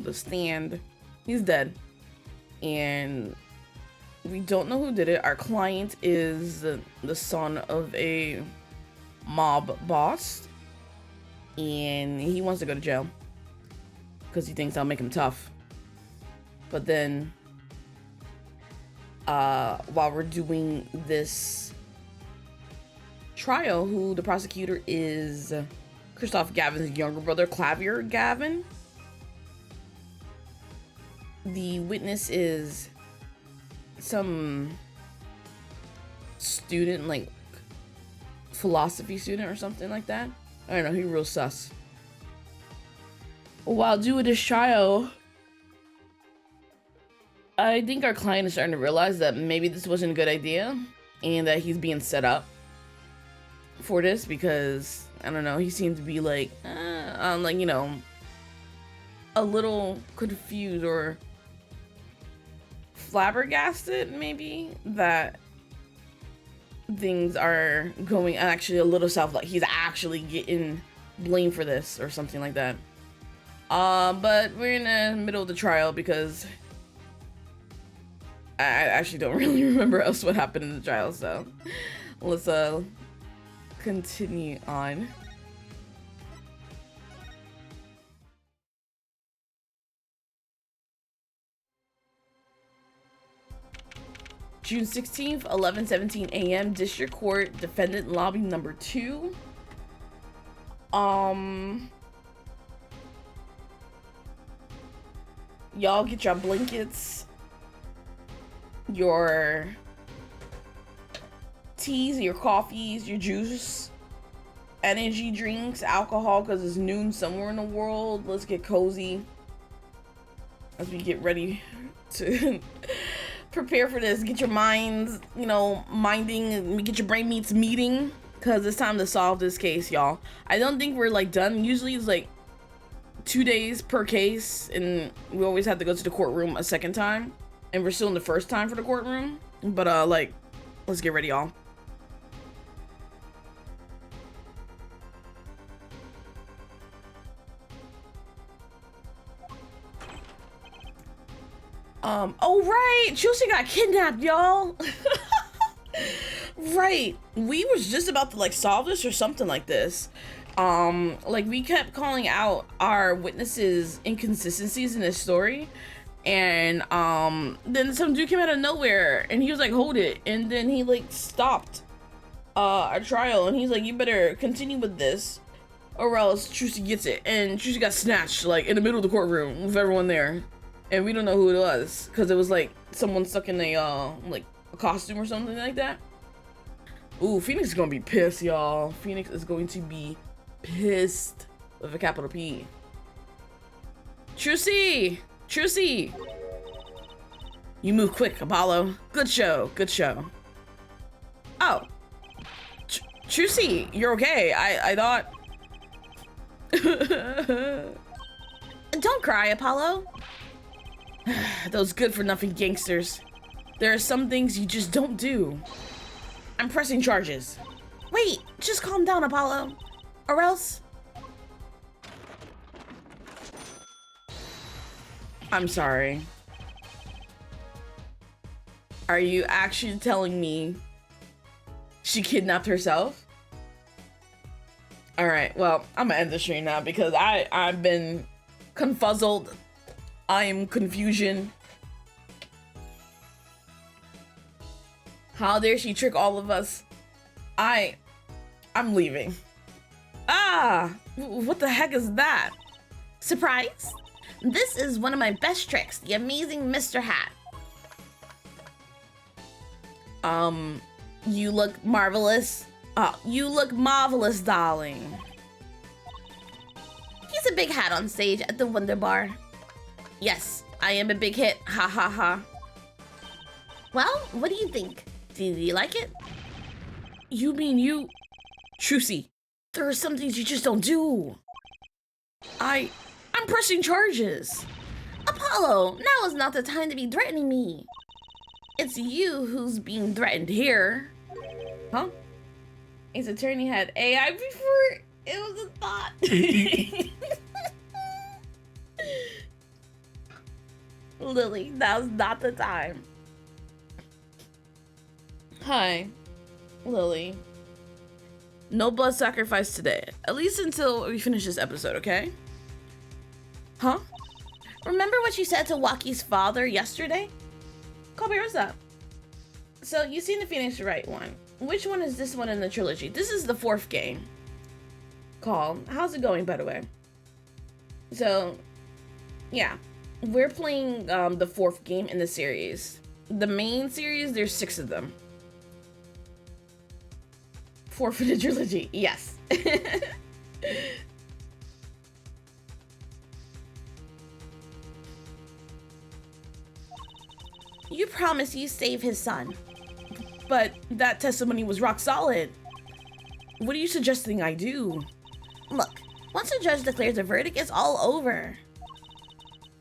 the stand. He's dead. And we don't know who did it. Our client is the son of a mob boss. And he wants to go to jail. Because he thinks I'll make him tough. But then, while we're doing this trial, who the prosecutor is Christoph Gavin's younger brother, Clavier Gavin. The witness is some student, like philosophy student or something like that. I don't know, he real sus. While doing this trial, I think our client is starting to realize that maybe this wasn't a good idea and that he's being set up for this because, I don't know, he seemed to be like, like, you know, a little confused or flabbergasted, maybe, that things are going actually a little south, like he's actually getting blamed for this or something like that. But we're in the middle of the trial because I actually don't really remember else what happened in the trial, so let's continue on. June 16th, 11:17 a.m. District Court, Defendant Lobby number 2. Y'all get your blankets, your teas, your coffees, your juice, energy drinks, alcohol, because it's noon somewhere in the world. Let's get cozy as we get ready to prepare for this. Get your minds, you know, get your brain meats meeting, because it's time to solve this case, y'all. I don't think we're like done. Usually it's like 2 days per case, and we always have to go to the courtroom a second time, and we're still in the first time for the courtroom. But like, let's get ready, y'all. Oh right, Chelsea got kidnapped, y'all. Right, we was just about to like solve this or something like this. Like we kept calling out our witnesses' inconsistencies in this story, and then some dude came out of nowhere and he was like, hold it, and then he like stopped our trial, and he's like, you better continue with this or else Trucy gets it. And Trucy got snatched like in the middle of the courtroom with everyone there, and we don't know who it was because it was like someone stuck in a like a costume or something like that. Ooh, Phoenix is gonna be pissed, y'all. Phoenix is going to be pissed with a capital P. Trucy! Trucy! You move quick, Apollo. Good show, good show. Oh. Trucy, you're okay. I thought... Don't cry, Apollo. Those good-for-nothing gangsters. There are some things you just don't do. I'm pressing charges. Wait, just calm down, Apollo. Or else... I'm sorry. Are you actually telling me she kidnapped herself? Alright, well, I'm gonna end the stream now because I've been confuzzled. I am confusion. How dare she trick all of us? I'm leaving. Ah, what the heck is that? Surprise! This is one of my best tricks, the amazing Mr. Hat. You look marvelous. You look marvelous, darling. He's a big hat on stage at the Wonder Bar. Yes, I am a big hit, ha ha ha. Well, what do you think? Do you like it? You mean you... Trucy, there are some things you just don't do. I'm pressing charges. Apollo, now is not the time to be threatening me. It's you who's being threatened here. Huh? His attorney had AI before it was a thought. Lily, that was not the time. Hi, Lily. No blood sacrifice today. At least until we finish this episode, okay? Huh? Remember what you said to Waki's father yesterday? Colby, what's up? So, you've seen the Phoenix Wright one. Which one is this one in the trilogy? This is the fourth game. Call. How's it going, by the way? So, yeah. We're playing the fourth game in the series. The main series, there's 6 of them. 4 for the trilogy, yes. You promised you save his son. But that testimony was rock solid. What are you suggesting I do? Look, once the judge declares a verdict, it's all over.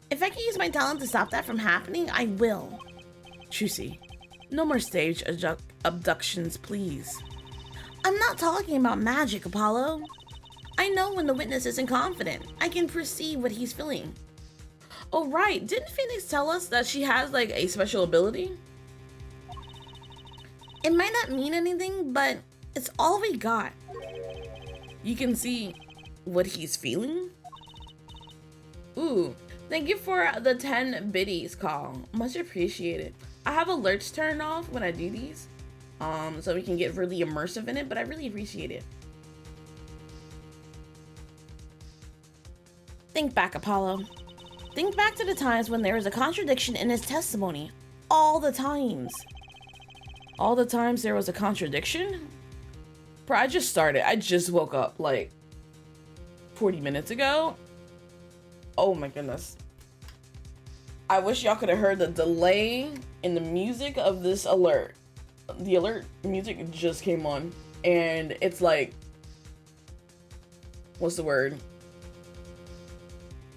If I can use my talent to stop that from happening, I will. Chusi, no more stage abductions, please. I'm not talking about magic, Apollo. I know when the witness isn't confident. I can perceive what he's feeling. Oh, right. Didn't Phoenix tell us that she has, like, a special ability? It might not mean anything, but it's all we got. You can see what he's feeling? Ooh, thank you for the 10 biddies call. Much appreciated. I have alerts turned off when I do these, so we can get really immersive in it, but I really appreciate it. Think back, Apollo. Think back to the times when there was a contradiction in his testimony. All the times. All the times there was a contradiction? Bro, I just started. I just woke up like 40 minutes ago. Oh my goodness. I wish y'all could have heard the delay in the music of this alert. The alert music just came on and it's like, what's the word?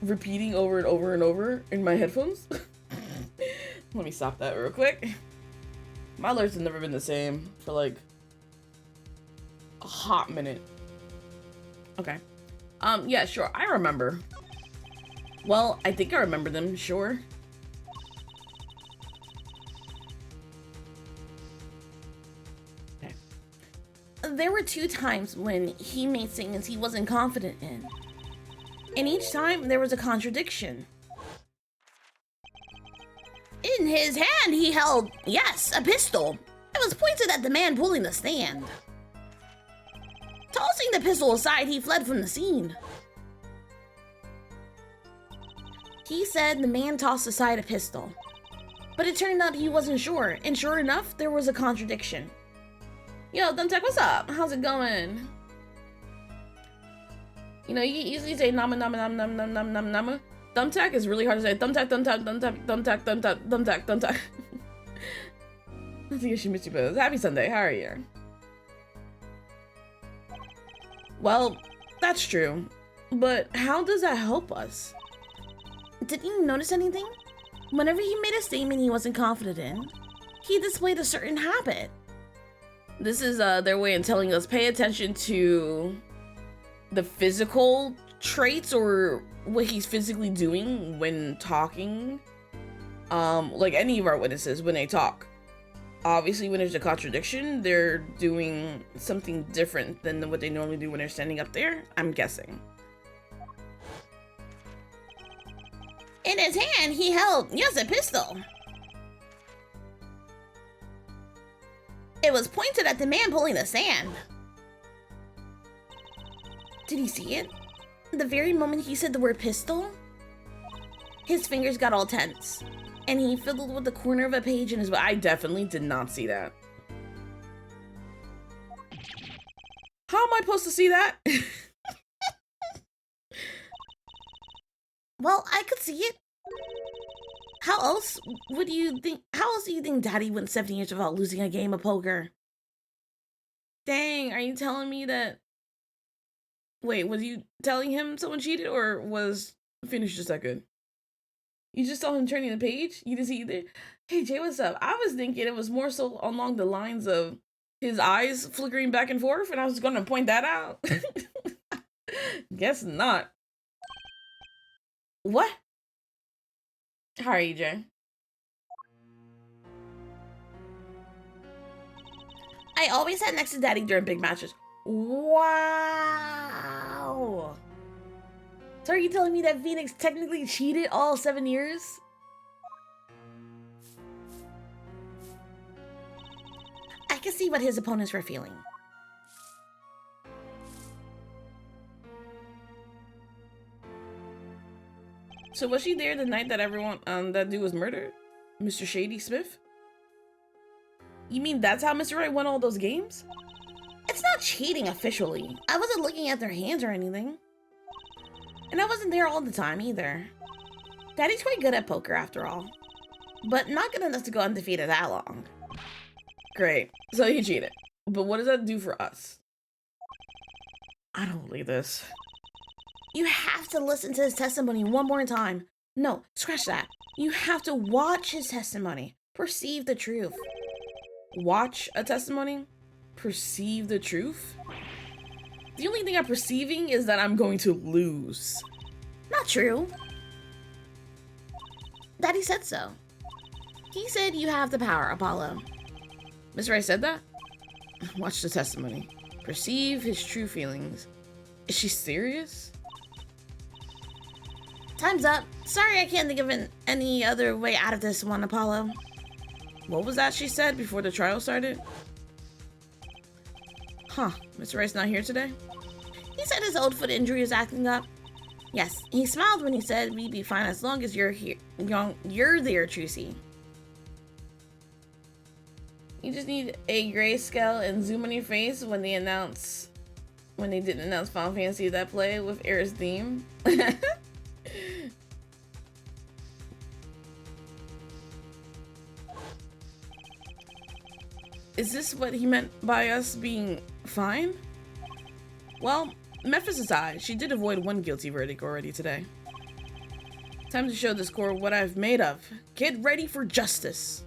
Repeating over and over and over in my headphones. Let me stop that real quick. My alerts have never been the same for like a hot minute. Okay. Yeah, sure. I remember. Well, I think I remember them, sure. Okay. There were 2 times when he made statements he wasn't confident in. And each time there was a contradiction. In his hand he held, yes, a pistol. It was pointed at the man pulling the stand. Tossing the pistol aside, he fled from the scene. He said the man tossed aside a pistol. But it turned out he wasn't sure, and sure enough, there was a contradiction. Yo, Thumbtack, what's up? How's it going? You know, you can easily say nama nama nama nama nama nama nama nama. Thumbtack is really hard to say. Thumbtack, thumbtack, thumbtack, thumbtack, thumbtack, thumbtack, thumbtack. I think I should miss you both. Happy Sunday, how are you? Well, that's true. But how does that help us? Didn't you notice anything? Whenever he made a statement he wasn't confident in, he displayed a certain habit. This is their way of telling us pay attention to the physical traits or what he's physically doing when talking. Like any of our witnesses when they talk. Obviously when there's a contradiction, they're doing something different than what they normally do when they're standing up there, I'm guessing. In his hand, he held, yes, a pistol. It was pointed at the man pulling the sand. Did he see it? The very moment he said the word pistol, his fingers got all tense, and he fiddled with the corner of a page in his... I definitely did not see that. How am I supposed to see that? Well, I could see it. How else would you think? How else do you think Daddy went 7 years without losing a game of poker? Dang, are you telling me that? Wait, was you telling him someone cheated, or was Phoenix just that good? You just saw him turning the page? You didn't see either? Hey Jay, what's up? I was thinking it was more so along the lines of his eyes flickering back and forth, and I was gonna point that out. Guess not. What? How are you, Jay? I always sat next to Daddy during big matches. Wow. So are you telling me that Phoenix technically cheated all 7 years? I can see what his opponents were feeling. So was she there the night that everyone, that dude was murdered? Mr. Shady Smith? You mean that's how Mr. Right won all those games? It's not cheating officially. I wasn't looking at their hands or anything. And I wasn't there all the time either. Daddy's quite good at poker after all. But not good enough to go undefeated that long. Great. So he cheated. But what does that do for us? I don't believe this. You have to listen to his testimony one more time. No, scratch that. You have to watch his testimony. Perceive the truth. Watch a testimony? Perceive the truth? The only thing I'm perceiving is that I'm going to lose. Not true. Daddy said so. He said you have the power, Apollo. Mr. Right said that? Watch the testimony. Perceive his true feelings. Is she serious? Time's up. Sorry I can't think of any other way out of this one, Apollo. What was that she said before the trial started? Huh, Mr. Right's not here today? He said his old foot injury is acting up. Yes, he smiled when he said we'd be fine as long as you're here. You're there, Trucy. You just need a grayscale and zoom on your face when they didn't announce Final Fantasy that play with Aerith's theme. Is this what he meant by us being fine? Well, Memphis aside, she did avoid one guilty verdict already today. Time to show this court what I've made of. Get ready for justice.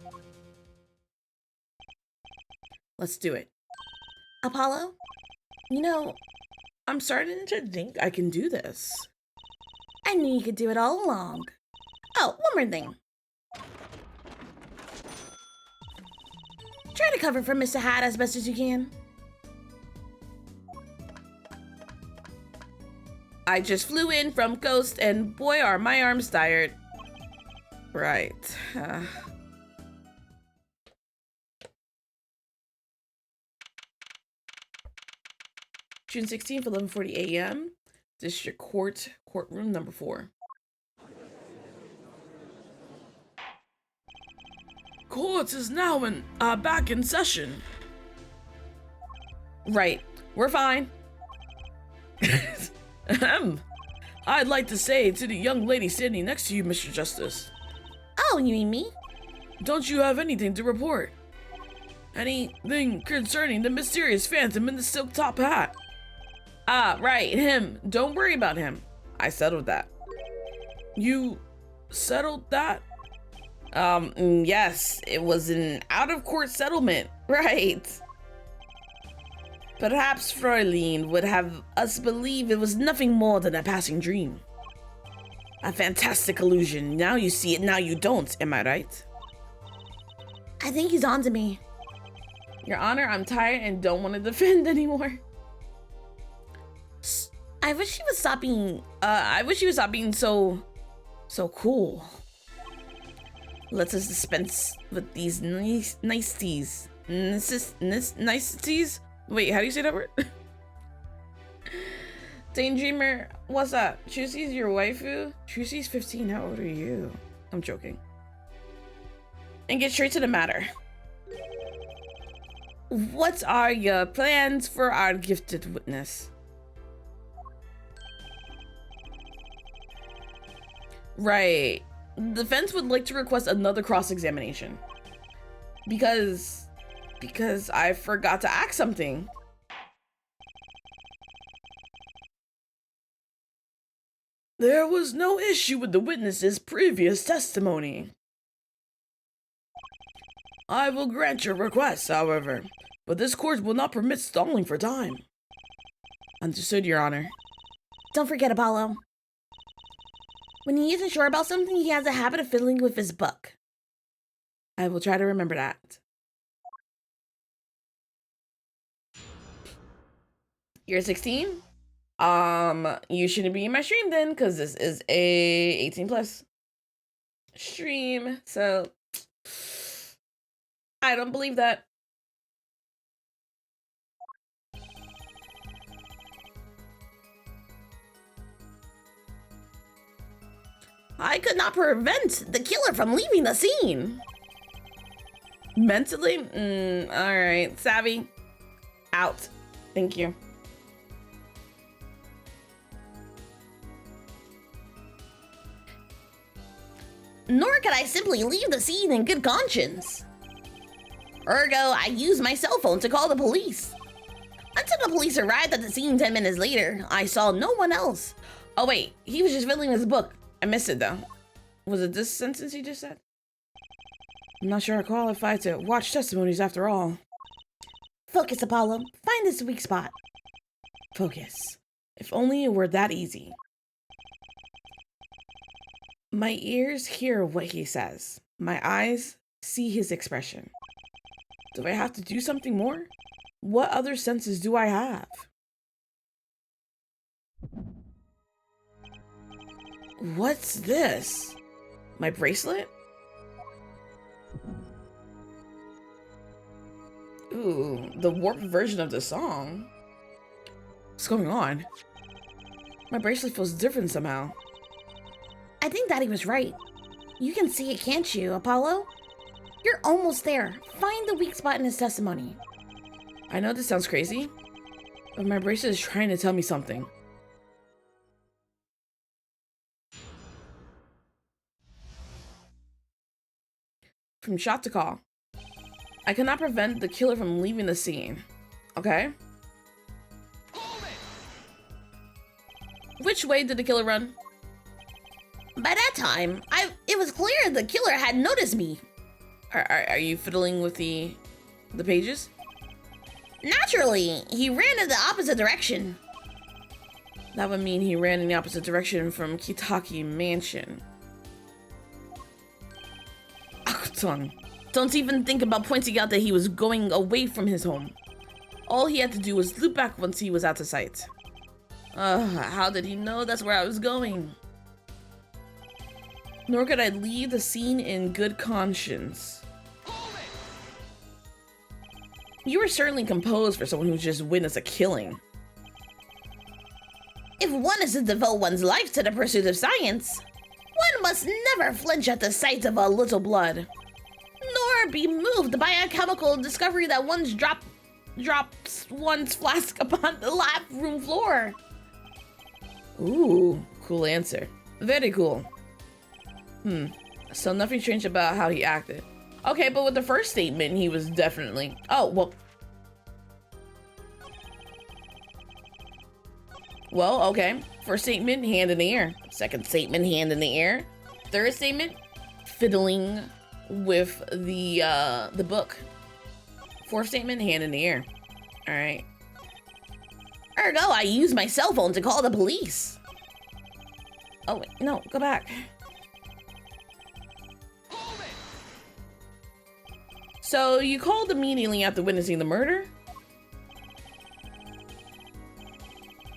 Let's do it. Apollo? You know, I'm starting to think I can do this. I knew you could do it all along. Oh, one more thing. Try to cover for Mr. Hat as best as you can. I just flew in from Coast and boy are my arms tired. Right. June 16th, 11:40 a.m. District Court, courtroom number 4. Court is now back in session. Right, we're fine. I'd like to say to the young lady standing next to you, Mr. Justice. Oh, you mean me? Don't you have anything to report? Anything concerning the mysterious phantom in the silk top hat? Ah, right, him. Don't worry about him. I settled that. You settled that? Yes, it was an out-of-court settlement, right? Perhaps Fräulein would have us believe it was nothing more than a passing dream. A fantastic illusion. Now you see it, now you don't, am I right? I think he's on to me. Your Honor, I'm tired and don't want to defend anymore. I wish he would stop being, so cool. Let's us dispense with these niceties. Niceties? Wait, how do you say that word? Daydreamer, what's up? Trucy's your waifu? Trucy's 15, how old are you? I'm joking. And get straight to the matter. What are your plans for our gifted witness? Right. The defense would like to request another cross-examination. Because I forgot to ask something. There was no issue with the witness's previous testimony. I will grant your request, however, but this court will not permit stalling for time. Understood, Your Honor. Don't forget, Apollo. When he isn't sure about something, he has a habit of fiddling with his book. I will try to remember that. You're 16? You shouldn't be in my stream then, because this is a 18 plus stream. So I don't believe that. I could not prevent the killer from leaving the scene. Mentally? Alright. Savvy. Out. Thank you. Nor could I simply leave the scene in good conscience. Ergo, I used my cell phone to call the police. Until the police arrived at the scene 10 minutes later, I saw no one else. Oh wait, he was just fiddling with his book. I missed it though. Was it this sentence he just said? I'm not sure I qualify to watch testimonies after all. Focus, Apollo. Find this weak spot. Focus. If only it were that easy. My ears hear what he says. My eyes see his expression. Do I have to do something more? What other senses do I have? What's this? My bracelet? Ooh, the warped version of the song. What's going on? My bracelet feels different somehow. I think Daddy was right. You can see it, can't you, Apollo? You're almost there. Find the weak spot in his testimony. I know this sounds crazy, but my bracelet is trying to tell me something. From shot to call. I cannot prevent the killer from leaving the scene. Okay? Which way did the killer run? By that time, it was clear the killer had noticed me. Are you fiddling with the pages? Naturally, he ran in the opposite direction. That would mean he ran in the opposite direction from Kitaki Mansion. Akuton, don't even think about pointing out that he was going away from his home. All he had to do was loop back once he was out of sight. How did he know that's where I was going? Nor could I leave the scene in good conscience. You were certainly composed for someone who just witnessed a killing. If one is to devote one's life to the pursuit of science, one must never flinch at the sight of a little blood, nor be moved by a chemical discovery that once drops one's flask upon the lab room floor. Ooh, cool answer. Very cool. So nothing strange about how he acted. Okay, but with the first statement, he was definitely... Oh, well... Well, okay. First statement, hand in the air. Second statement, hand in the air. Third statement, fiddling with the book. Fourth statement, hand in the air. All right. Ergo, I used my cell phone to call the police. Oh, wait, no, go back. So you called immediately after witnessing the murder?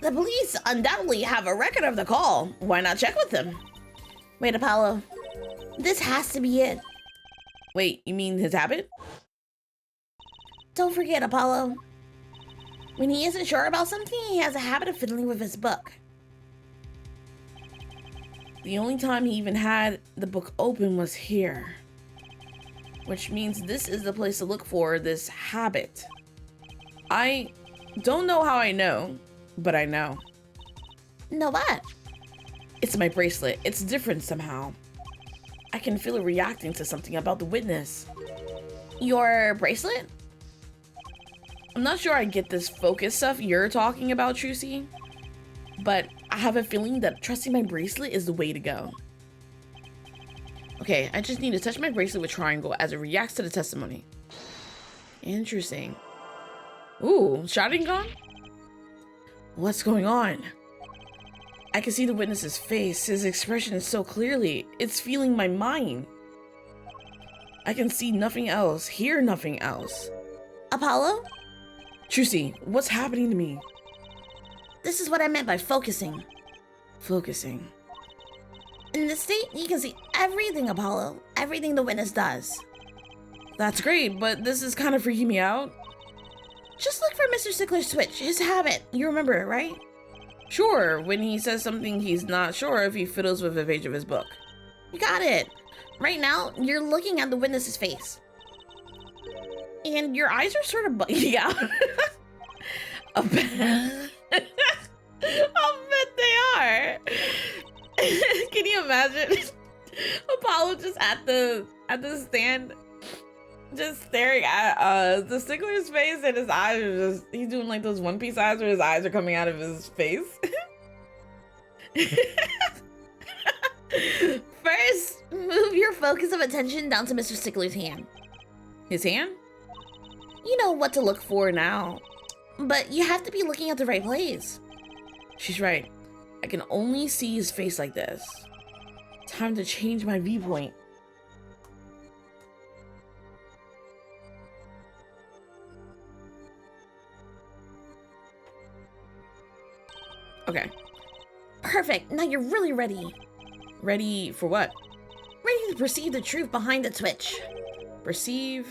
The police undoubtedly have a record of the call. Why not check with them? Wait, Apollo. This has to be it. Wait, you mean his habit? Don't forget, Apollo. When he isn't sure about something, he has a habit of fiddling with his book. The only time he even had the book open was here. Which means this is the place to look for this habit. I don't know how I know, but I know. Know what? It's my bracelet. It's different somehow. I can feel it reacting to something about the witness. Your bracelet? I'm not sure I get this focus stuff you're talking about, Trucy, but I have a feeling that trusting my bracelet is the way to go. Okay, I just need to touch my bracelet with triangle as it reacts to the testimony. Interesting. Ooh, shotgun gun? What's going on? I can see the witness's face. His expression is so clearly. It's feeling my mind. I can see nothing else, hear nothing else. Apollo? Trucy, what's happening to me? This is what I meant by focusing. Focusing. In this state, you can see everything, Apollo. Everything the witness does. That's great, but this is kind of freaking me out. Just look for Mr. Stickler's switch, his habit. You remember it, right? Sure, when he says something he's not sure if he fiddles with a page of his book. You got it. Right now, you're looking at the witness's face. And your eyes are sort of bugging out. I bet they are. Can you imagine Apollo just at the stand, just staring at the Stickler's face, and his eyes are just, he's doing like those One Piece eyes where his eyes are coming out of his face. First, move your focus of attention down to Mr. Stickler's hand. His hand? You know what to look for now. But you have to be looking at the right place. She's right. I can only see his face like this. Time to change my viewpoint. Okay. Perfect. Now you're really ready. Ready for what? Ready to perceive the truth behind the twitch. Perceive.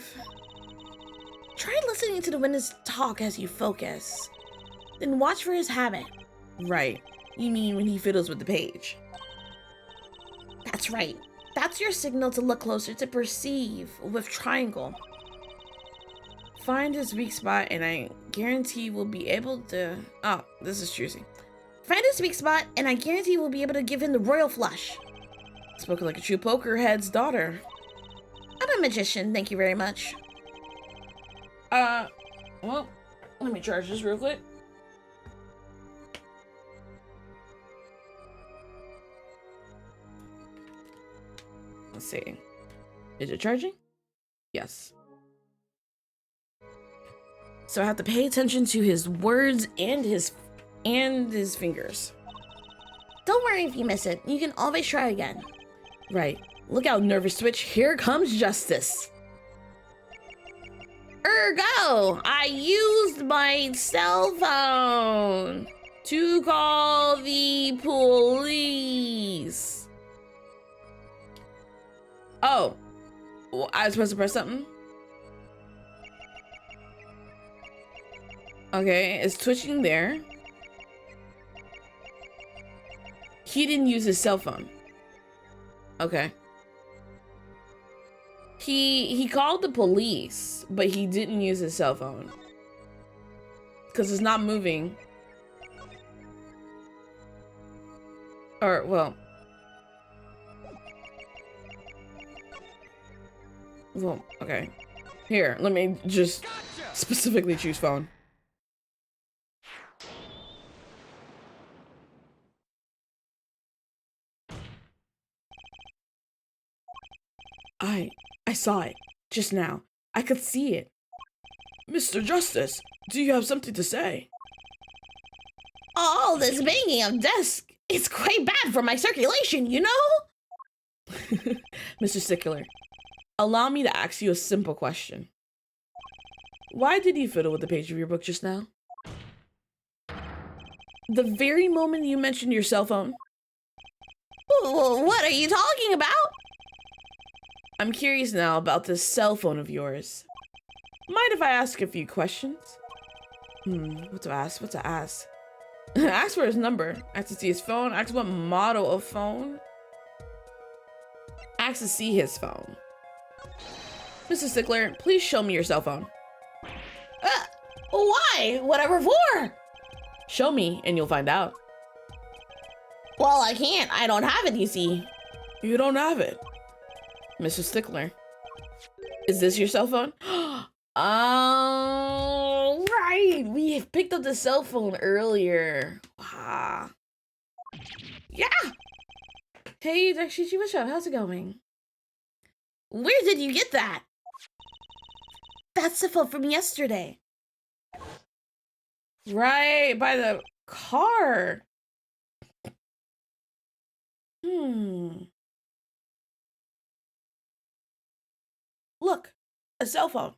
Try listening to the witness talk as you focus. Then watch for his habit. Right. You mean when he fiddles with the page? That's right. That's your signal to look closer to perceive with triangle. Find his weak spot and I guarantee we'll be able to... Oh, this is choosing. Find his weak spot and I guarantee we'll be able to give him the royal flush. Spoken like a true poker head's daughter. I'm a magician, thank you very much. Well, let me charge this real quick. Let's see. Is it charging? Yes. So I have to pay attention to his words and his fingers. Don't worry if you miss it. You can always try again. Right. Look out, nervous twitch. Here comes justice. Ergo, I used my cell phone To call the police. Oh. Well, I was supposed to press something? Okay, it's twitching there. He didn't use his cell phone. Okay. He called the police, but he didn't use his cell phone. Because it's not moving. Or, well. Well, okay. Here, let me just specifically choose phone. I saw it just now. I could see it. Mr. Justice, do you have something to say? All this banging of desk, it's quite bad for my circulation, you know? Mr. Stickler, allow me to ask you a simple question. Why did you fiddle with the page of your book just now? The very moment you mentioned your cell phone. What are you talking about? I'm curious now about this cell phone of yours. Mind if I ask a few questions? What to ask? What to ask? Ask for his number. Ask to see his phone. Ask what model of phone. Ask to see his phone. Mr. Stickler, please show me your cell phone. Why? Whatever for? Show me and you'll find out. Well, I can't. I don't have it, you see. You don't have it. Mr. Stickler, is this your cell phone? Oh, right. We have picked up the cell phone earlier. Wow. Yeah. Hey, Dakshichi, what's up? How's it going? Where did you get that? That's the phone from yesterday. Right, by the car. Look, a cell phone.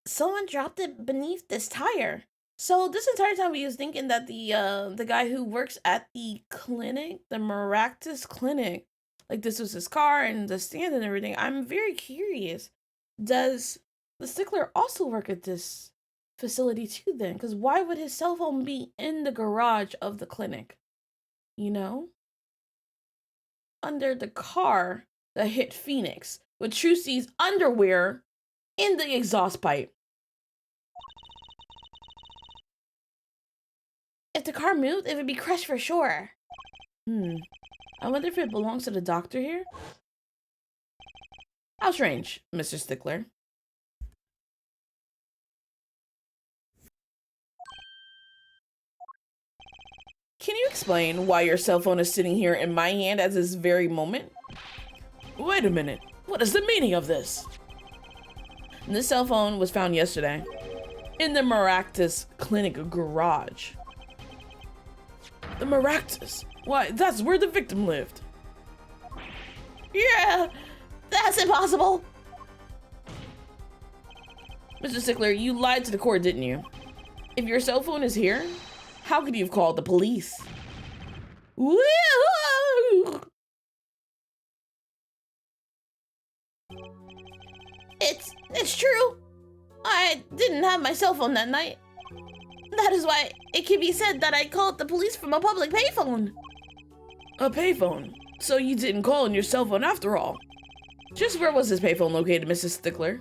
Someone dropped it beneath this tire. So this entire time we was thinking that the guy who works at the clinic, the Maractus clinic, like this was his car and the stand and everything. I'm very curious. Does the stickler also work at this facility too then? Because why would his cell phone be in the garage of the clinic? You know? Under the car that hit Phoenix with Trucy's underwear in the exhaust pipe. If the car moved, it would be crushed for sure. I wonder if it belongs to the doctor here? How strange, Mr. Stickler. Can you explain why your cell phone is sitting here in my hand at this very moment? Wait a minute. What is the meaning of this? This cell phone was found yesterday in the Maractus Clinic garage. The Maractus? Why, that's where the victim lived. Yeah, that's impossible. Mr. Stickler, you lied to the court, didn't you? If your cell phone is here, how could you have called the police? Woo! It's true. I didn't have my cell phone that night. That is why it can be said that I called the police from a public payphone. A payphone? So you didn't call on your cell phone after all? Just where was this payphone located, Mrs. Stickler?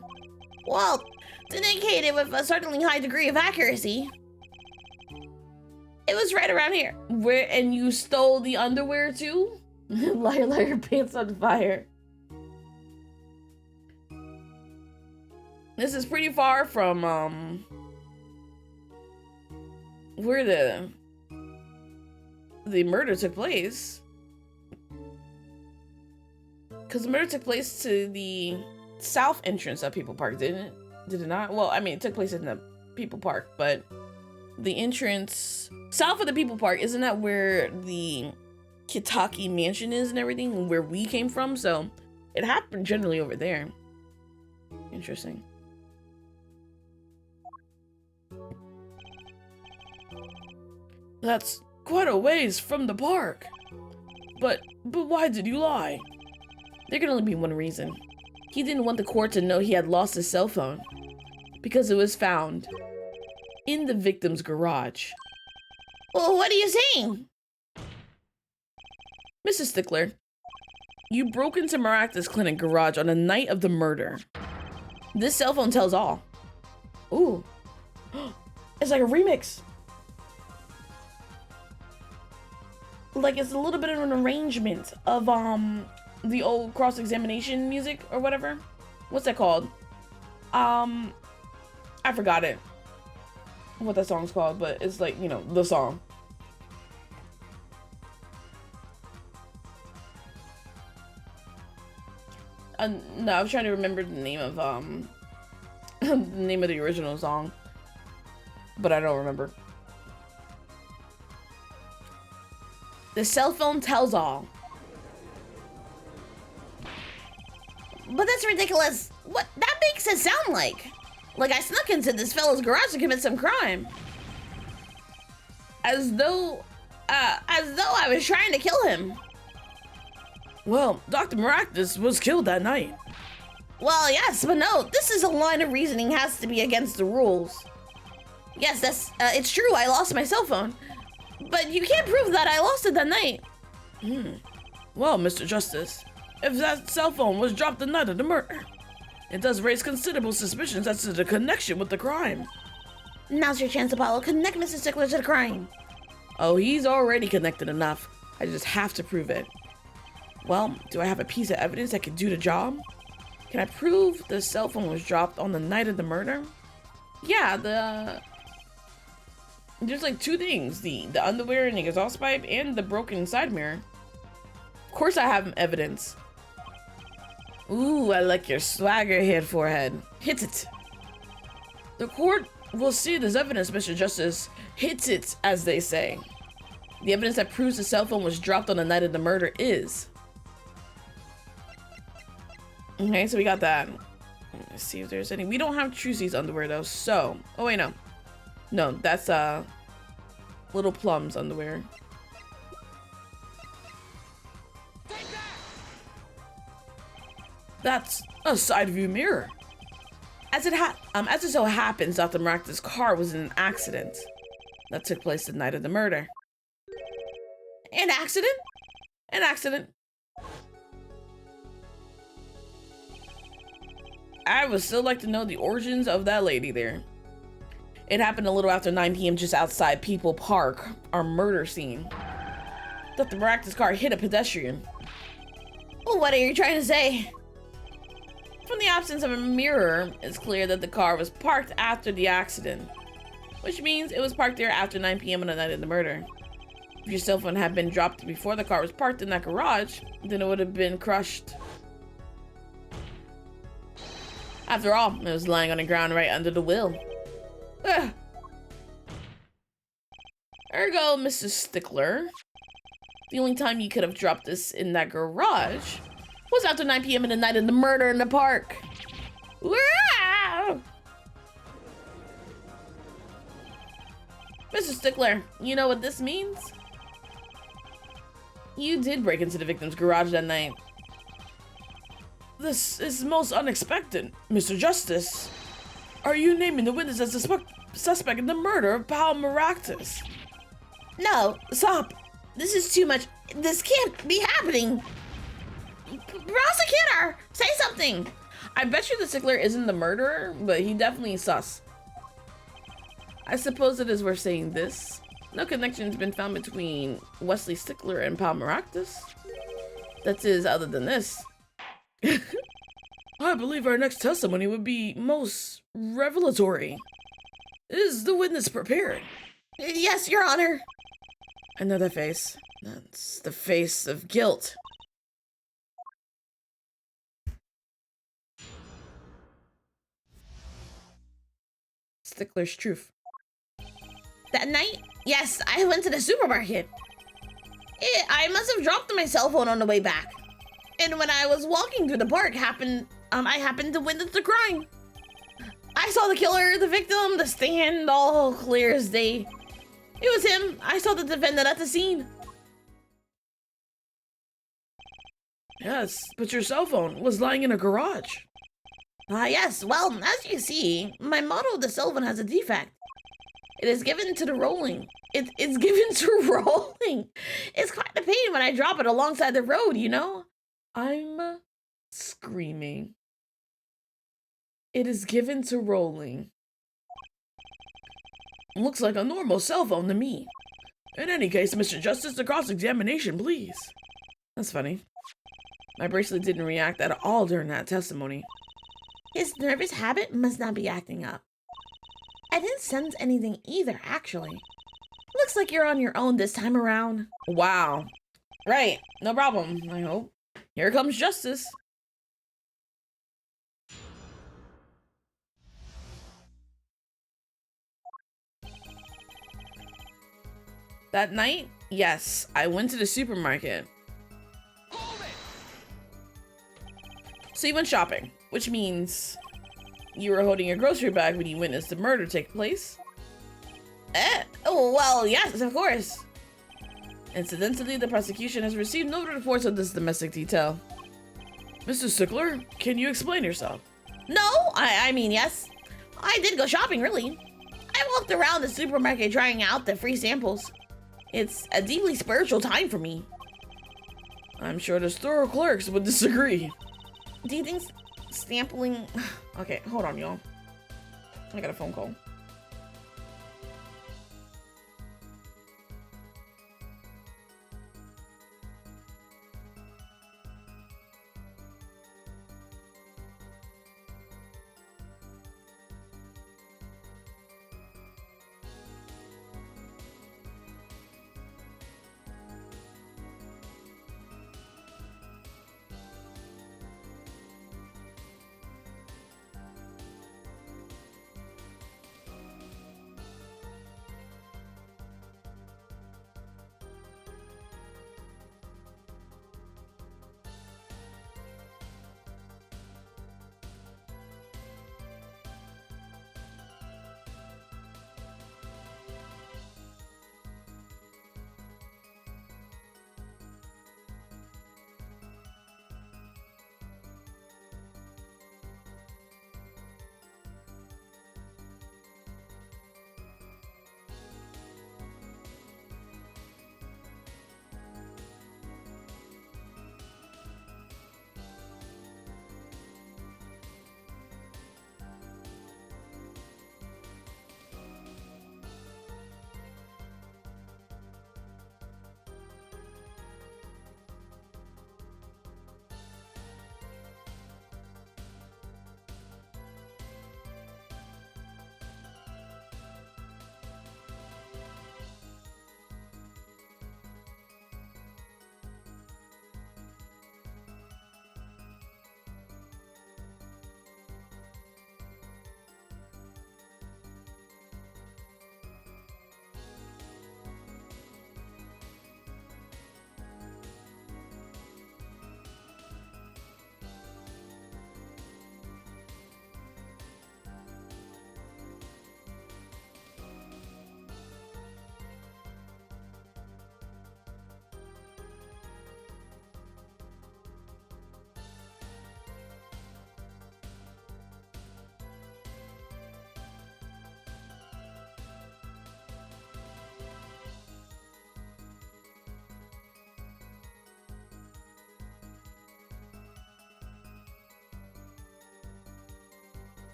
Well, to indicate it with a certainly high degree of accuracy, it was right around here. Where, and you stole the underwear too? Liar, liar, pants on fire. This is pretty far from, where the murder took place. Because the murder took place to the south entrance of People Park, didn't it? Did it not? Well, I mean, it took place in the People Park, but the entrance south of the People Park, isn't that where the Kitaki mansion is and everything, where we came from? So it happened generally over there. Interesting. That's quite a ways from the park. But why did you lie? There can only be one reason. He didn't want the court to know he had lost his cell phone. Because it was found in the victim's garage. Well, what are you saying? Mrs. Stickler, you broke into Maractus Clinic garage on the night of the murder. This cell phone tells all. Ooh. It's like a remix. Like it's a little bit of an arrangement of the old cross-examination music or whatever. What's that called? I forgot it. What that song's called, but it's like, you know, the song. No, I was trying to remember the name of the name of the original song, but I don't remember. The cell phone tells all. But that's ridiculous. What that makes it sound like? Like I snuck into this fellow's garage to commit some crime. As though I was trying to kill him. Well, Dr. Maractus was killed that night. Well, yes, but no, this is a line of reasoning has to be against the rules. Yes, that's, it's true, I lost my cell phone. But you can't prove that I lost it that night. Well, Mr. Justice, if that cell phone was dropped the night of the murder, it does raise considerable suspicions as to the connection with the crime. Now's your chance, Apollo. Connect Mr. Stickler to the crime. Oh, he's already connected enough. I just have to prove it. Well, do I have a piece of evidence that could do the job? Can I prove the cell phone was dropped on the night of the murder? Yeah, there's like two things. The underwear and the exhaust pipe and the broken side mirror. Of course I have evidence. Ooh, I like your swagger head forehead. Hit it. The court will see this evidence, Mr. Justice. Hits it, as they say. The evidence that proves the cell phone was dropped on the night of the murder is. Okay, so we got that. Let's see if there's any. We don't have Trucy's underwear though, so. Oh wait, no. No, that's Little Plum's underwear. That's a side view mirror. As it so happens, Dr. Maractus' car was in an accident that took place the night of the murder. An accident? An accident. I would still like to know the origins of that lady there. It happened a little after 9 p.m. just outside People Park, our murder scene. Dr. Maractus' car hit a pedestrian. Well, what are you trying to say? From the absence of a mirror, it's clear that the car was parked after the accident, which means it was parked there after 9 p.m. on the night of the murder. If your cell phone had been dropped before the car was parked in that garage, then it would have been crushed. After all, it was lying on the ground right under the wheel. Ugh. Ergo, Mr. Stickler, the only time you could have dropped this in that garage was after 9 p.m. in the night of the murder in the park. Wow! Mr. Stickler, you know what this means? You did break into the victim's garage that night. This is most unexpected, Mr. Justice. Are you naming the witness as the suspect in the murder of Paul Maractus? No, stop. This is too much. This can't be happening. Prosecutor, say something. I bet you the Stickler isn't the murderer, but he definitely is sus. I suppose it is worth saying this. No connection has been found between Wesley Stickler and Paul Maractus. That is, other than this. I believe our next testimony would be most revelatory. Is the witness prepared? Yes, Your Honor. Another face. That's the face of guilt. Stickler's truth. That night? Yes, I went to the supermarket. I must have dropped my cell phone on the way back. And when I was walking through the park, I happened to witness the crime. I saw the killer, the victim, the stand, all clear as day. It was him. I saw the defendant at the scene. Yes, but your cell phone was lying in a garage. Yes, well, as you see, my model of the cell phone has a defect. It is given to the rolling. It's given to rolling. It's quite a pain when I drop it alongside the road, you know? I'm screaming. It is given to rolling. Looks like a normal cell phone to me. In any case, Mr. Justice, the cross-examination, please. That's funny. My bracelet didn't react at all during that testimony. His nervous habit must not be acting up. I didn't sense anything either, actually. Looks like you're on your own this time around. Wow. Right. No problem, I hope. Here comes justice. That night, yes, I went to the supermarket. So you went shopping, which means you were holding your grocery bag when you witnessed the murder take place. Oh, well, yes, of course. Incidentally, the prosecution has received no reports of this domestic detail. Mr. Stickler, can you explain yourself? No, I mean, yes. I did go shopping, really. I walked around the supermarket trying out the free samples. It's a deeply spiritual time for me. I'm sure the store clerks would disagree. Do you think sampling... Okay, hold on, y'all. I got a phone call.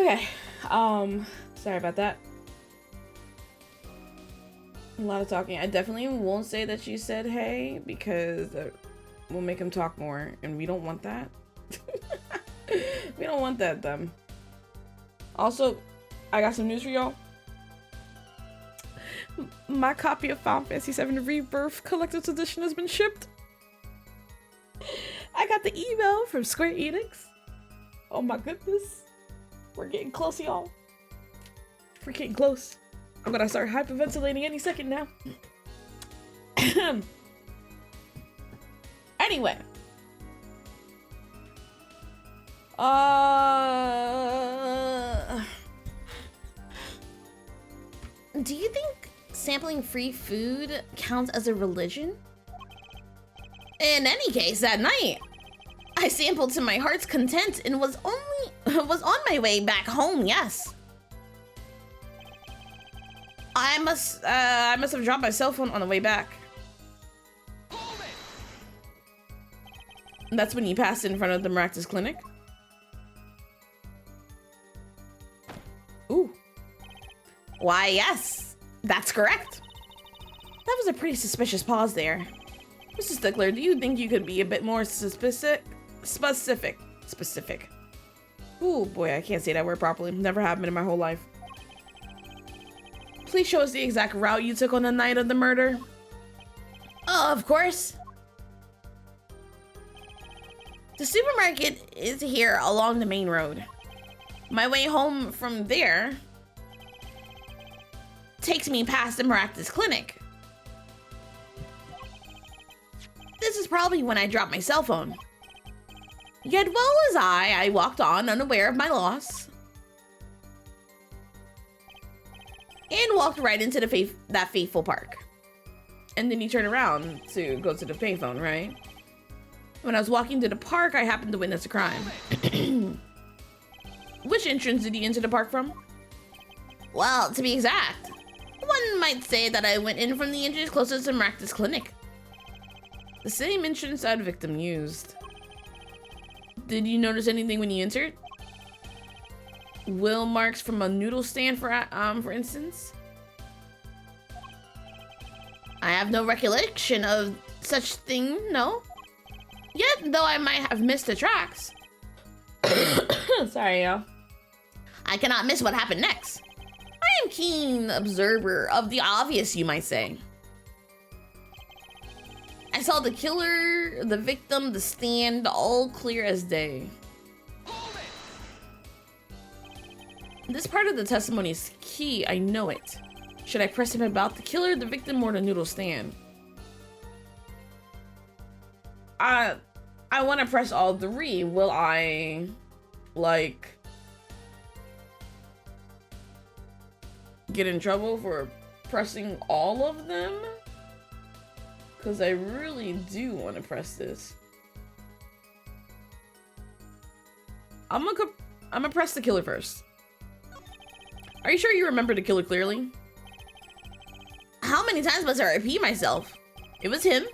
Okay. Sorry about that. A lot of talking. I definitely won't say that you said hey because we'll make him talk more, and we don't want that. We don't want that, them. Also, I got some news for y'all. My copy of Final Fantasy VII Rebirth Collector's Edition has been shipped. I got the email from Square Enix. Oh my goodness. We're getting close, y'all. We're getting close. I'm gonna start hyperventilating any second now. Anyway. Do you think sampling free food counts as a religion? In any case, that night, I sampled to my heart's content and was on my way back home, yes. I must have dropped my cell phone on the way back. That's when you passed in front of the Maractus Clinic. Ooh. Why, yes, that's correct. That was a pretty suspicious pause there. Mr. Stickler, do you think you could be a bit more specific? Ooh, boy, I can't say that word properly. Never have been in my whole life. Please show us the exact route you took on the night of the murder. Oh, of course. The supermarket is here along the main road. My way home from there takes me past the Maractus Clinic. This is probably when I dropped my cell phone. Yet well as I walked on unaware of my loss. And walked right into that fateful park. And then you turn around to go to the payphone, right? When I was walking to the park, I happened to witness a crime. Which entrance did you enter the park from? Well, to be exact, one might say that I went in from the entrance closest to Maractus Clinic. The same entrance that victim used. Did you notice anything when you entered? Wheel marks from a noodle stand, for instance? I have no recollection of such thing, no. Yet, though I might have missed the tracks. Sorry, y'all. I cannot miss what happened next. I am keen observer of the obvious, you might say. I saw the killer, the victim, the stand, all clear as day. This part of the testimony is key, I know it. Should I press him about the killer, the victim, or the noodle stand? I want to press all three. Will I, like, get in trouble for pressing all of them? Because I really do want to press this. I'm gonna press the killer first. Are you sure you remember the killer clearly? How many times must I repeat myself? It was him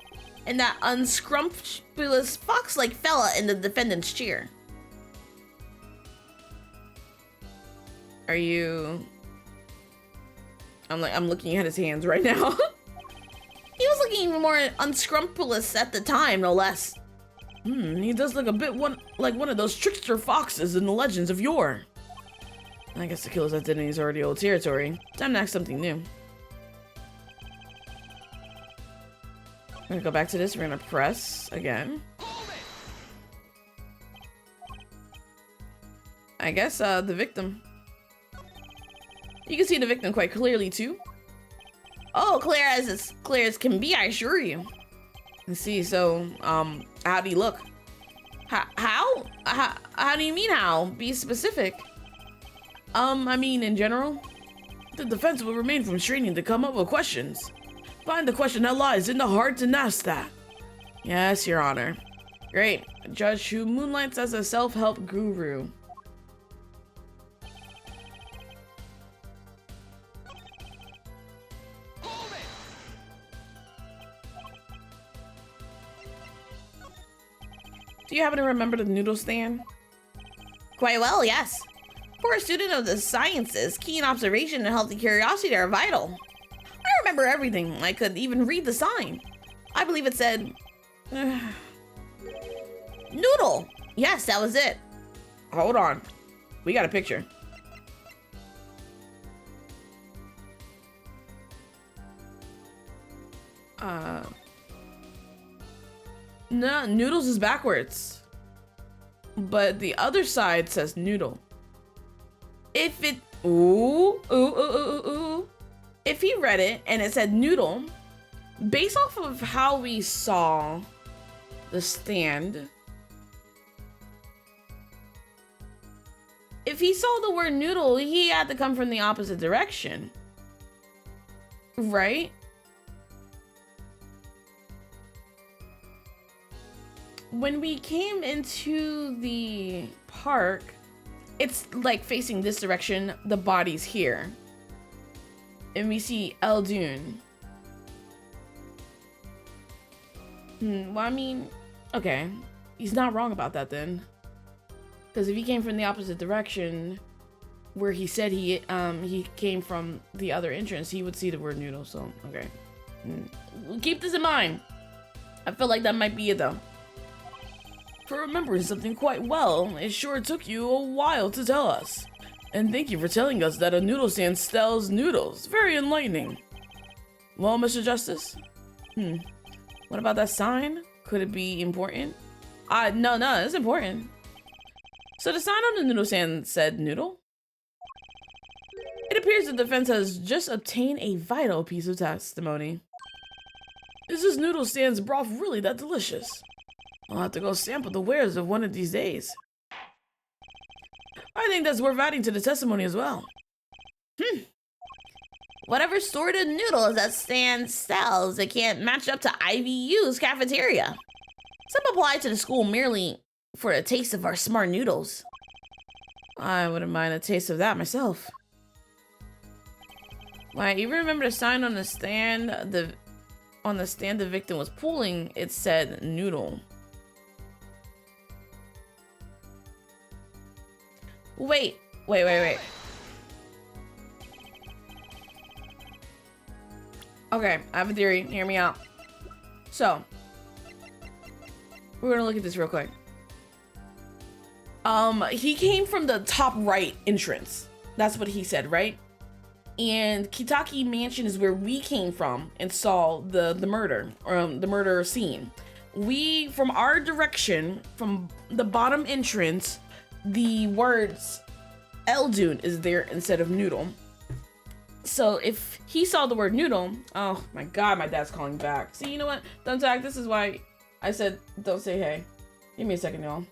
and that unscrumptious fox-like fella in the defendant's chair. Are you... I'm looking at his hands right now. He was looking even more unscrumptious at the time, no less. He does look a bit like one of those trickster foxes in the legends of yore. I guess the killer's identity is already old territory. Time to act something new. I'm gonna go back to this. We're gonna press again. I guess the victim. You can see the victim quite clearly too. Oh, clear as can be, I assure you. Let's see. So, how do you look? How do you mean how? Be specific. I mean in general. The defense will remain from straining to come up with questions. Find the question that lies in the heart and ask that. Yes, Your Honor. Great. A judge who moonlights as a self-help guru. Do you happen to remember the noodle stand? Quite well, yes. For a student of the sciences, keen observation and healthy curiosity are vital. I remember everything. I could even read the sign. I believe it said... noodle. Yes, that was it. Hold on. We got a picture. No, noodles is backwards. But the other side says noodle. If it... Ooh. If he read it and it said noodle, based off of how we saw the stand, if he saw the word noodle, he had to come from the opposite direction. Right? When we came into the park, it's like facing this direction, the body's here. And we see Eldoon. Well, I mean, okay. He's not wrong about that then. Because if he came from the opposite direction, where he said he came from the other entrance, he would see the word noodle, so, okay. We'll keep this in mind. I feel like that might be it though. For remembering something quite well, it sure took you a while to tell us. And thank you for telling us that a noodle stand sells noodles. Very enlightening. Well, Mr. Justice? What about that sign? Could it be important? No, it's important. So the sign on the noodle stand said noodle? It appears the defense has just obtained a vital piece of testimony. Is this noodle stand's broth really that delicious? I'll have to go sample the wares of one of these days. I think that's worth adding to the testimony as well. Whatever sort of noodles that stand sells, it can't match up to IVU's cafeteria. Some apply to the school merely for a taste of our smart noodles. I wouldn't mind a taste of that myself. Why, you remember the sign on the stand? On the stand the victim was pulling, it said noodle. Wait. Okay, I have a theory. Hear me out. So, we're gonna look at this real quick. He came from the top right entrance. That's what he said, right? And Kitaki Mansion is where we came from and saw the murder, the murder scene. We, from our direction, from the bottom entrance, the words Eldoon is there instead of noodle. So if he saw the word noodle, oh my god, my dad's calling back. See, you know what, Thumbtack, this is why I said don't say hey. Give me a second, y'all.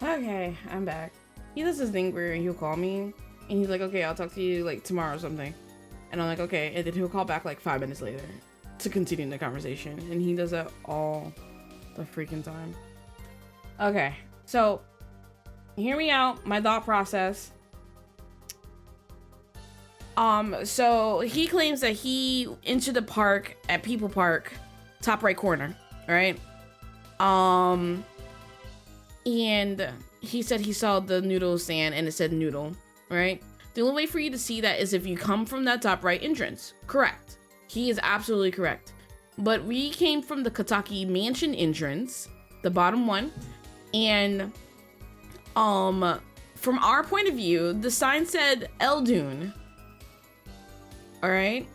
Okay, I'm back. He does this thing where he'll call me and he's like, okay, I'll talk to you like tomorrow or something. And I'm like, okay. And then he'll call back like 5 minutes later to continue the conversation. And he does that all the freaking time. Okay, so hear me out, my thought process. So he claims that he entered the park at People Park, top right corner, right? And he said he saw the noodle stand and it said noodle, right? The only way for you to see that is if you come from that top right entrance. Correct. He is absolutely correct. But we came from the Kataki Mansion entrance, the bottom one, and from our point of view, the sign said Eldoon. All right.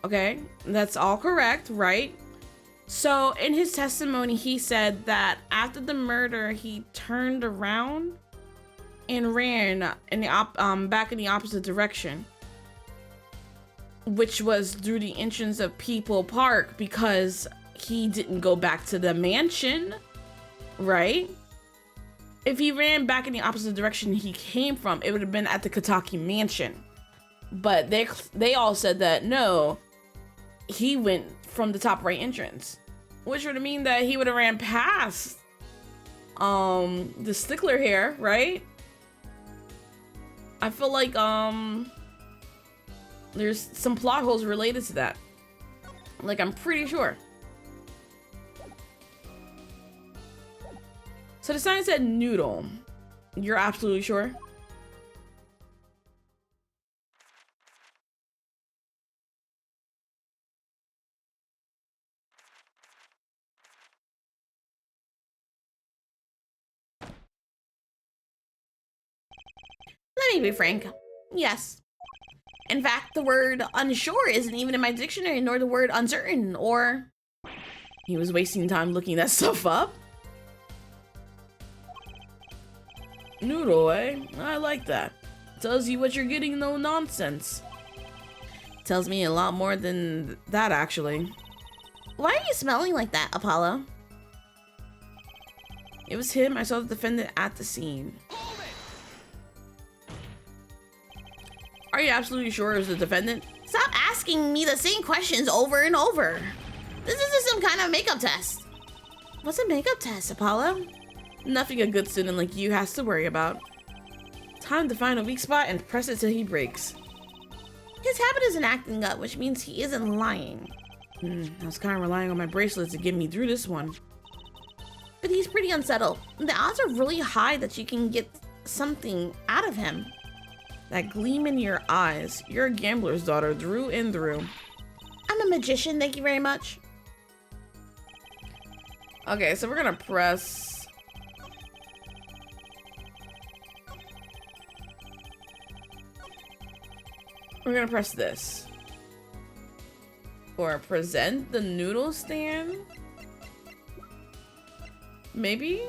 Okay, that's all correct, right? So in his testimony, he said that after the murder, he turned around and ran in the back in the opposite direction, which was through the entrance of People Park, because he didn't go back to the mansion, right? If he ran back in the opposite direction he came from, it would have been at the Kataki Mansion. But they all said that no, he went from the top right entrance, which would mean that he would have ran past the stickler here, right? I feel like there's some plot holes related to that. Like, I'm pretty sure. So the sign said noodle. You're absolutely sure? Let me be frank. Yes. In fact, the word unsure isn't even in my dictionary, nor the word uncertain, or... He was wasting time looking that stuff up? Noodle, eh? I like that. Tells you what you're getting, no nonsense. Tells me a lot more than that, actually. Why are you smelling like that, Apollo? It was him. I saw the defendant at the scene. Are you absolutely sure it was the defendant? Stop asking me the same questions over and over. This isn't some kind of makeup test. What's a makeup test, Apollo? Nothing a good student like you has to worry about. Time to find a weak spot and press it till he breaks. His habit isn't acting up, which means he isn't lying. I was kind of relying on my bracelet to get me through this one. But he's pretty unsettled. The odds are really high that you can get something out of him. That gleam in your eyes. You're a gambler's daughter through and through. I'm a magician, thank you very much. Okay, so we're gonna press... We're gonna press this. Or present the noodle stand? Maybe?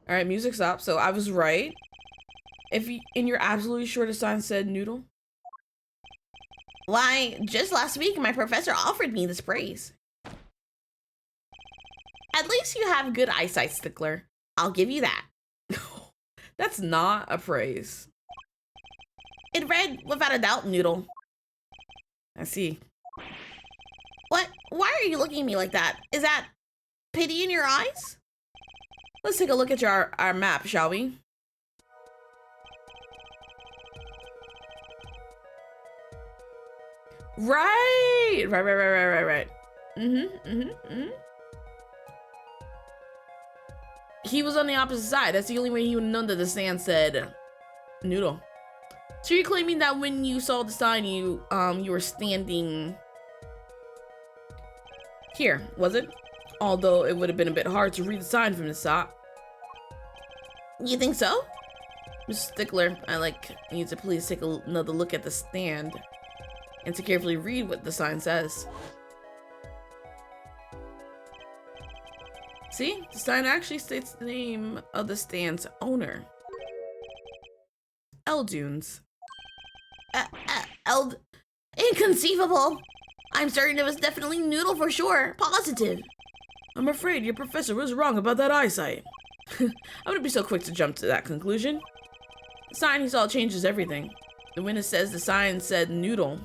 Alright, music stopped, so I was right. If you, and you're absolutely sure the sign said noodle? Why, just last week my professor offered me this praise. At least you have good eyesight, Stickler. I'll give you that. That's not a praise. It read, without a doubt, noodle. I see. What? Why are you looking at me like that? Is that pity in your eyes? Let's take a look at our map, shall we? Right! Right. He was on the opposite side. That's the only way he would have known that the stand said noodle. So you're claiming that when you saw the sign, you were standing here, was it? Although it would have been a bit hard to read the sign from the top. You think so? Mr. Stickler, I like you to please take another look at the stand and to carefully read what the sign says. See, the sign actually states the name of the stand's owner. Eldoons. Inconceivable! I'm certain it was definitely noodle for sure. Positive. I'm afraid your professor was wrong about that eyesight. I wouldn't be so quick to jump to that conclusion. The sign he saw changes everything. The witness says the sign said noodle.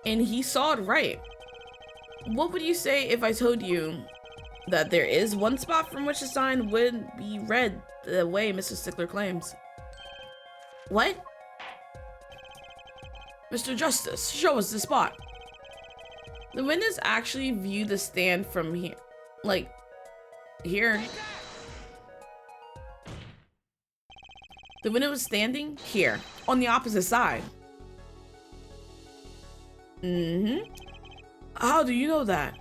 And he saw it right. What would you say if I told you that there is one spot from which the sign would be read the way Mr. Stickler claims? What? Mr. Justice, show us the spot. The witness actually viewed the stand from here. Like, here. The witness was standing here, on the opposite side. How do you know that?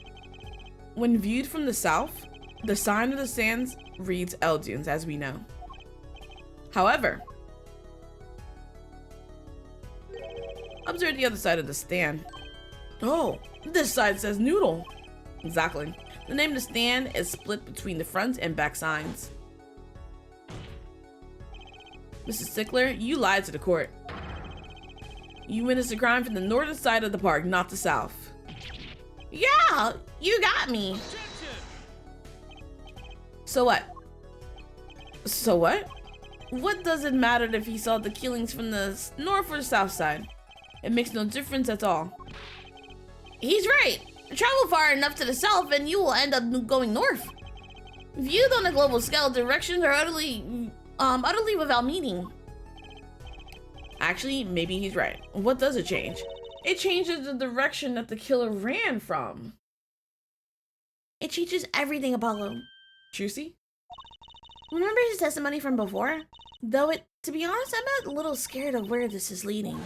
When viewed from the south, the sign of the sands reads Eldians, as we know. However, observe the other side of the stand. Oh, this side says noodle. Exactly. The name of the stand is split between the front and back signs. Mrs. Stickler, you lied to the court. You witnessed the crime from the northern side of the park, not the south. Yeah, you got me. So what? So what? What does it matter if he saw the killings from the north or the south side? It makes no difference at all. He's right. Travel far enough to the south and you will end up going north. Viewed on a global scale, directions are utterly without meaning. Actually, maybe he's right. What does it change? It changes the direction that the killer ran from. It changes everything, Apollo. Juicy? Remember his testimony from before? Though to be honest, I'm a little scared of where this is leading.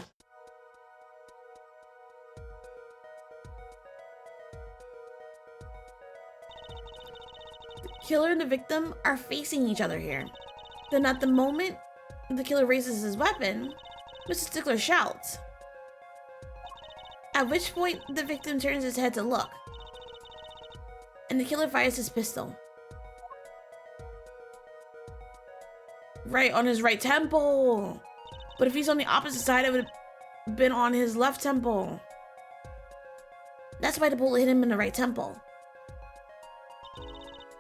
The killer and the victim are facing each other here. Then at the moment the killer raises his weapon, Mr. Stickler shouts. At which point the victim turns his head to look. And the killer fires his pistol. Right on his right temple. But if he's on the opposite side, it would have been on his left temple. That's why the bullet hit him in the right temple.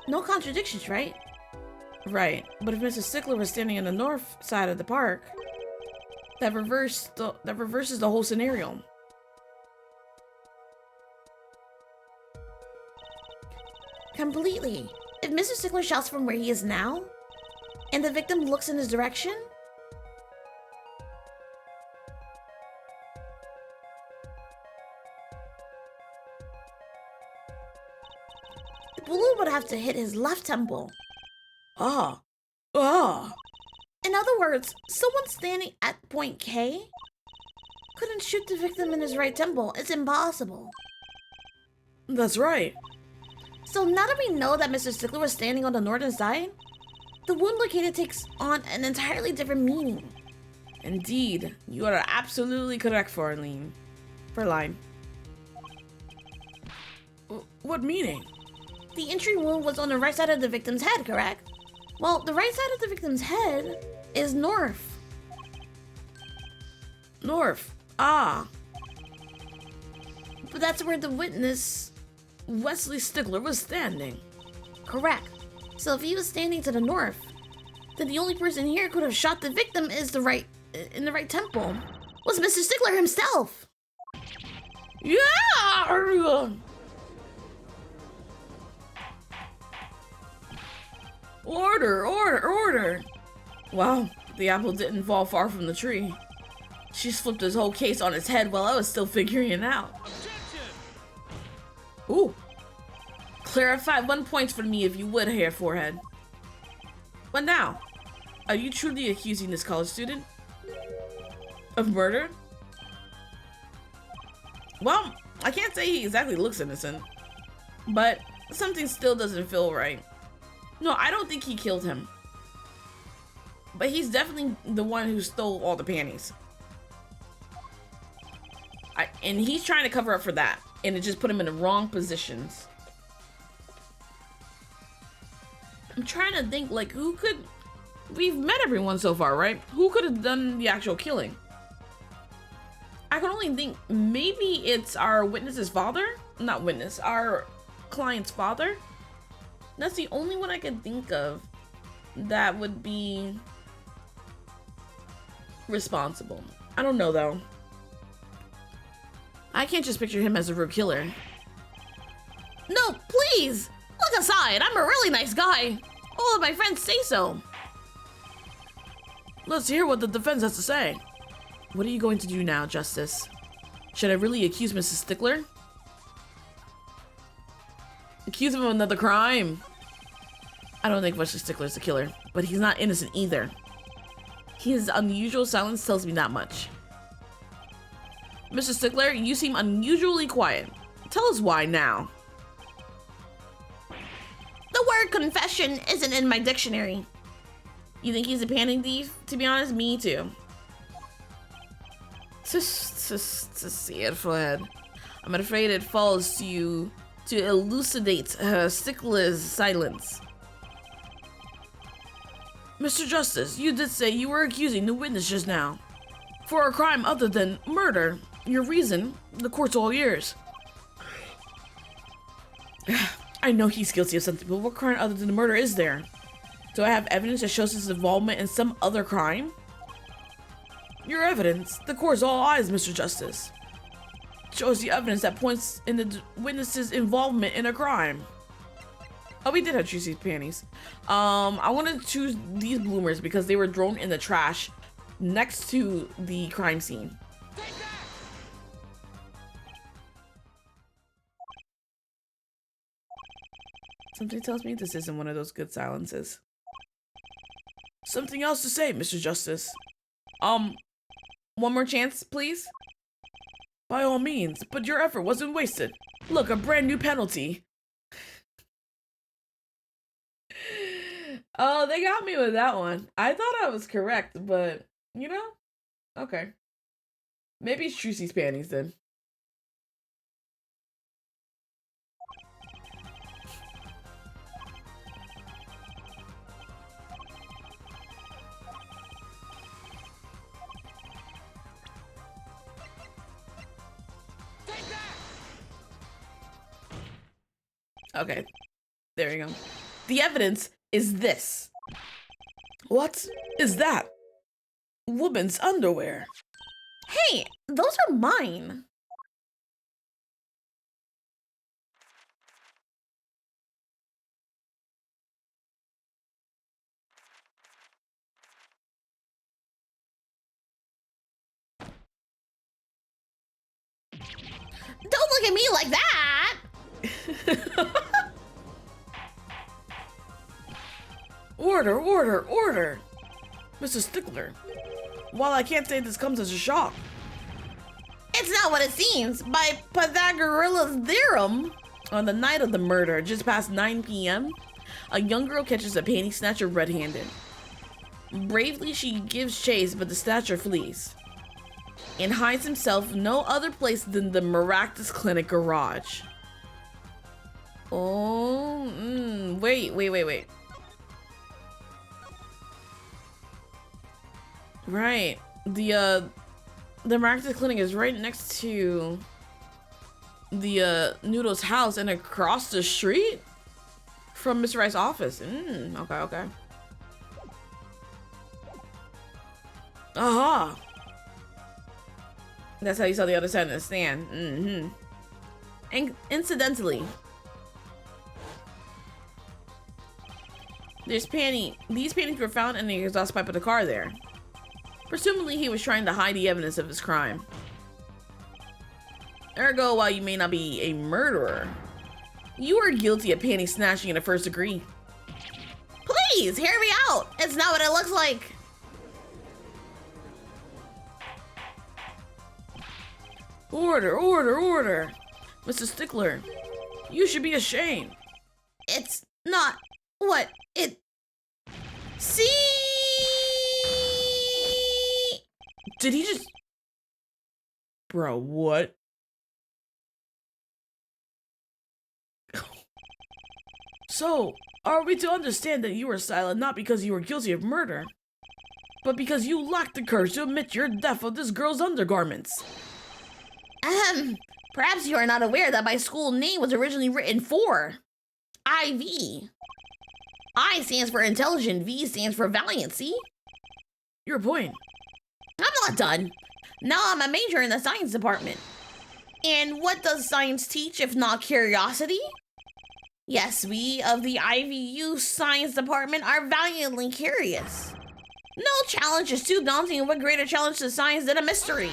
No contradictions, right? Right, but if Mr. Stickler was standing on the north side of the park, that reverses the whole scenario. Completely. If Mr. Stickler shouts from where he is now, and the victim looks in his direction, the bullet would have to hit his left temple. Ah. In other words, someone standing at point K couldn't shoot the victim in his right temple. It's impossible. That's right. So now that we know that Mr. Stickler was standing on the northern side, the wound located takes on an entirely different meaning. Indeed, you are absolutely correct, Fräulein. What meaning? The entry wound was on the right side of the victim's head, correct? Well, the right side of the victim's head is north. North. Ah. But that's where the witness, Wesley Stickler, was standing. Correct. So if he was standing to the north, then the only person here who could have shot the victim in the right temple was Mr. Stickler himself. Yeah! Order! Wow, the apple didn't fall far from the tree. She's flipped his whole case on its head while I was still figuring it out. Ooh. Clarify 1 point for me if you would, Hair Forehead. What now? Are you truly accusing this college student of murder? Well, I can't say he exactly looks innocent, but something still doesn't feel right. No, I don't think he killed him. But he's definitely the one who stole all the panties. And he's trying to cover up for that, and it just put him in the wrong positions. I'm trying to think, like, who could... We've met everyone so far, right? Who could have done the actual killing? I can only think maybe it's our witness's father? Not witness, our client's father? That's the only one I can think of that would be responsible. I don't know though. I can't just picture him as a root killer. No, please! Look aside, I'm a really nice guy. All of my friends say so. Let's hear what the defense has to say. What are you going to do now, Justice? Should I really accuse Mrs. Stickler? Accuse him of another crime. I don't think Mr. Stickler's the killer, but he's not innocent either. His unusual silence tells me that much. Mr. Stickler, you seem unusually quiet. Tell us why now. The word confession isn't in my dictionary. You think he's a panty thief? To be honest, me too. To see it, Fred. I'm afraid it falls to you to elucidate Stickler's silence. Mr. Justice, you did say you were accusing the witness just now. For a crime other than murder. Your reason, the court's all ears. I know he's guilty of something, but what crime other than the murder is there? Do I have evidence that shows his involvement in some other crime? Your evidence, the court's all eyes, Mr. Justice. Shows the evidence that points in the witness's involvement in a crime. Oh, we did have Juicy's panties. I wanted to choose these bloomers because they were thrown in the trash next to the crime scene. Something tells me this isn't one of those good silences. Something else to say, Mr. Justice. One more chance, please? By all means, but your effort wasn't wasted. Look, a brand new penalty. Oh, they got me with that one. I thought I was correct, but, you know, okay. Maybe it's Juicy's panties then. Okay, there you go. The evidence is this. What is that? Woman's underwear. Hey, those are mine. Don't look at me like that! Order, order, order! Mrs. Stickler, while I can't say this comes as a shock. It's not what it seems. By Pythagoras' theorem. On the night of the murder, just past 9 p.m., a young girl catches a panty snatcher red-handed. Bravely, she gives chase, but the snatcher flees and hides himself no other place than the Maractus Clinic garage. Oh, wait. Right, the Maractus Clinic is right next to the Noodle's house and across the street from Mr. Wright's office. Okay. Aha! That's how you saw the other side of the stand. And incidentally, these panties were found in the exhaust pipe of the car there. Presumably, he was trying to hide the evidence of his crime. Ergo, while you may not be a murderer, you are guilty of panty snatching in the first degree. Please, hear me out. It's not what it looks like. Order. Mr. Stickler, you should be ashamed. It's not what it... See? Did he just... Bro, what? So, are we to understand that you were silent not because you were guilty of murder, but because you lacked the courage to admit your theft of this girl's undergarments? Perhaps you are not aware that my school name was originally written for Ivy. I stands for intelligent, V stands for valiant, see? Your point. I'm not done. Now I'm a major in the science department. And what does science teach if not curiosity? Yes, we of the IVU science department are valiantly curious. No challenge is too daunting, and what greater challenge to science than a mystery?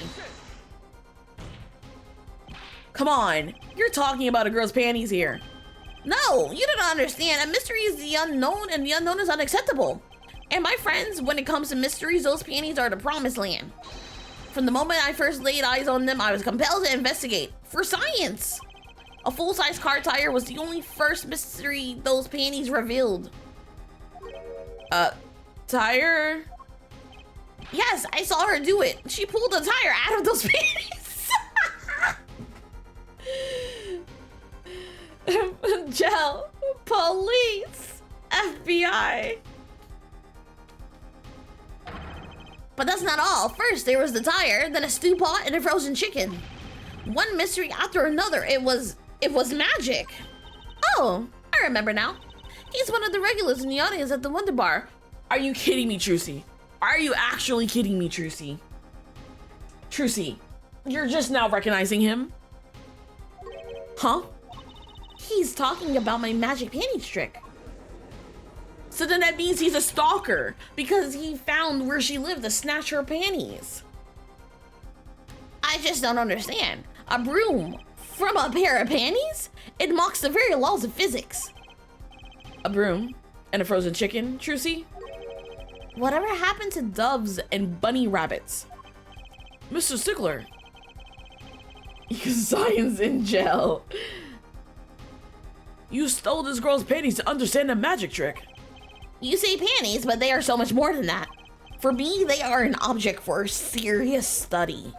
Come on, you're talking about a girl's panties here. No, you don't understand. A mystery is the unknown, and the unknown is unacceptable. And my friends, when it comes to mysteries, those panties are the promised land. From the moment I first laid eyes on them, I was compelled to investigate. For science! A full-size car tire was the only first mystery those panties revealed. Tire? Yes, I saw her do it. She pulled a tire out of those panties. Gel, police, FBI. But that's not all. First, there was the tire, then a stew pot, and a frozen chicken. One mystery after another. It was magic. Oh, I remember now. He's one of the regulars in the audience at the Wonder Bar. Are you kidding me, Trucy? Are you actually kidding me, Trucy? Trucy, you're just now recognizing him? Huh? He's talking about my magic panties trick. So then that means he's a stalker because he found where she lived to snatch her panties. I just don't understand. A broom from a pair of panties? It mocks the very laws of physics. A broom and a frozen chicken, Trucy? Whatever happened to doves and bunny rabbits? Mr. Stickler. Science in gel. You stole this girl's panties to understand the magic trick. You say panties, but they are so much more than that. For me, they are an object for serious study.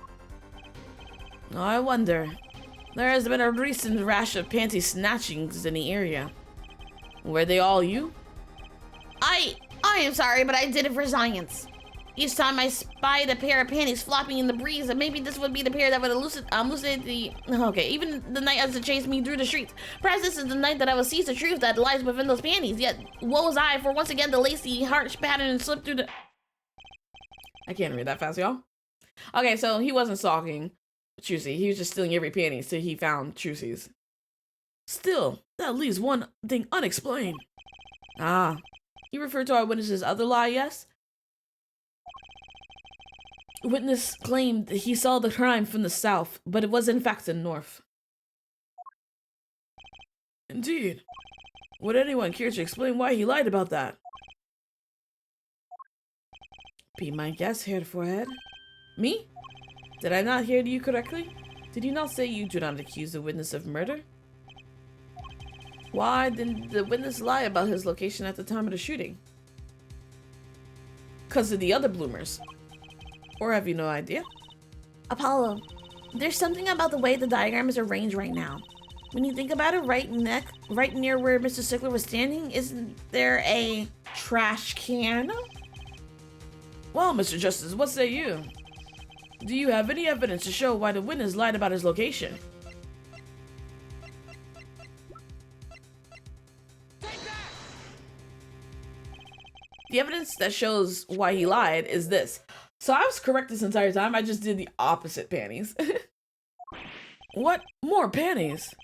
I wonder. There has been a recent rash of panty snatchings in the area. Were they all you? I am sorry, but I did it for science. Each time I spied a pair of panties flopping in the breeze, and maybe this would be the pair that would elucidate the... Okay, even the night as it chased me through the streets. Perhaps this is the night that I will seize the truth that lies within those panties. Yet, woe was I, for once again the lacy, harsh pattern slipped through the... I can't read that fast, y'all. Okay, so he wasn't stalking Trucy. He was just stealing every panty till he found Trucy's. Still, that leaves one thing unexplained. Ah, you referred to our witness's other lie, yes? Witness claimed that he saw the crime from the south, but it was in fact the north. Indeed. Would anyone care to explain why he lied about that? Be my guest, Herr Forehead. Me? Did I not hear you correctly? Did you not say you do not accuse the witness of murder? Why didn't the witness lie about his location at the time of the shooting? 'Cause of the other bloomers. Or have you no idea? Apollo, there's something about the way the diagram is arranged right now. When you think about it, right near where Mr. Stickler was standing, isn't there a trash can? Well, Mr. Justice, what say you? Do you have any evidence to show why the witness lied about his location? The evidence that shows why he lied is this. So I was correct this entire time, I just did the opposite panties. What? More panties?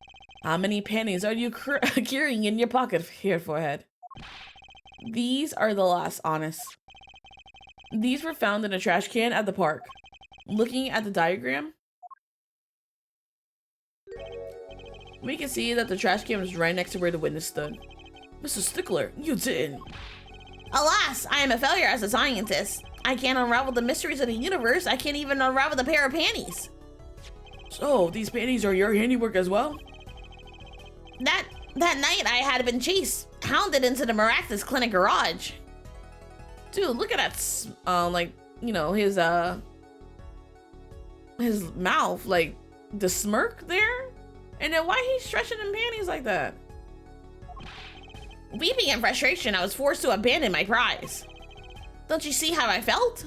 How many panties are you carrying in your pocket here, Forehead? These are the last, honest. These were found in a trash can at the park. Looking at the diagram, we can see that the trash can was right next to where the witness stood. Mr. Stickler, you didn't. Alas, I am a failure as a scientist. I can't unravel the mysteries of the universe. I can't even unravel the pair of panties. So, these panties are your handiwork as well? That night I had been hounded into the Maractus Clinic garage. Dude, look at that, like, you know, his mouth, like, the smirk there? And then why he's stretching them panties like that? Weeping in frustration, I was forced to abandon my prize. Don't you see how I felt?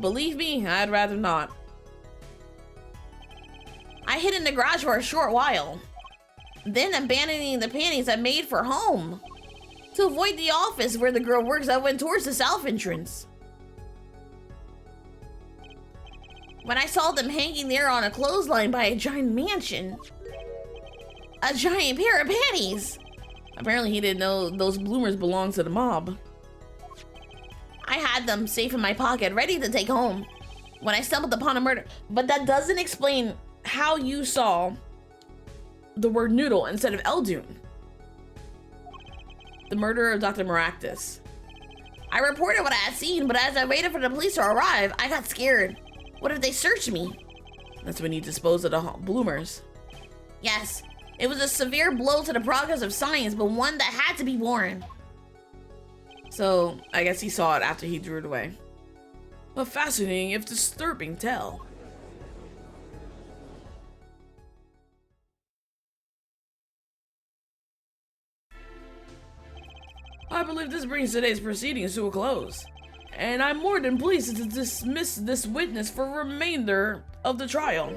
Believe me, I'd rather not. I hid in the garage for a short while. Then abandoning the panties I made for home. To avoid the office where the girl works, I went towards the south entrance. When I saw them hanging there on a clothesline by a giant mansion. A giant pair of panties. Apparently he didn't know those bloomers belonged to the mob. I had them safe in my pocket, ready to take home, when I stumbled upon a murder. But that doesn't explain how you saw the word noodle instead of Eldoon. The murder of Dr. Maractus. I reported what I had seen, but as I waited for the police to arrive, I got scared. What if they searched me? That's when you dispose of the bloomers. Yes, it was a severe blow to the progress of science, but one that had to be borne. So, I guess he saw it after he threw it away. A fascinating, if disturbing, tale. I believe this brings today's proceedings to a close, and I'm more than pleased to dismiss this witness for remainder of the trial.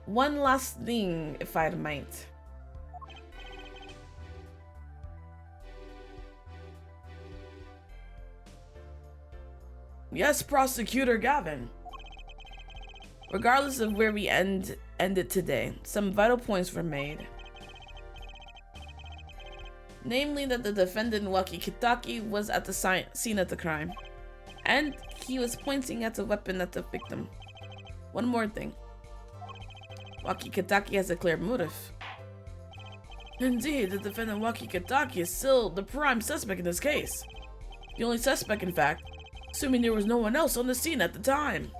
One last thing, if I might. Yes, Prosecutor Gavin. Regardless of where we ended today, some vital points were made. Namely that the defendant Waki Kitaki was at the scene of the crime, and he was pointing at a weapon at the victim. One more thing. Waki Kitaki has a clear motive. Indeed, the defendant Waki Kitaki is still the prime suspect in this case. The only suspect, in fact, assuming there was no one else on the scene at the time.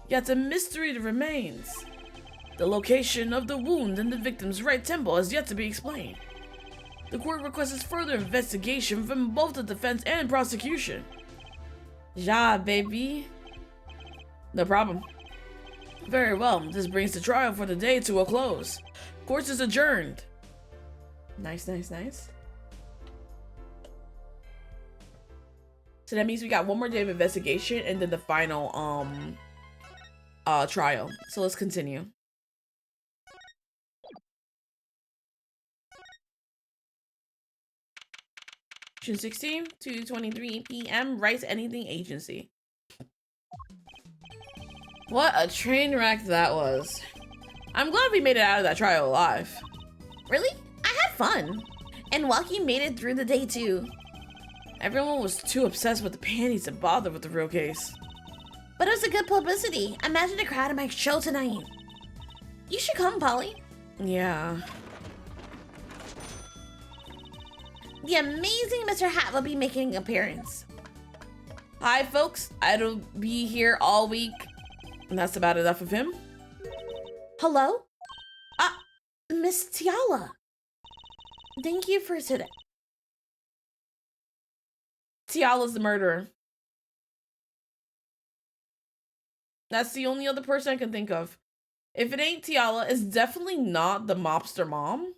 Yet a mystery remains. The location of the wound in the victim's right temple has yet to be explained. The court requests further investigation from both the defense and prosecution. Ja, baby. No problem. Very well, this brings the trial for the day to a close. Court is adjourned. Nice, nice, nice. So that means we got one more day of investigation and then the final trial. So let's continue. June 16, 2:23 p.m. Write Anything Agency. What a train wreck that was. I'm glad we made it out of that trial alive. Really? I had fun. And Waki made it through the day too. Everyone was too obsessed with the panties to bother with the real case. But it was a good publicity. Imagine a crowd at my show tonight. You should come, Polly. Yeah. The amazing Mr. Hat will be making an appearance. Hi, folks. I'll be here all week. And that's about enough of him. Hello? Miss Tiala. Thank you for today. Tiala's the murderer. That's the only other person I can think of. If it ain't Tiala, it's definitely not the mobster mom.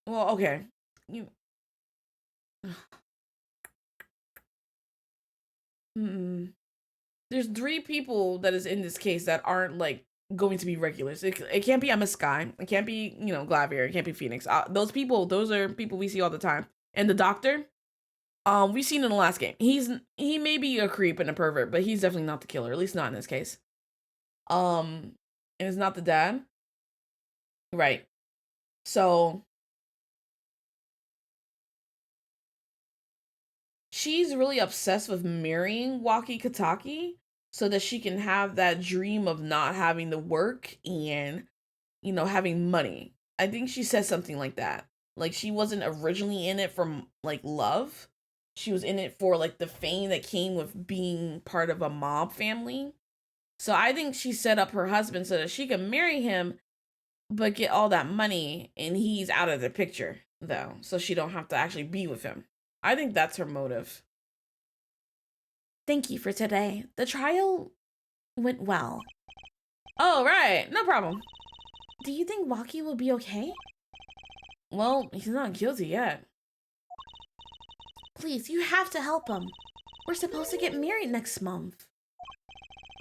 Well, okay. There's 3 people that is in this case that aren't like going to be regulars. It can't be Emma Sky. It can't be, Glavier. It can't be Phoenix. Those are people we see all the time. And the doctor, we've seen in the last game. He may be a creep and a pervert, but he's definitely not the killer. At least not in this case. And it's not the dad. Right. So she's really obsessed with marrying Waki Kitaki so that she can have that dream of not having to work and, having money. I think she says something like that. Like, she wasn't originally in it for, like, love. She was in it for, like, the fame that came with being part of a mob family. So I think she set up her husband so that she can marry him, but get all that money, and he's out of the picture, though. So she don't have to actually be with him. I think that's her motive. Thank you for today. The trial went well. Oh, right. No problem. Do you think Waki will be okay? Well, he's not guilty yet. Please, you have to help him. We're supposed to get married next month.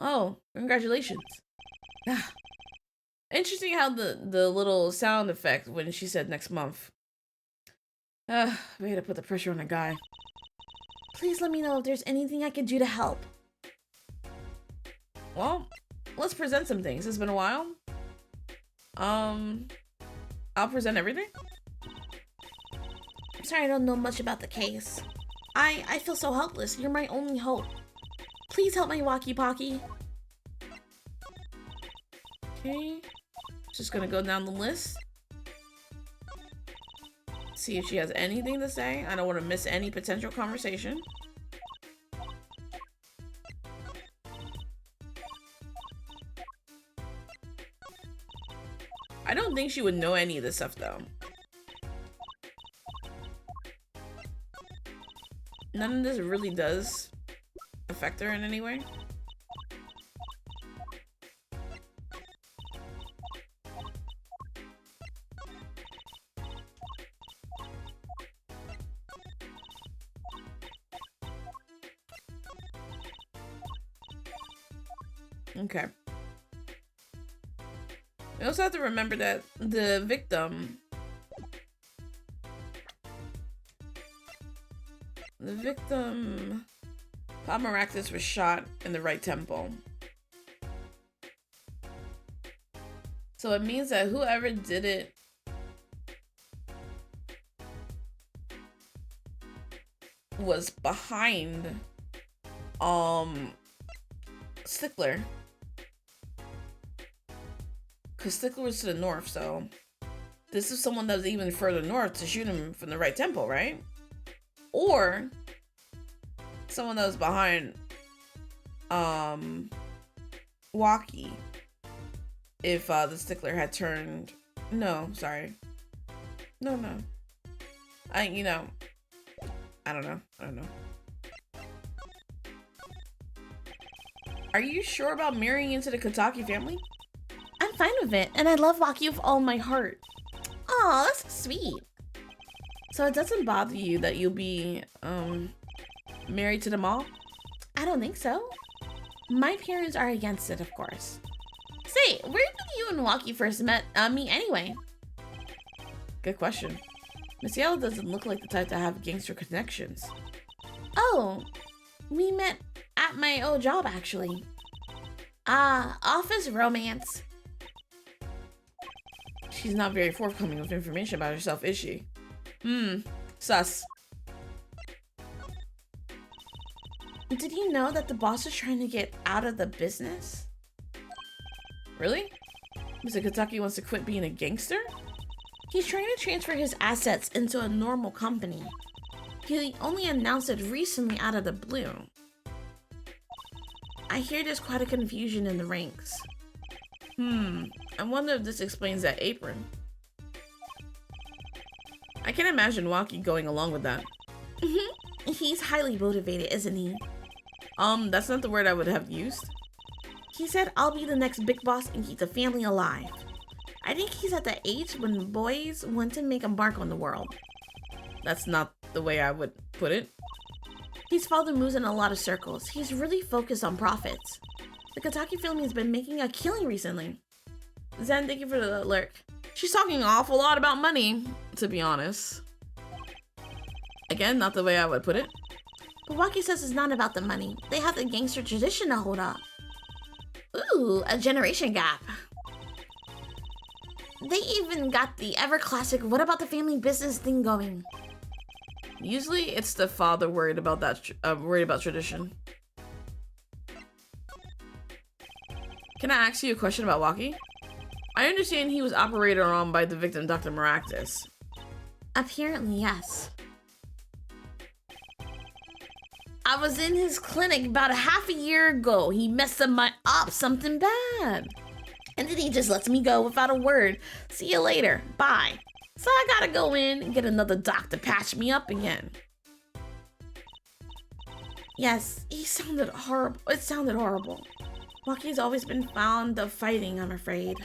Oh, congratulations. Interesting how the little sound effect when she said next month. Way to put the pressure on a guy. Please let me know if there's anything I can do to help. Well, let's present some things. It's been a while. I'll present everything. I'm sorry I don't know much about the case. I feel so helpless. You're my only hope. Please help my walkie-talkie. Okay. Just gonna go down the list. See if she has anything to say. I don't want to miss any potential conversation. I don't think she would know any of this stuff though. None of this really does affect her in any way. Okay. We also have to remember that the victim... Palmaractus was shot in the right temple. So it means that whoever did it was behind Stickler. Because Stickler was to the north, so this is someone that was even further north to shoot him from the right temple, right? Or someone that was behind Walkie if the Stickler had turned... No, sorry. No. I don't know. Are you sure about marrying into the Kataki family? I'm fine with it, and I love Walkie with all my heart. Aw, that's so sweet. So it doesn't bother you that you'll be, married to them all? I don't think so. My parents are against it, of course. Say, where did you and Walkie first meet anyway? Good question. Miss Yellow doesn't look like the type to have gangster connections. Oh, we met at my old job, actually. Office romance. She's not very forthcoming with information about herself, is she? Sus. Did you know that the boss is trying to get out of the business? Really? Mr. Kataki wants to quit being a gangster? He's trying to transfer his assets into a normal company. He only announced it recently out of the blue. I hear there's quite a confusion in the ranks. I wonder if this explains that apron. I can't imagine Walkie going along with that. He's highly motivated, isn't he? That's not the word I would have used. He said, I'll be the next big boss and keep the family alive. I think he's at the age when boys want to make a mark on the world. That's not the way I would put it. He's followed the moves in a lot of circles. He's really focused on profits. The Kataki family has been making a killing recently. Zen, thank you for the lurk. She's talking an awful lot about money, to be honest. Again, not the way I would put it. But Walkie says it's not about the money. They have the gangster tradition to hold up. Ooh, a generation gap. They even got the ever classic "what about the family business" thing going. Usually it's the father worried about tradition. Can I ask you a question about Walkie? I understand he was operated on by the victim, Dr. Maractus. Apparently, yes. I was in his clinic about a half a year ago. He messed up something bad. And then he just lets me go without a word. See you later. Bye. So I gotta go in and get another doc to patch me up again. Yes, it sounded horrible. Walkie's always been fond of fighting, I'm afraid.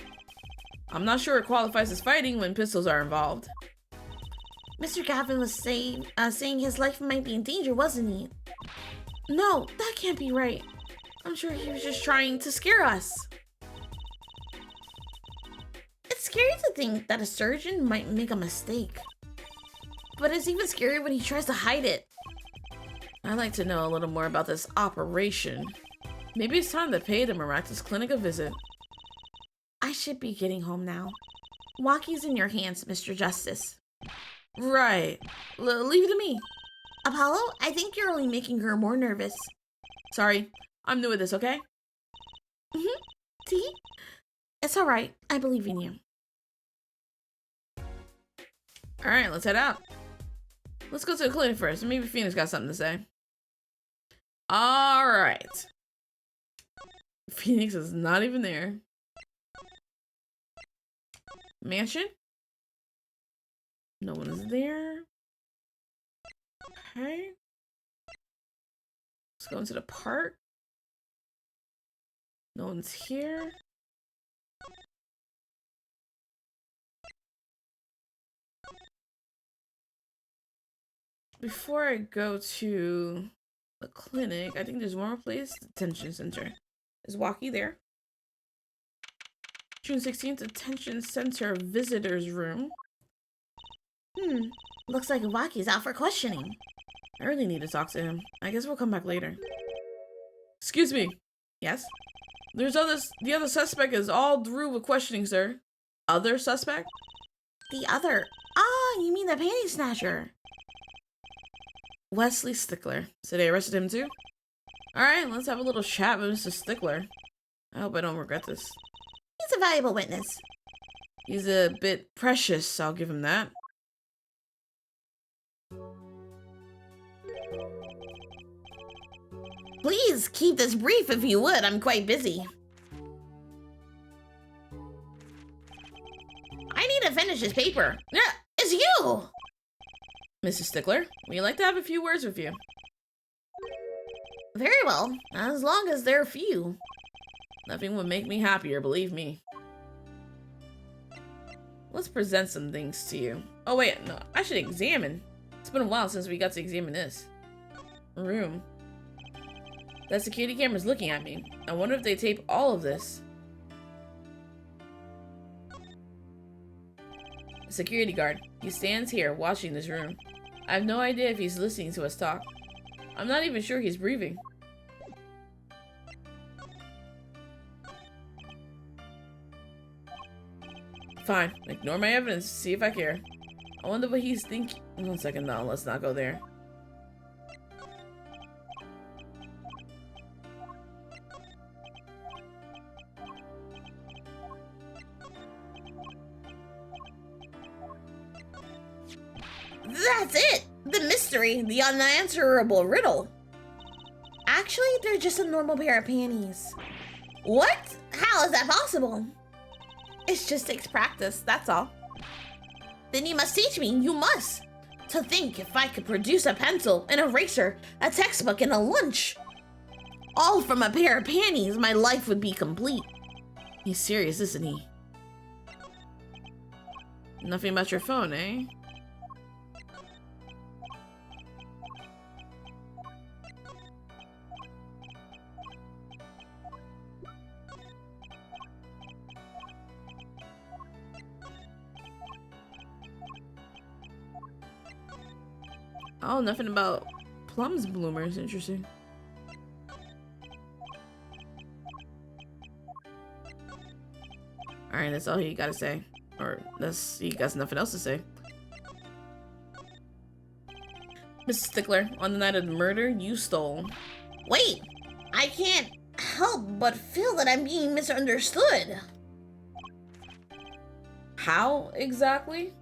I'm not sure it qualifies as fighting when pistols are involved. Mr. Gavin was saying his life might be in danger, wasn't he? No, that can't be right. I'm sure he was just trying to scare us. It's scary to think that a surgeon might make a mistake. but it's even scarier when he tries to hide it. I'd like to know a little more about this operation. Maybe it's time to pay the Maractus Clinic a visit. I should be getting home now. Waki's in your hands, Mr. Justice. Right. Leave it to me. Apollo, I think you're only making her more nervous. Sorry, I'm new at this, okay? See? It's alright. I believe in you. Alright, let's head out. Let's go to the clinic first. Maybe Phoenix got something to say. Alright. Phoenix is not even there. Mansion? No one is there. Okay. Let's go into the park. No one's here. Before I go to the clinic, I think there's one more place. Detention center. Is Waki there? June 16th, detention center visitors room. Looks like Waki's out for questioning. I really need to talk to him. I guess we'll come back later. Excuse me. Yes? The other suspect is all through with questioning, sir. Other suspect? The other. Ah, you mean the panty snatcher. Wesley Stickler. So they arrested him too? Alright, let's have a little chat with Mr. Stickler. I hope I don't regret this. He's a valuable witness. He's a bit precious, I'll give him that. Please keep this brief if you would. I'm quite busy. I need to finish this paper. Yeah, it's you! Mrs. Stickler, we'd like to have a few words with you. Very well, as long as they're few. Nothing would make me happier, believe me. Let's present some things to you. Oh wait, no, I should examine. It's been a while since we got to examine this room. That security camera's looking at me. I wonder if they tape all of this. A security guard. He stands here watching this room. I have no idea if he's listening to us talk. I'm not even sure he's breathing. Fine, ignore my evidence, see if I care. I wonder what he's thinking. 1 second, no, let's not go there. That's it! The mystery, the unanswerable riddle. Actually, they're just a normal pair of panties. What? How is that possible? It just takes practice, that's all. Then you must teach me, you must. To think if I could produce a pencil, an eraser, a textbook, and a lunch. All from a pair of panties, my life would be complete. He's serious, isn't he? Nothing about your phone, eh? Oh, nothing about Plum's bloomers. Interesting. Alright, that's all he gotta say. Or he got nothing else to say. Mrs. Stickler, on the night of the murder, you stole. Wait, I can't help but feel that I'm being misunderstood. How exactly?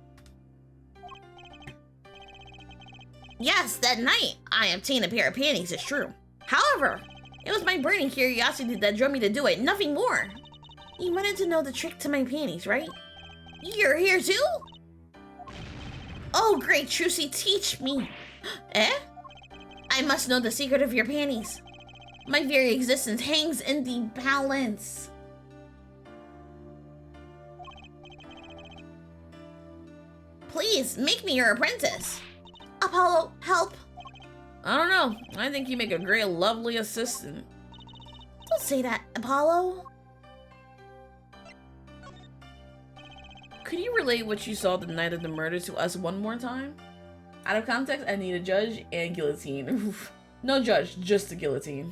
Yes, that night I obtained a pair of panties, it's true. However, it was my burning curiosity that drove me to do it, nothing more. You wanted to know the trick to my panties, right? You're here too? Oh, great Trucy, teach me. Eh? I must know the secret of your panties. My very existence hangs in the balance. Please, make me your apprentice. Apollo, help. I don't know. I think you make a great, lovely assistant. Don't say that, Apollo. Could you relate what you saw the night of the murder to us one more time? Out of context, I need a judge and guillotine. Oof. No judge, just a guillotine.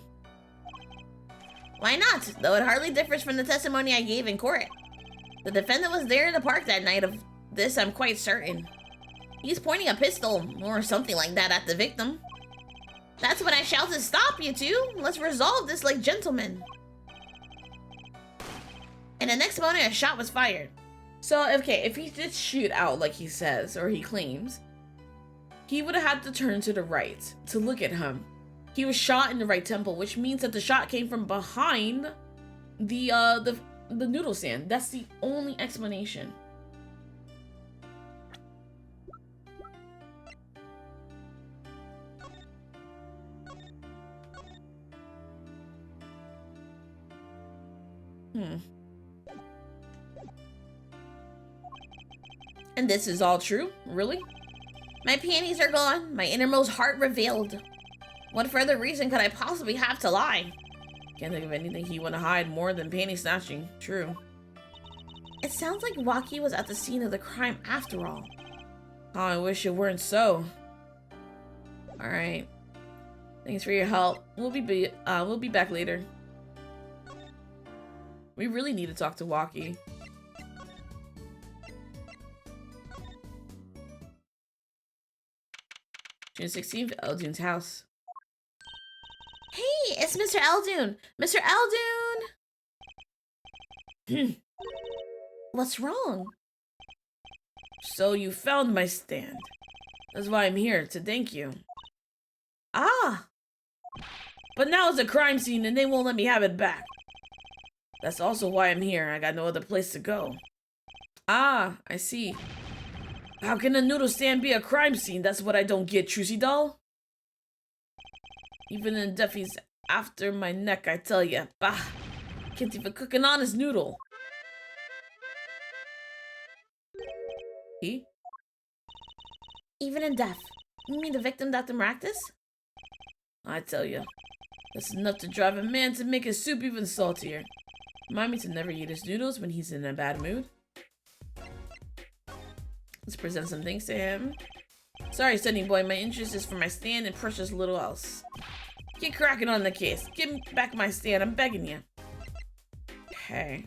Why not? Though it hardly differs from the testimony I gave in court. The defendant was there in the park that night of this, I'm quite certain. He's pointing a pistol, or something like that, at the victim. That's when I shouted, "Stop, you two! Let's resolve this like gentlemen." And the next moment, a shot was fired. So, okay, if he did shoot out like he says, or he claims, he would have had to turn to the right to look at him. He was shot in the right temple, which means that the shot came from behind the noodle stand. That's the only explanation. And this is all true? Really? My panties are gone, my innermost heart revealed. What further reason could I possibly have to lie? Can't think of anything he would hide more than panty snatching. True. It sounds like Waki was at the scene of the crime after all. Oh, I wish it weren't so. Alright. Thanks for your help. We'll be back later. We really need to talk to Waki. June 16th, Eldune's house. Hey, it's Mr. Eldune! Mr. Eldune! What's wrong? So you found my stand. That's why I'm here, to thank you. Ah! But now it's a crime scene and they won't let me have it back. That's also why I'm here. I got no other place to go. Ah, I see. How can a noodle stand be a crime scene? That's what I don't get, Trucy doll. Even in Duffy's after my neck, I tell ya. Bah! Can't even cook an honest noodle. He? Even in death. You mean the victim, Dr. Maractus? I tell ya. That's enough to drive a man to make his soup even saltier. Remind me to never eat his noodles when he's in a bad mood. Let's present some things to him. Sorry, Sunny Boy, my interest is for my stand and precious little else. Get cracking on the case. Give me back my stand, I'm begging you. Okay.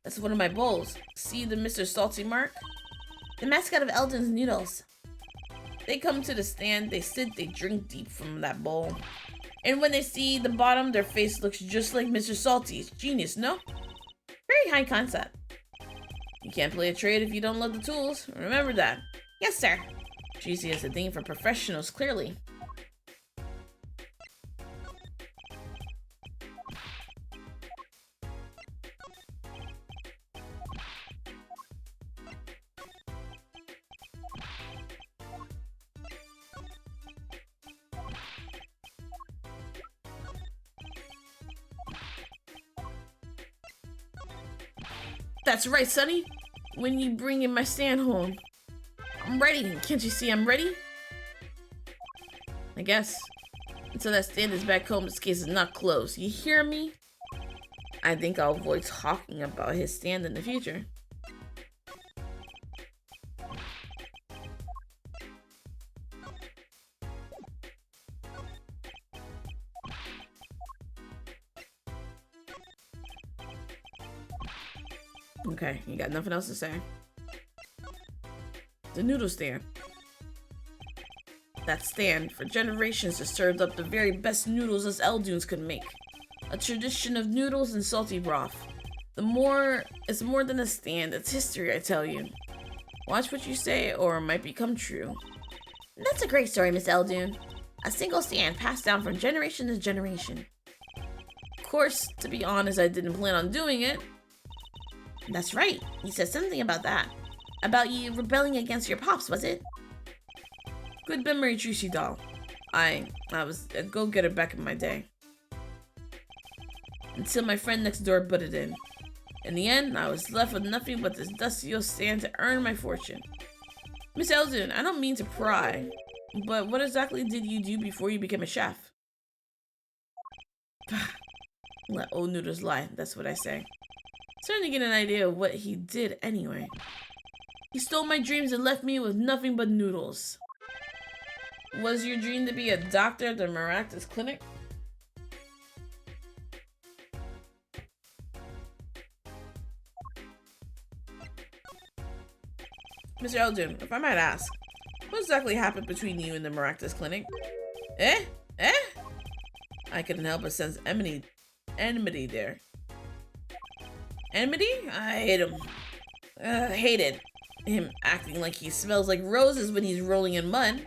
That's one of my bowls. See the Mr. Salty mark? The mascot of Eldune's Noodles. They come to the stand, they sit, they drink deep from that bowl. And when they see the bottom, their face looks just like Mr. Salty's. Genius, no? Very high concept. You can't play a trade if you don't love the tools. Remember that. Yes, sir. GC has a thing for professionals, clearly. That's right, Sonny. When you bring in my stand home. I'm ready. Can't you see I'm ready? I guess. Until that stand is back home, this case is not closed. You hear me? I think I'll avoid talking about his stand in the future. Okay, you got nothing else to say? The noodle stand. That stand, for generations, has served up the very best noodles us Eldunes could make. A tradition of noodles and salty broth. It's more than a stand, it's history, I tell you. Watch what you say, or it might become true. That's a great story, Miss Eldune. A single stand passed down from generation to generation. Of course, to be honest, I didn't plan on doing it. That's right. You said something about that. About you rebelling against your pops, was it? Good memory, Trucy doll. I was a go-getter back in my day. Until my friend next door butted in. In the end, I was left with nothing but this dusty old stand to earn my fortune. Miss Eldune, I don't mean to pry, but what exactly did you do before you became a chef? Let old noodles lie, that's what I say. Starting to get an idea of what he did anyway. He stole my dreams and left me with nothing but noodles. Was your dream to be a doctor at the Maractus Clinic? Mr. Elgin, if I might ask, what exactly happened between you and the Maractus Clinic? Eh? Eh? I couldn't help but sense enmity there. Enmity? I hate him. Hated him acting like he smells like roses when he's rolling in mud.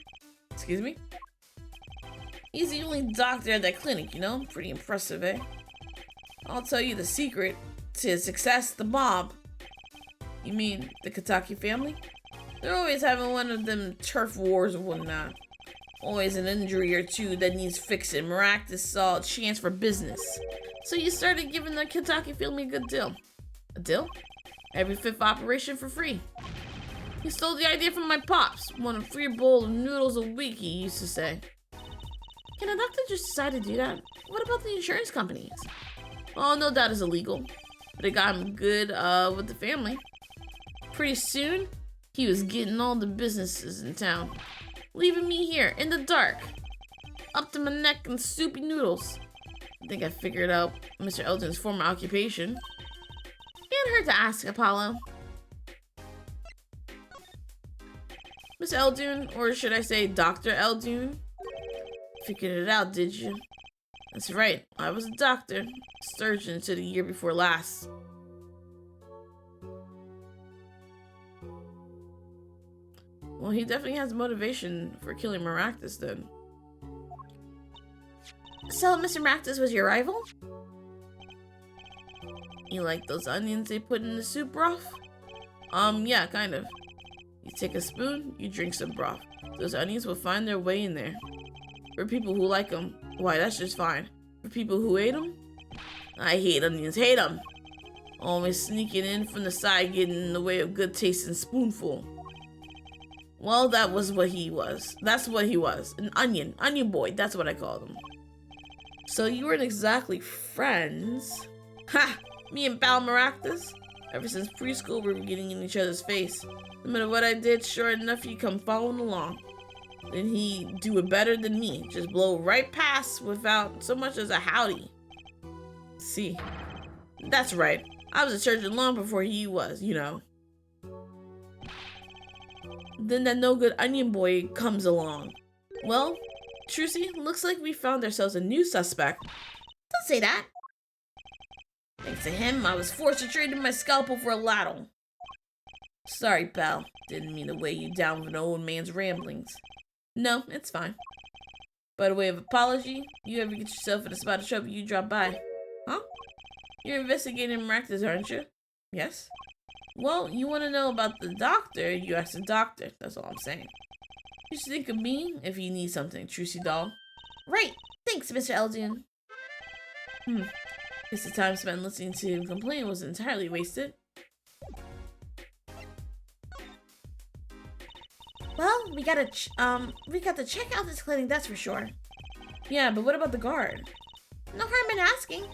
Excuse me? He's the only doctor at that clinic, you know? Pretty impressive, eh? I'll tell you the secret to his success, the mob. You mean the Kitaki family? They're always having one of them turf wars or whatnot. Always an injury or two that needs fixing. Maractus saw a chance for business. So you started giving the Kitaki family a good deal. A deal? Every fifth operation for free. He stole the idea from my pops. Want a free bowl of noodles a week, he used to say. Can a doctor just decide to do that? What about the insurance companies? Oh, no doubt it's illegal. But it got him good with the family. Pretty soon, he was getting all the businesses in town. Leaving me here, in the dark. Up to my neck in soupy noodles. I think I figured out Mr. Elgin's former occupation. Can't hurt to ask, Apollo. Miss Eldoon, or should I say Dr. Eldoon? Figured it out, did you? That's right, I was a doctor. Surgeon to the year before last. Well, he definitely has motivation for killing Maractus then. So, Mr. Maractus was your rival? You like those onions they put in the soup broth? Yeah, kind of. You take a spoon, you drink some broth. Those onions will find their way in there. For people who like them, why, that's just fine. For people who hate them, I hate onions, hate them. Always sneaking in from the side, getting in the way of good tasting spoonful. Well, that was what he was. That's what he was. An onion boy, that's what I called him. So you weren't exactly friends. Ha! Me and Pal Maractus? Ever since preschool, we were getting in each other's face. No matter what I did, sure enough, he'd come following along. Then he'd do it better than me. Just blow right past without so much as a howdy. See, that's right. I was a surgeon long before he was, you know. Then that no-good onion boy comes along. Well, Trucy, looks like we found ourselves a new suspect. Don't say that. Thanks to him, I was forced to trade in my scalpel for a ladle. Sorry, pal. Didn't mean to weigh you down with an old man's ramblings. No, it's fine. By the way of apology, you ever get yourself in a spot of trouble, you drop by. Huh? You're investigating Maractus, aren't you? Yes. Well, you want to know about the doctor, you ask the doctor. That's all I'm saying. You should think of me if you need something, Trucy doll. Right. Thanks, Mr. Elgin. Guess the time spent listening to him complain was entirely wasted. Well, we got to check out this clinic, that's for sure. Yeah, but what about the guard? No harm in asking.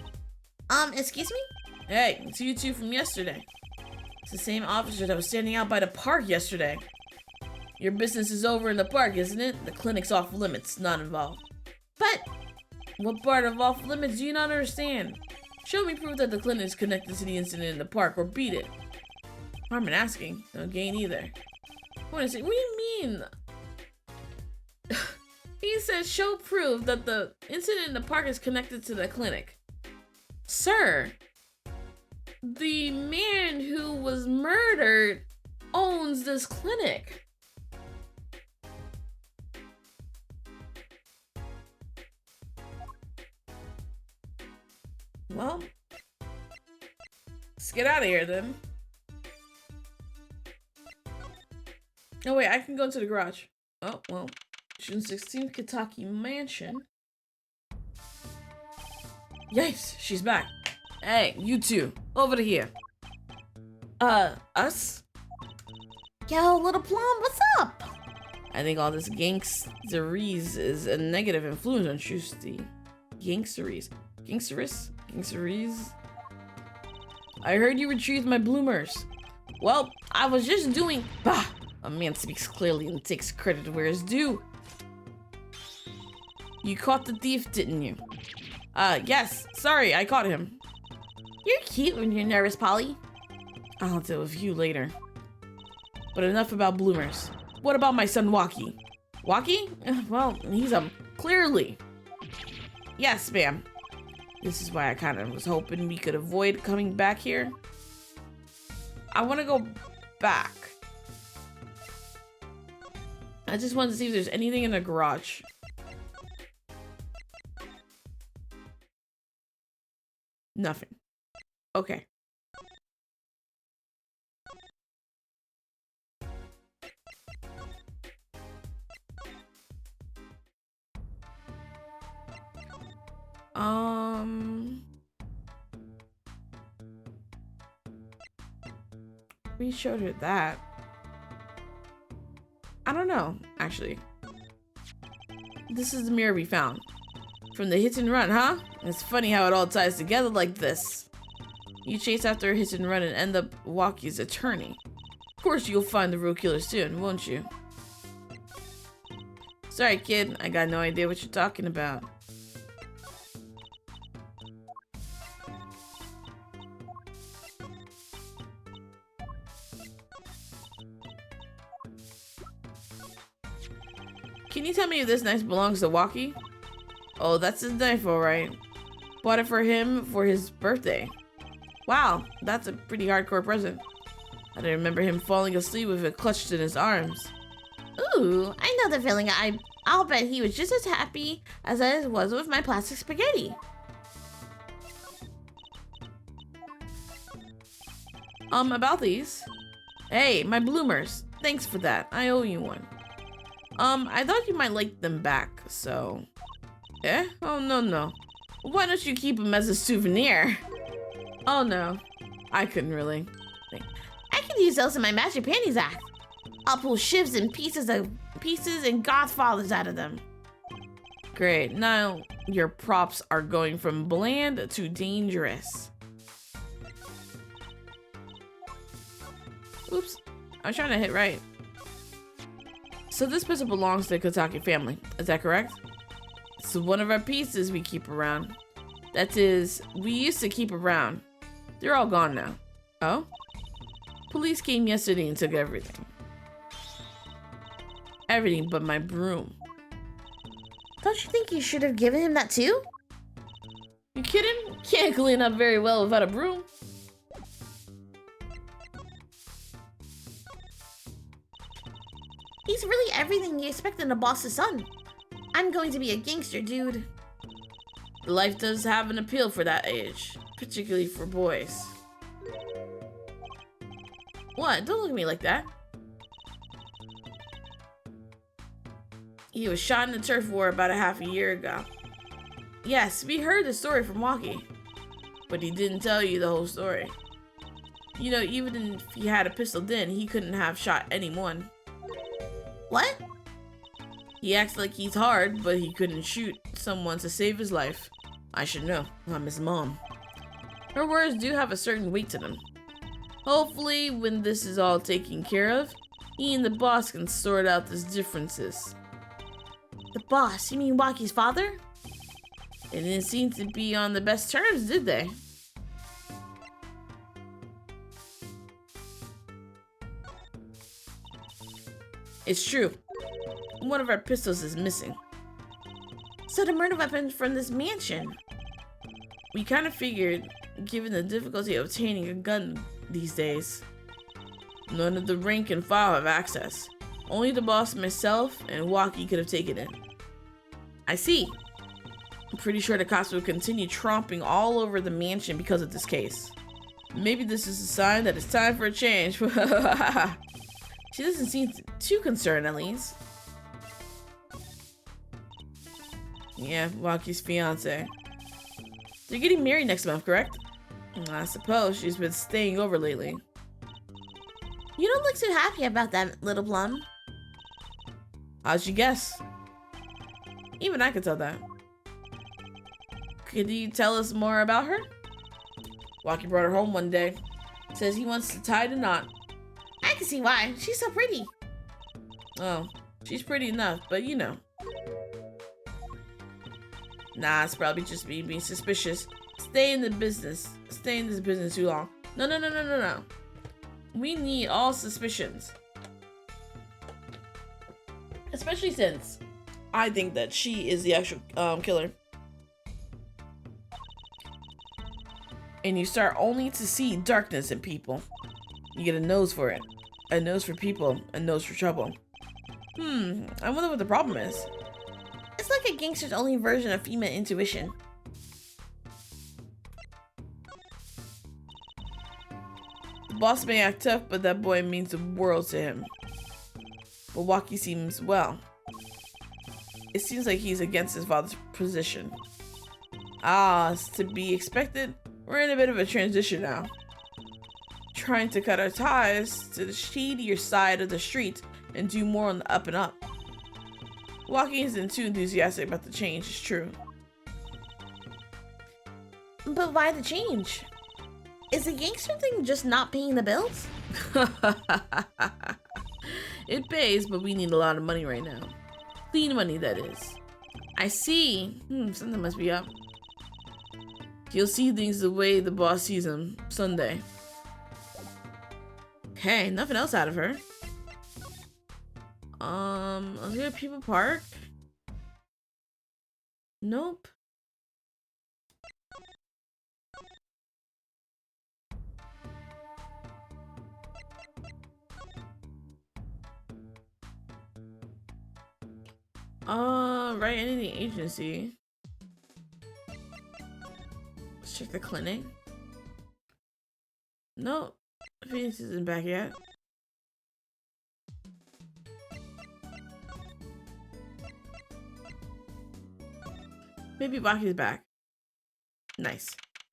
Excuse me? Hey, it's you two from yesterday. It's the same officer that was standing out by the park yesterday. Your business is over in the park, isn't it? The clinic's off limits, not involved. But what part of off limits do you not understand? Show me proof that the clinic is connected to the incident in the park, or beat it. Harm in asking, no gain either. What do you mean? He said show proof that the incident in the park is connected to the clinic. Sir, the man who was murdered owns this clinic. Well, let's get out of here then. Oh wait, I can go into the garage. Oh, well. June 16th, Kitaki Mansion. Yikes, she's back. Hey, you two, over to here. Us? Yo, Little Plum, what's up? I think all this gangsteries is a negative influence on Trucy. Gangsteries. Gangsteries? I heard you retrieved my bloomers. Well, I was just doing... Bah! A man speaks clearly and takes credit where it's due. You caught the thief, didn't you? Yes. Sorry, I caught him. You're cute when you're nervous, Polly. I'll deal with you later. But enough about bloomers. What about my son, Waki? Waki? Well, he's clearly. Yes, ma'am. This is why I kind of was hoping we could avoid coming back here. I want to go back. I just wanted to see if there's anything in the garage. Nothing. Okay. We showed her that. I don't know, actually. This is the mirror we found. From the hit and run, huh? It's funny how it all ties together like this. You chase after a hit and run and end up Waki's attorney. Of course you'll find the real killer soon, won't you? Sorry, kid. I got no idea what you're talking about. Can you tell me if this knife belongs to Waki? Oh, that's his knife, alright. Bought it for him for his birthday. Wow, that's a pretty hardcore present. I didn't remember him falling asleep with it clutched in his arms. Ooh, I know the feeling. I'll bet he was just as happy as I was with my plastic spaghetti. About these. Hey, my bloomers. Thanks for that. I owe you one. I thought you might like them back, so... Eh? Oh, no. Why don't you keep them as a souvenir? Oh, no. I couldn't really. I could use those in my magic panties act. I'll pull shivs and pieces and godfathers out of them. Great. Now your props are going from bland to dangerous. Oops. I was trying to hit right. So this pistol belongs to the Kotake family. Is that correct? It's one of our pieces we keep around. That is, we used to keep around. They're all gone now. Oh? Police came yesterday and took everything. Everything but my broom. Don't you think you should have given him that too? You kidding? Can't clean up very well without a broom. He's really everything you expect in a boss's son. I'm going to be a gangster, dude. Life does have an appeal for that age, particularly for boys. What? Don't look at me like that. He was shot in the turf war about a half a year ago. Yes, we heard the story from Waki, but he didn't tell you the whole story. You know, even if he had a pistol then, he couldn't have shot anyone. What? He acts like he's hard, but he couldn't shoot someone to save his life. I should know. I'm his mom. Her words do have a certain weight to them. Hopefully, when this is all taken care of, he and the boss can sort out these differences. The boss? You mean Waki's father? They didn't seem to be on the best terms, did they? It's true. One of our pistols is missing. So the murder weapon from this mansion. We kind of figured, given the difficulty of obtaining a gun these days, none of the rank and file have access. Only the boss, myself, and Waki could have taken it. I see. I'm pretty sure the cops will continue tromping all over the mansion because of this case. Maybe this is a sign that it's time for a change. She doesn't seem too concerned, at least. Yeah, Waki's fiance. They're getting married next month, correct? I suppose she's been staying over lately. You don't look too happy about that, little Plum. How'd you guess? Even I could tell that. Could you tell us more about her? Waki brought her home one day. Says he wants to tie the knot. I can see why. She's so pretty. Oh, she's pretty enough, but you know. Nah, it's probably just me being suspicious. Stay in the business. Stay in this business too long. No. We need all suspicions. Especially since I think that she is the actual killer. And you start only to see darkness in people. You get a nose for it. A nose for people, a nose for trouble. I wonder what the problem is. It's like a gangster's only version of female intuition. The boss may act tough, but that boy means the world to him. But Waki seems, well, it seems like he's against his father's position. Ah, it's to be expected. We're in a bit of a transition now. Trying to cut our ties to the shadier side of the street and do more on the up and up. Waki isn't too enthusiastic about the change, it's true. But why the change? Is the gangster thing just not paying the bills? It pays, but we need a lot of money right now. Clean money, that is. I see. Something must be up. He'll see things the way the boss sees them Sunday. Okay, nothing else out of her. Let's go to People Park. Nope. Right, any agency. Let's check the clinic. Nope. Phoenix isn't back yet. Maybe Baki's back. Nice.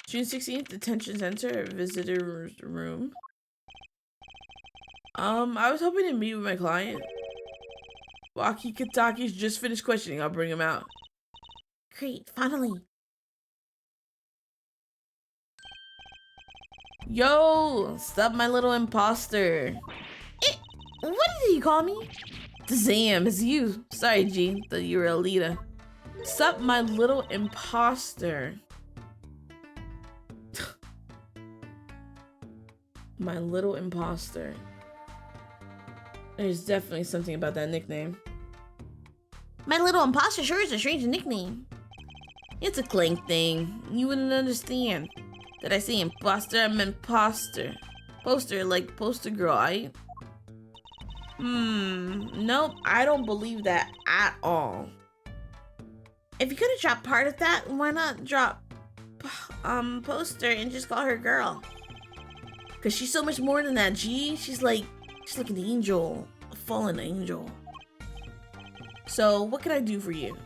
June 16th, detention center, visitor room. I was hoping to meet with my client. Waki Kataki's just finished questioning. I'll bring him out. Great, finally. Yo, stop my little imposter. What did you call me? Damn, it's you. Sorry, G. Thought you were Alita. Sup, my little imposter. My little imposter. There's definitely something about that nickname. My little imposter sure is a strange nickname. It's a clank thing. You wouldn't understand. Did I say imposter? I meant imposter. Poster, like poster girl, nope, I don't believe that at all. If you could have dropped part of that, why not drop poster and just call her girl? Cause she's so much more than that, G. She's like an angel, a fallen angel. So what can I do for you?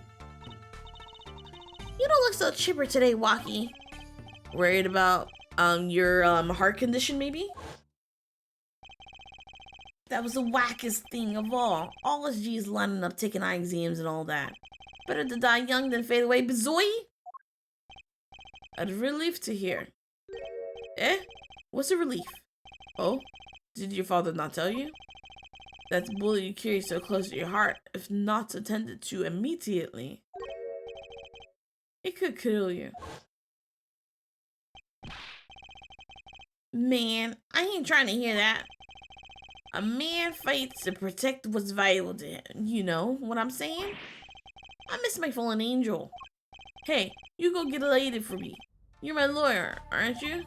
You don't look so chipper today, Waki. Worried about your heart condition, maybe? That was the wackest thing of all. All us G's lining up taking eye exams and all that. Better to die young than fade away, Bazoy! A relief to hear. Eh? What's a relief? Oh? Did your father not tell you? That bullet you carry so close to your heart, if not attended to immediately, it could kill you. Man, I ain't trying to hear that. A man fights to protect what's vital to him. You know what I'm saying? I miss my fallen angel. Hey, you go get elated for me. You're my lawyer, aren't you?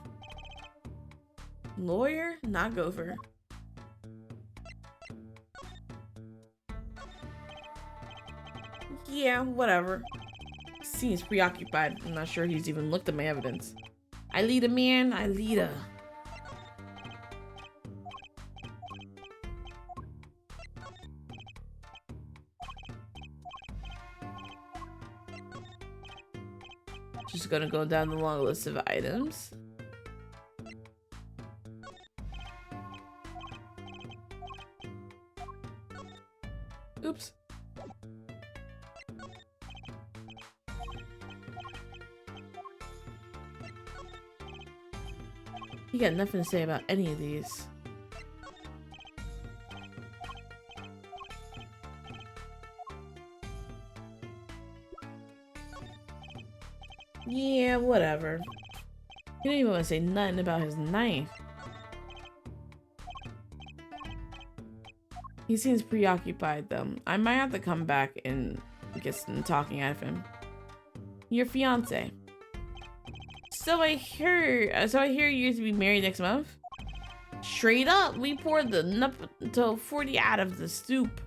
Lawyer? Not Gopher. Yeah, whatever. Seems preoccupied. I'm not sure he's even looked at my evidence. I lead a man, I lead a... Just gonna go down the long list of items. Oops. He got nothing to say about any of these. Yeah, whatever. He didn't even want to say nothing about his knife. He seems preoccupied though. I might have to come back and get some talking out of him. Your fiance. So I hear you're to be married next month? Straight up, we poured the Nutto 40 out of the soup.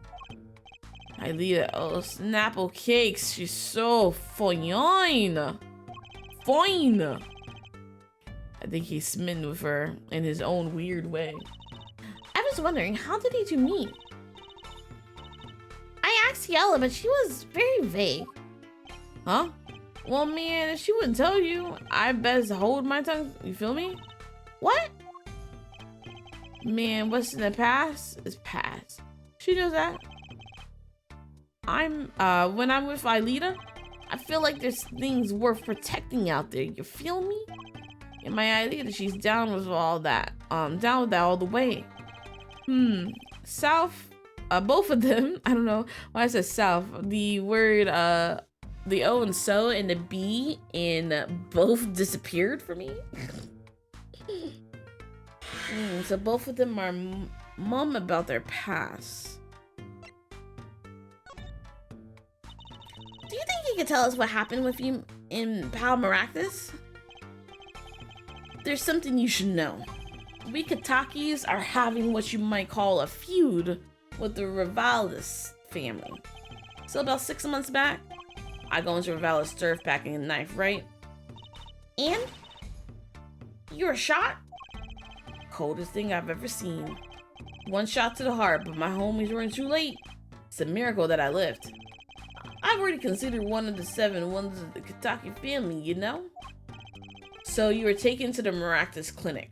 Aelita, oh, Snapple cakes. She's so fine. Fine. I think he's smitten with her in his own weird way. I was wondering, how did you two meet? I asked Yella, but she was very vague. Huh? Well, man, if she wouldn't tell you, I best hold my tongue. You feel me? What? Man, what's in the past is past. She knows that. When I'm with Aelita, I feel like there's things worth protecting out there. You feel me? And my Aelita, she's down with all that. Down with that all the way. South, both of them. I don't know why I said South. The word, the O and so and the B in both disappeared for me. So both of them are mum about their past. Do you think you could tell us what happened with you in Pal Maractus? There's something you should know. We Katakis are having what you might call a feud with the Revaldis family. So about 6 months back, I go into Revaldis turf packing a knife, right? And you were shot? Coldest thing I've ever seen. One shot to the heart, but my homies weren't too late. It's a miracle that I lived. I've already considered one of the 7 ones of the Kataki family, you know? So you were taken to the Maractus clinic.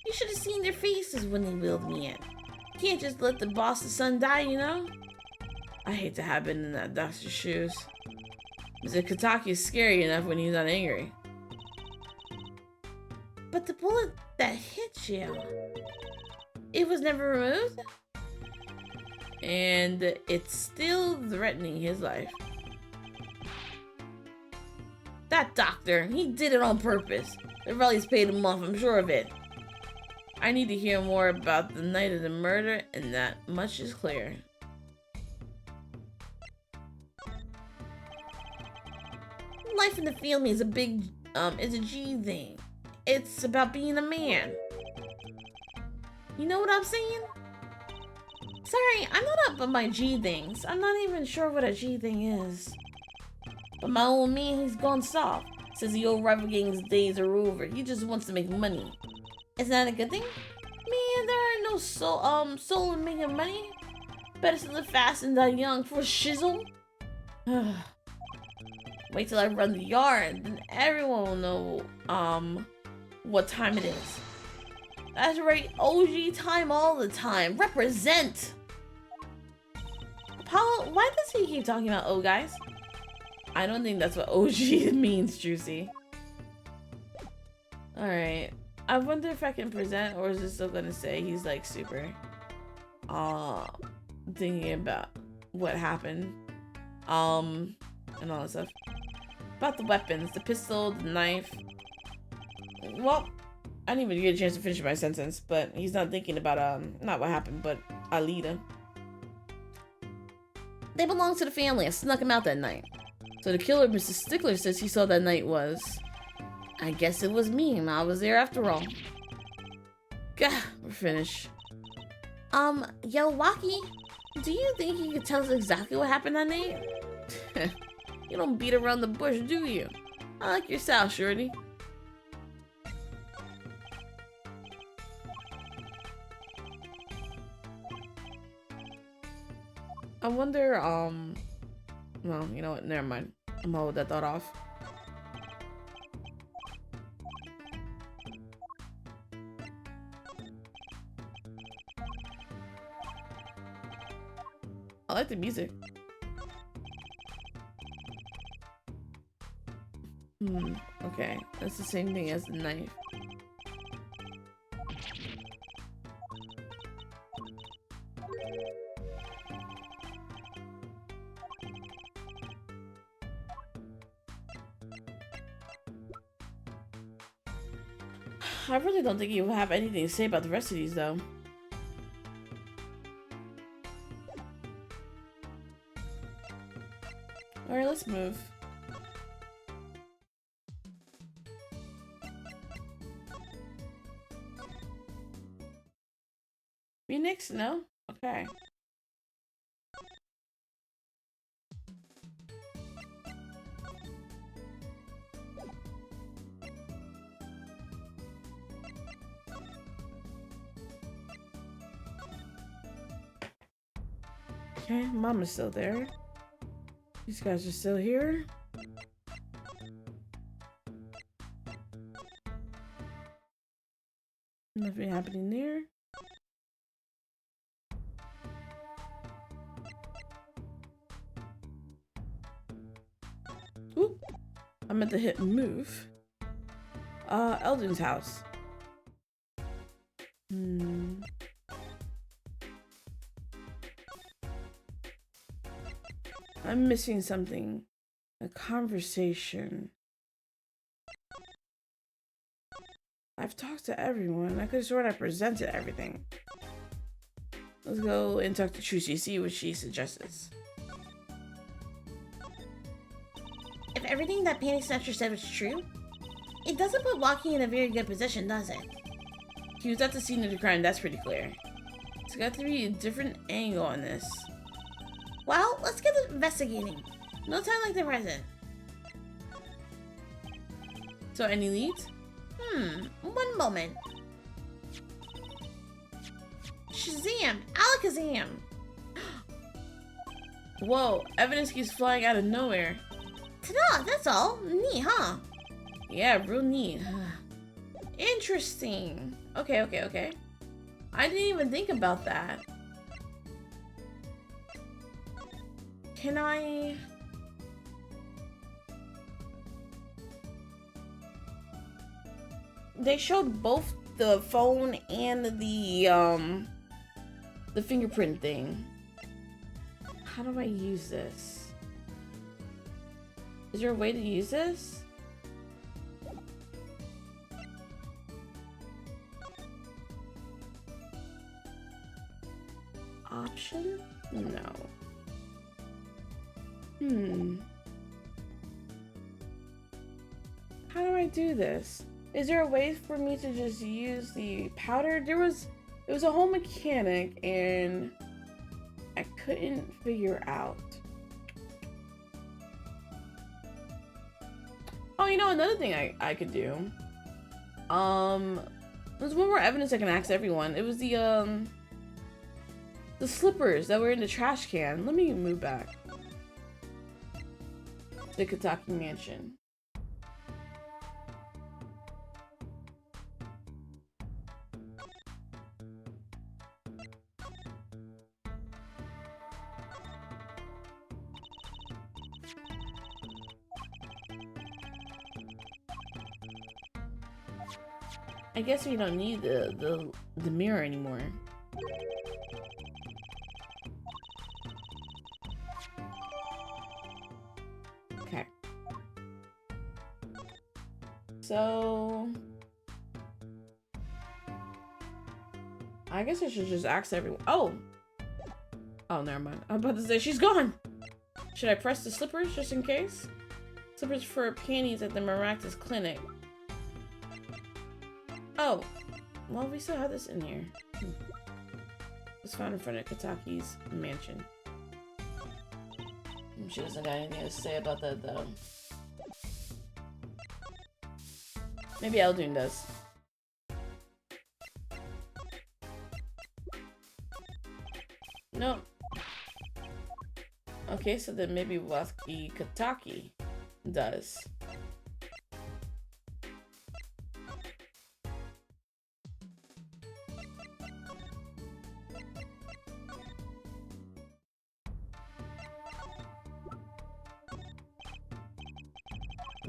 You should have seen their faces when they wheeled me in. Can't just let the boss's son die, you know? I hate to have been in that doctor's shoes. Mr. Kataki is scary enough when he's not angry. But the bullet that hit you, it was never removed? And it's still threatening his life. That doctor, he did it on purpose. The Rallies paid him off, I'm sure of it. I need to hear more about the night of the murder, and that much is clear. Life in the family is a G thing. It's about being a man. You know what I'm saying? Sorry, I'm not up on my G things. I'm not even sure what a G thing is. But my old man, he's gone soft. Says the old rival gang's days are over. He just wants to make money. Isn't that a good thing? Man, there are no soul in making money. Better to live fast and die young for shizzle. Wait till I run the yard, then everyone will know, what time it is. That's right, OG time all the time. Represent! Apollo, why does he keep talking about O guys? I don't think that's what OG means, Juicy. Alright. I wonder if I can present, or is it still gonna say he's like super thinking about what happened. And all that stuff. About the weapons, the pistol, the knife. Well, I didn't even get a chance to finish my sentence, but he's not thinking about not what happened, but Aelita. They belong to the family. I snuck him out that night. So the killer, Mr. Stickler, says he saw that night was... I guess it was me, and I was there after all. Gah, we're finished. Yo, Waki, do you think you could tell us exactly what happened that night? You don't beat around the bush, do you? I like your style, shorty. I wonder, well, you know what, never mind. I'm gonna hold that thought off. I like the music. Okay, that's the same thing as the knife. I really don't think you have anything to say about the rest of these, though. Alright, let's move. Phoenix? No? Okay. Okay, Mama's still there. These guys are still here. Nothing happening there. Oop. I meant to hit move. Eldon's house. I'm missing something. A conversation. I've talked to everyone. I could have sworn I presented everything. Let's go and talk to Trucy, see what she suggests. If everything that Panic Snatcher said was true, it doesn't put Walkie in a very good position, does it? He was at the scene of the crime, that's pretty clear. It's got to be a different angle on this. Well, let's get investigating. No time like the present. So, any leads? One moment. Shazam! Alakazam! Whoa, evidence keeps flying out of nowhere. Ta-da, that's all. Neat, huh? Yeah, real neat. Interesting. Okay. I didn't even think about that. Can I... They showed both the phone and the fingerprint thing. How do I use this? Is there a way to use this? Option? No. How do I do this? Is there a way for me to just use the powder? It was a whole mechanic and I couldn't figure out. Oh, you know, another thing I could do. There's one more evidence I can ask everyone. It was the slippers that were in the trash can. Let me move back. The Kitaki Mansion. I guess we don't need the mirror anymore. Okay. So I guess I should just ask everyone. Oh, never mind. I'm about to say she's gone. Should I press the slippers just in case? Slippers for panties at the Maractus Clinic. Oh, well, we still have this in here. It's found in front of Kataki's mansion. She doesn't got anything to say about that, though. Maybe Eldoon does. Nope. Okay, so then maybe Waski Kataki does.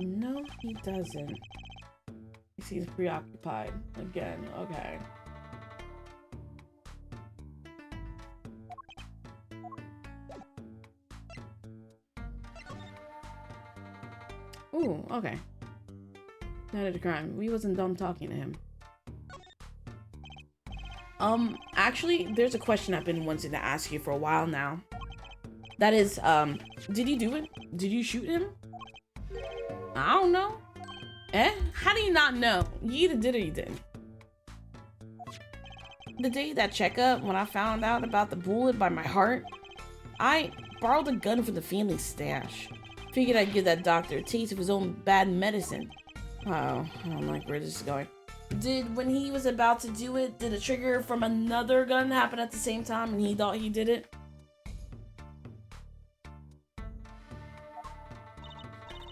No, he doesn't. He seems preoccupied again. Okay. Ooh, okay. Night of the crime. We wasn't done talking to him. Actually, there's a question I've been wanting to ask you for a while now. That is, did you do it? Did you shoot him? I don't know. Eh? How do you not know? You either did or you didn't. The day of that checkup, when I found out about the bullet by my heart, I borrowed a gun from the family stash. Figured I'd give that doctor a taste of his own bad medicine. Oh, I don't like where this is going. When he was about to do it, did a trigger from another gun happen at the same time and he thought he did it?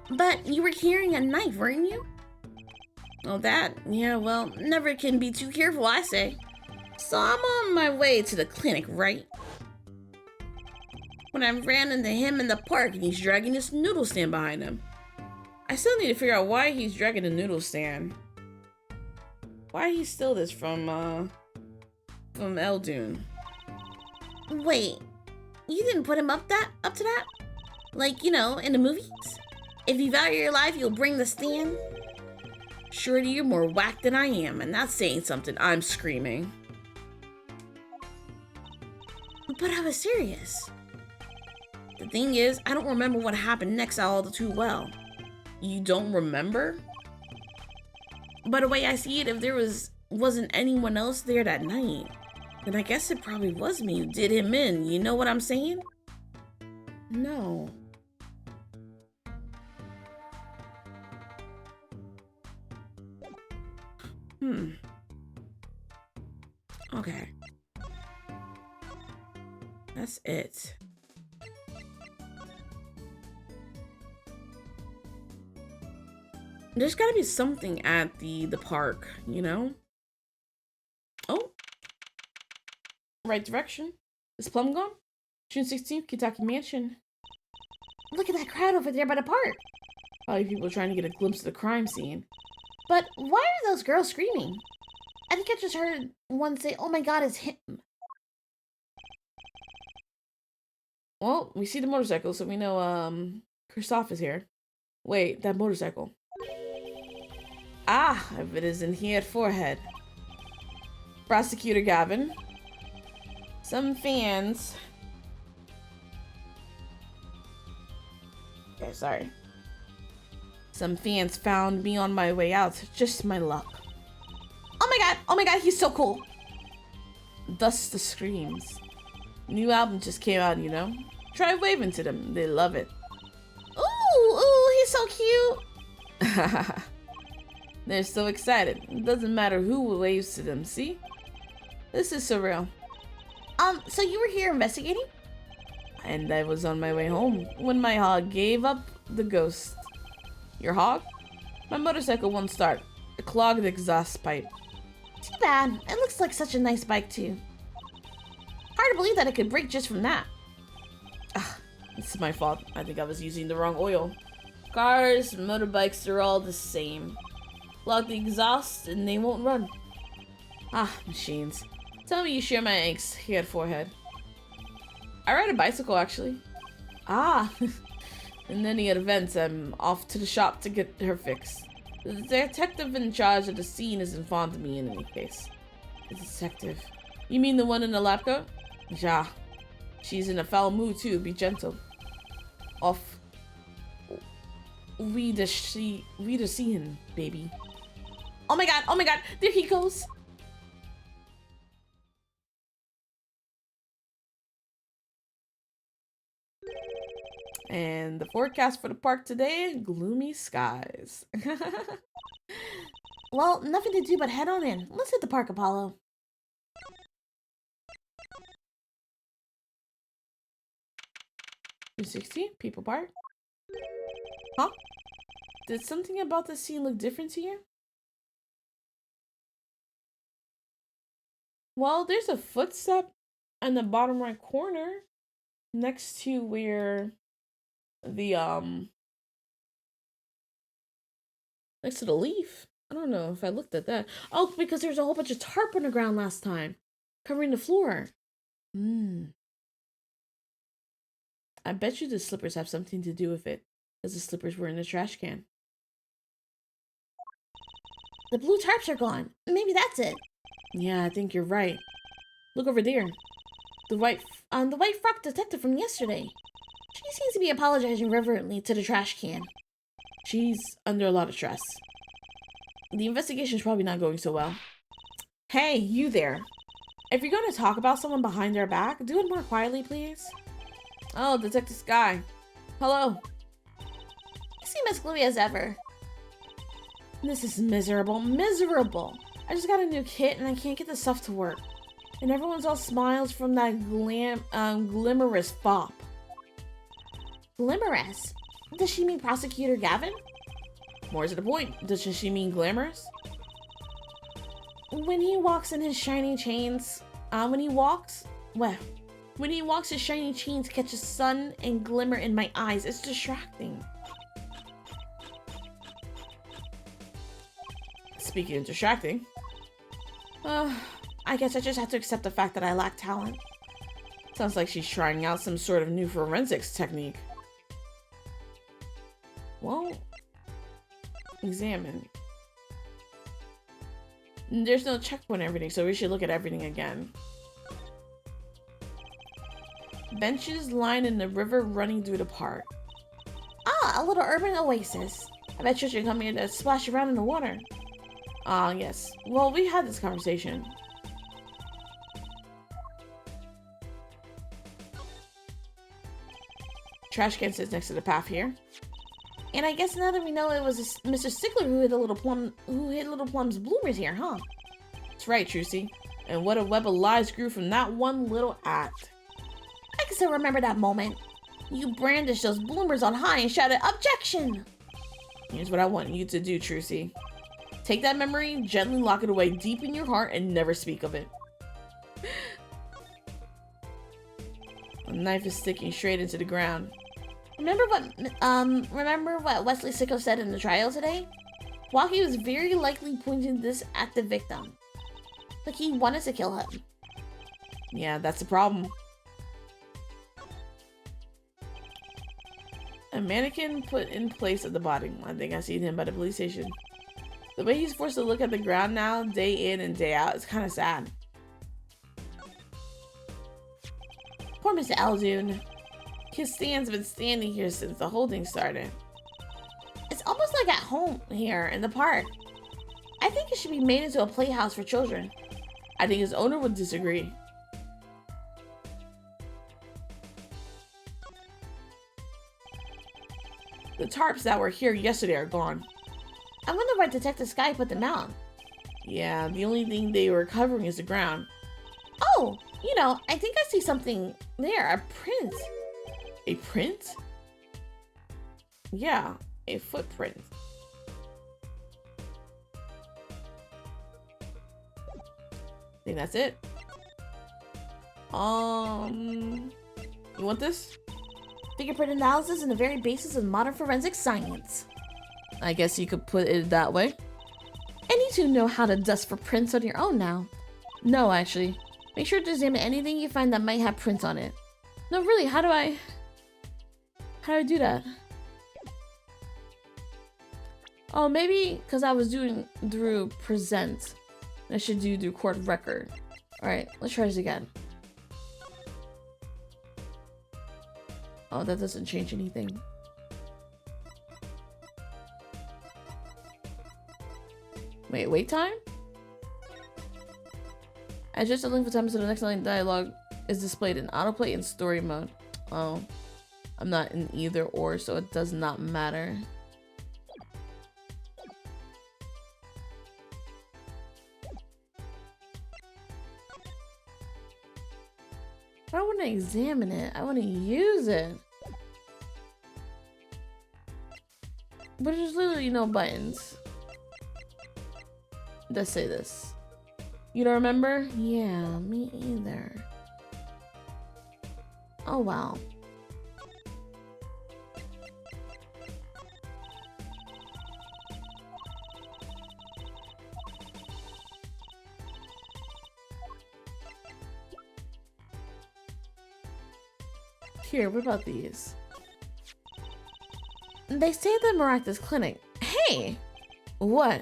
But you were carrying a knife, weren't you? Oh, that? Yeah, well, never can be too careful, I say. So I'm on my way to the clinic, right? When I ran into him in the park and he's dragging this noodle stand behind him. I still need to figure out why he's dragging the noodle stand. Why he steal this from Eldoon? Wait, you didn't put him up to that? Like, you know, in the movies? If you value your life, you'll bring the stand? Surely you're more whack than I am, and that's saying something. I'm screaming. But I was serious. The thing is, I don't remember what happened next all too well. You don't remember? By the way I see it, if there wasn't anyone else there that night, then I guess it probably was me who did him in. You know what I'm saying? No. Okay. That's it. There's gotta be something at the park, you know? Oh. Right direction. Is Plum gone? June 16th, Kitaki Mansion. Look at that crowd over there by the park. Probably people trying to get a glimpse of the crime scene. But why are those girls screaming? I think I just heard one say, "Oh my god, it's him." Well, we see the motorcycle, so we know, Kristoff is here. Wait, that motorcycle. Ah, if it isn't here at Forehead. Prosecutor Gavin. Some fans. Okay, sorry. Some fans found me on my way out. Just my luck. Oh my god, he's so cool. Thus the screams. New album just came out, you know? Try waving to them. They love it. Ooh, he's so cute. They're so excited. It doesn't matter who waves to them, see? This is surreal. So you were here investigating? And I was on my way home when my hog gave up the ghost. Your hog? My motorcycle won't start. A clogged exhaust pipe. Too bad. It looks like such a nice bike, too. Hard to believe that it could break just from that. Ah, it's my fault. I think I was using the wrong oil. Cars, motorbikes, they're all the same. Clog the exhaust and they won't run. Ah, machines. Tell me you share my angst here at Forehead. I ride a bicycle, actually. Ah, in any event, I'm off to the shop to get her fixed. The detective in charge of the scene is informed of me in any case. The detective? You mean the one in the lab coat? Ja. She's in a foul mood too, be gentle. Off. We the see him, baby. Oh my god, there he goes. And the forecast for the park today, gloomy skies. Well, nothing to do but head on in. Let's hit the park, Apollo. $260, People Park. Huh? Did something about the scene look different to you? Well, there's a footstep in the bottom right corner next to where the next to the leaf. I don't know if I looked at that. Oh, because there's a whole bunch of tarp on the ground last time, covering the floor. I bet you the slippers have something to do with it, because the slippers were in the trash can. The blue tarps are gone. Maybe that's it. Yeah, I think you're right. Look over there. The white frock detective from yesterday. She seems to be apologizing reverently to the trash can. She's under a lot of stress. The investigation's probably not going so well. Hey, you there. If you're going to talk about someone behind their back, do it more quietly, please. Oh, Detective Sky. Hello. You seem as gloomy as ever. This is miserable. Miserable. I just got a new kit and I can't get the stuff to work. And everyone's all smiles from that glimmerous fop. Glimmerous? Does she mean Prosecutor Gavin? More to the point, doesn't she mean glamorous? When he walks in his shiny chains, when he walks, his shiny chains catch a sun and glimmer in my eyes. It's distracting. Speaking of distracting, I guess I just have to accept the fact that I lack talent. Sounds like she's trying out some sort of new forensics technique. Well, examine. There's no checkpoint or everything, so we should look at everything again. Benches lined in the river running through the park. Ah, a little urban oasis. I bet you should come here to splash around in the water. Ah, yes. Well, we had this conversation. Trash can sits next to the path here. And I guess now that we know it was Mr. Stickler who hit Little Plum's bloomers here, huh? That's right, Trucy. And what a web of lies grew from that one little act. I can still remember that moment. You brandished those bloomers on high and shouted, "Objection!" Here's what I want you to do, Trucy. Take that memory, gently lock it away deep in your heart, and never speak of it. The knife is sticking straight into the ground. Remember what Wesley Sicko said in the trial today? Walkie was very likely pointing this at the victim. Like he wanted to kill him. Yeah, that's the problem. A mannequin put in place of the body. I think I seen him by the police station. The way he's forced to look at the ground now, day in and day out, is kind of sad. Poor Mr. Aldoon. His stand's been standing here since the whole thing started. It's almost like at home here in the park. I think it should be made into a playhouse for children. I think his owner would disagree. The tarps that were here yesterday are gone. I wonder why Detective Sky put them out. Yeah, the only thing they were covering is the ground. Oh, you know, I think I see something there. A print. A print? Yeah, a footprint. I think that's it. You want this? Fingerprint analysis is the very basis of modern forensic science. I guess you could put it that way. Any two know how to dust for prints on your own now. No, actually. Make sure to examine anything you find that might have prints on it. No, really, how do I do that? Oh, maybe because I was doing through present. I should do through court record. Alright, let's try this again. Oh, that doesn't change anything. Wait time? Adjust the link for time so the next line dialogue is displayed in autoplay and story mode. Oh, I'm not in either or, so it does not matter. I don't want to examine it. I want to use it. But there's literally no buttons that say this. You don't remember? Yeah, me either. Oh wow. Here, what about these? They say the Maractus Clinic. Hey! What?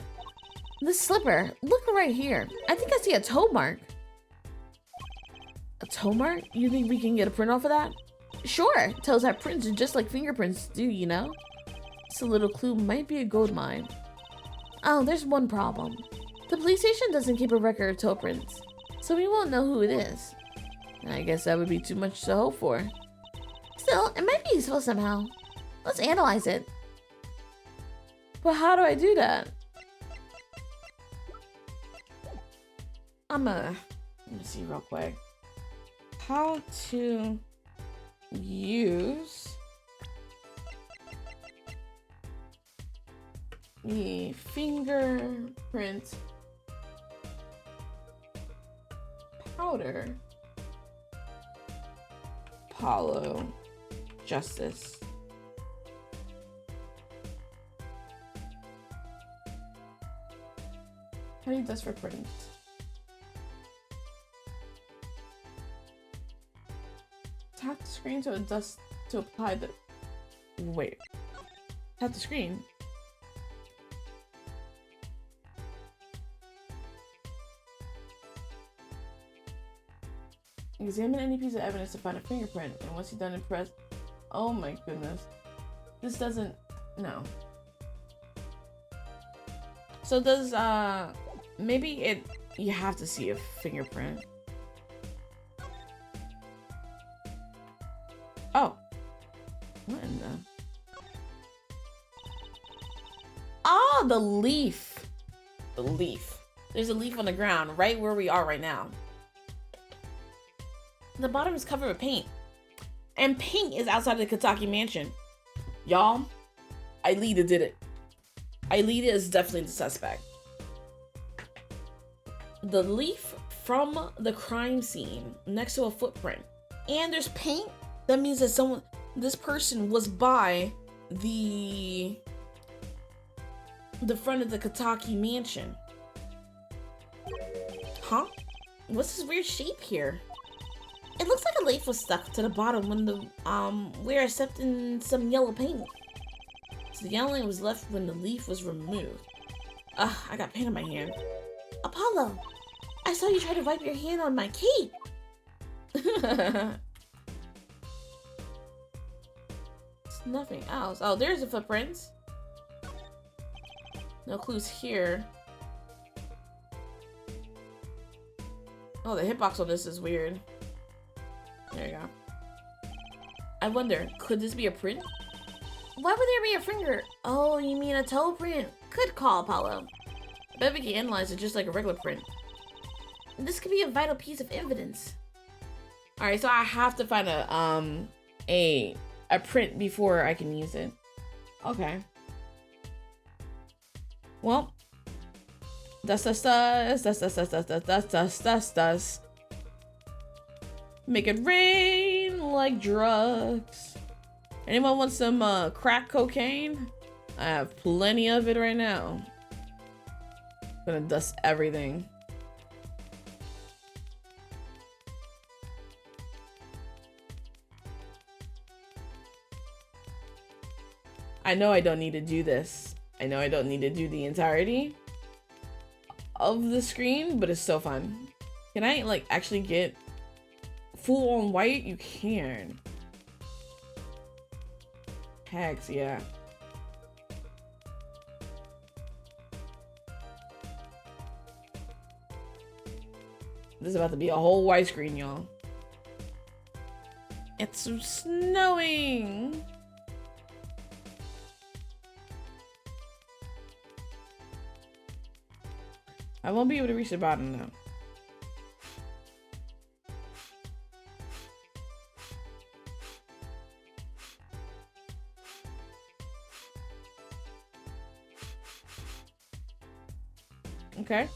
This slipper. Look right here. I think I see a toe mark. A toe mark? You think we can get a print off of that? Sure, toes have prints just like fingerprints do, you know? This little clue might be a gold mine. Oh, there's one problem. The police station doesn't keep a record of toe prints, so we won't know who it is. I guess that would be too much to hope for. Still, it might be useful somehow. Let's analyze it. But how do I do that? Let me see real quick. How to use the fingerprint powder. Apollo Justice. How do you dust for prints? Tap the screen to adjust to apply the. Wait. Tap the screen. Examine any piece of evidence to find a fingerprint, and once you're done, press. Oh my goodness. This doesn't. No. So does, maybe it. You have to see a fingerprint. Oh. What in the. Oh, the leaf. The leaf. There's a leaf on the ground right where we are right now. The bottom is covered with paint. And paint is outside the Kataki mansion. Y'all, Aelita did it. Aelita is definitely the suspect. The leaf from the crime scene next to a footprint. And there's paint. That means that this person was by the front of the Kataki mansion. Huh? What's this weird shape here? It looks like a leaf was stuck to the bottom when the where stepped in some yellow paint. So the yellowing was left when the leaf was removed. Ugh, I got paint on my hand. Apollo, I saw you try to wipe your hand on my cape. It's nothing else. Oh, there's the footprints. No clues here. Oh, the hitbox on this is weird. There you go. I wonder, could this be a print? Why would there be a finger? Oh, you mean a toe print? Good call, Apollo. I bet we can analyze it just like a regular print. This could be a vital piece of evidence. Alright, so I have to find a print before I can use it. Okay. Well. Dust. Make it rain like drugs. Anyone want some crack cocaine? I have plenty of it right now. I'm gonna dust everything. I know I don't need to do this. I know I don't need to do the entirety of the screen, but it's so fun. Can I like actually get full on white? You can. Hex, yeah. This is about to be a whole white screen, y'all. It's snowing. I won't be able to reach the bottom now. Okay.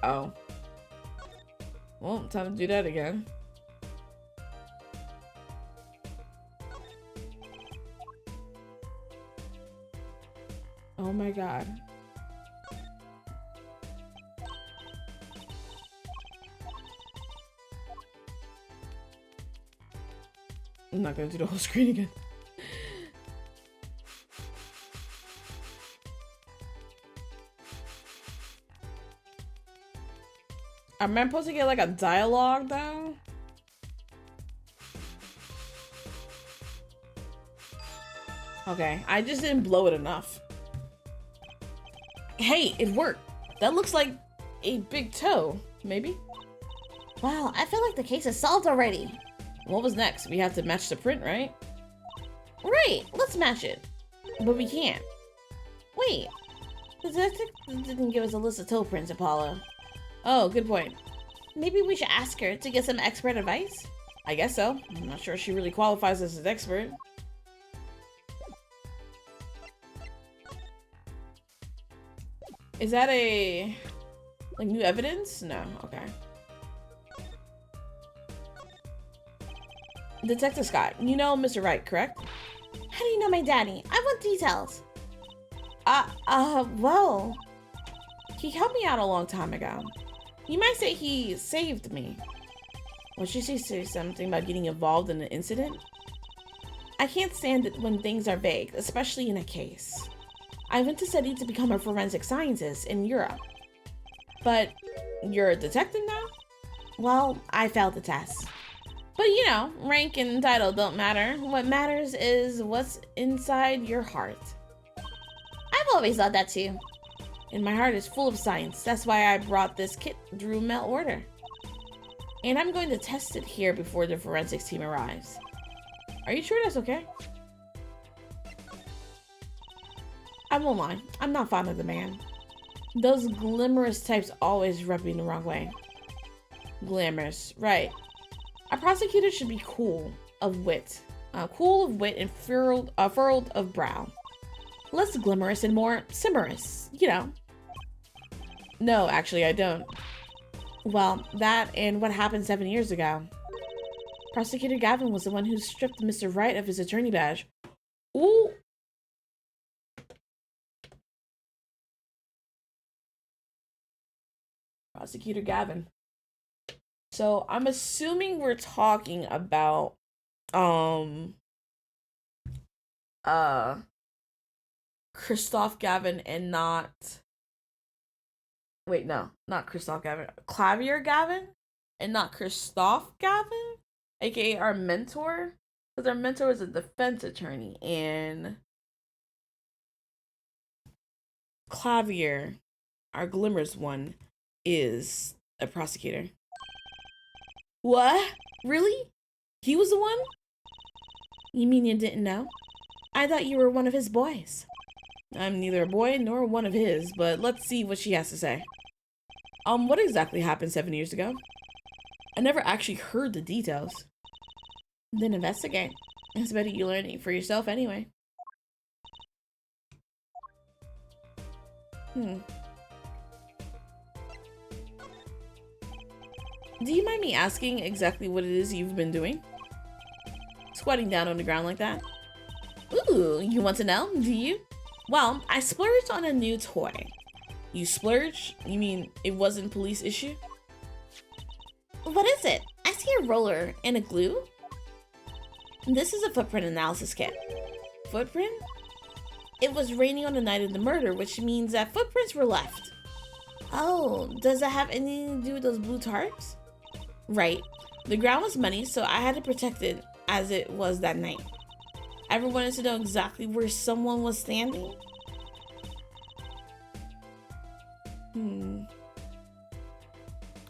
Oh. Well, time to do that again. Oh my god. I'm not gonna do the whole screen again. Am I supposed to get like a dialogue though? Okay, I just didn't blow it enough. Hey, it worked. That looks like a big toe, maybe? Wow, I feel like the case is solved already. What was next? We have to match the print, right? Right, let's match it. But we can't. Wait, the detective didn't give us a list of toe prints, Apollo. Oh, good point. Maybe we should ask her to get some expert advice? I guess so. I'm not sure she really qualifies as an expert. Is that a like new evidence? No, okay. Detective Scott, you know Mr. Wright, correct? How do you know my daddy? I want details. Well, he helped me out a long time ago. You might say he saved me. Would you say something about getting involved in an incident? I can't stand it when things are vague, especially in a case. I went to study to become a forensic scientist in Europe. But you're a detective now? Well, I failed the test. But you know, rank and title don't matter. What matters is what's inside your heart. I've always thought that too. And my heart is full of science. That's why I brought this kit through mail order. And I'm going to test it here before the forensics team arrives. Are you sure that's okay? I won't lie, I'm not fond of the man. Those glamorous types always rub me the wrong way. Glamorous, right. A prosecutor should be cool of wit. Cool of wit and furrowed of brow. Less glamorous and more simorous, you know. No, actually I don't. Well, that and what happened 7 years ago. Prosecutor Gavin was the one who stripped Mr. Wright of his attorney badge. Ooh. Prosecutor Gavin. So I'm assuming we're talking about Christoph Gavin and not not Christoph Gavin. Clavier Gavin and not Christoph Gavin, aka our mentor. Because our mentor is a defense attorney and Clavier, our Glimmers one, is a prosecutor. What? Really? He was the one? You mean you didn't know? I thought you were one of his boys. I'm neither a boy nor one of his, but let's see what she has to say. What exactly happened 7 years ago? I never actually heard the details. Then investigate. It's better you learn it for yourself anyway. Do you mind me asking exactly what it is you've been doing? Squatting down on the ground like that? Ooh, you want to know, do you? Well, I splurged on a new toy. You splurged? You mean it wasn't police issue? What is it? I see a roller and a glue. This is a footprint analysis kit. Footprint? It was raining on the night of the murder, which means that footprints were left. Oh, does that have anything to do with those blue tarps? Right. The ground was muddy, so I had to protect it as it was that night. Ever wanted to know exactly where someone was standing?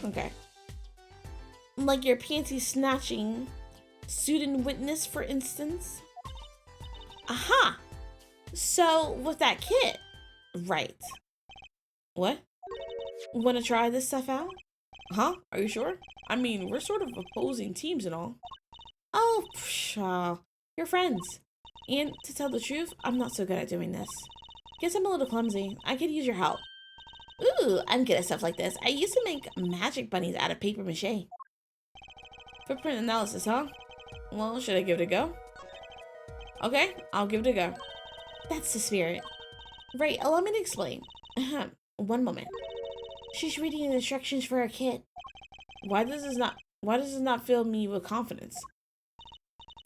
Okay. Like your panty snatching student witness, for instance? Aha! So, with that kit. Right. What? Want to try this stuff out? Huh? Are you sure? I mean, we're sort of opposing teams and all. Oh, pshaw. You're friends. And to tell the truth, I'm not so good at doing this. Guess I'm a little clumsy. I could use your help. Ooh, I'm good at stuff like this. I used to make magic bunnies out of paper mache. Footprint analysis, huh? Well, should I give it a go? Okay, I'll give it a go. That's the spirit. Right, allow me to explain. One moment. She's reading the instructions for her kit. Why does this not fill me with confidence?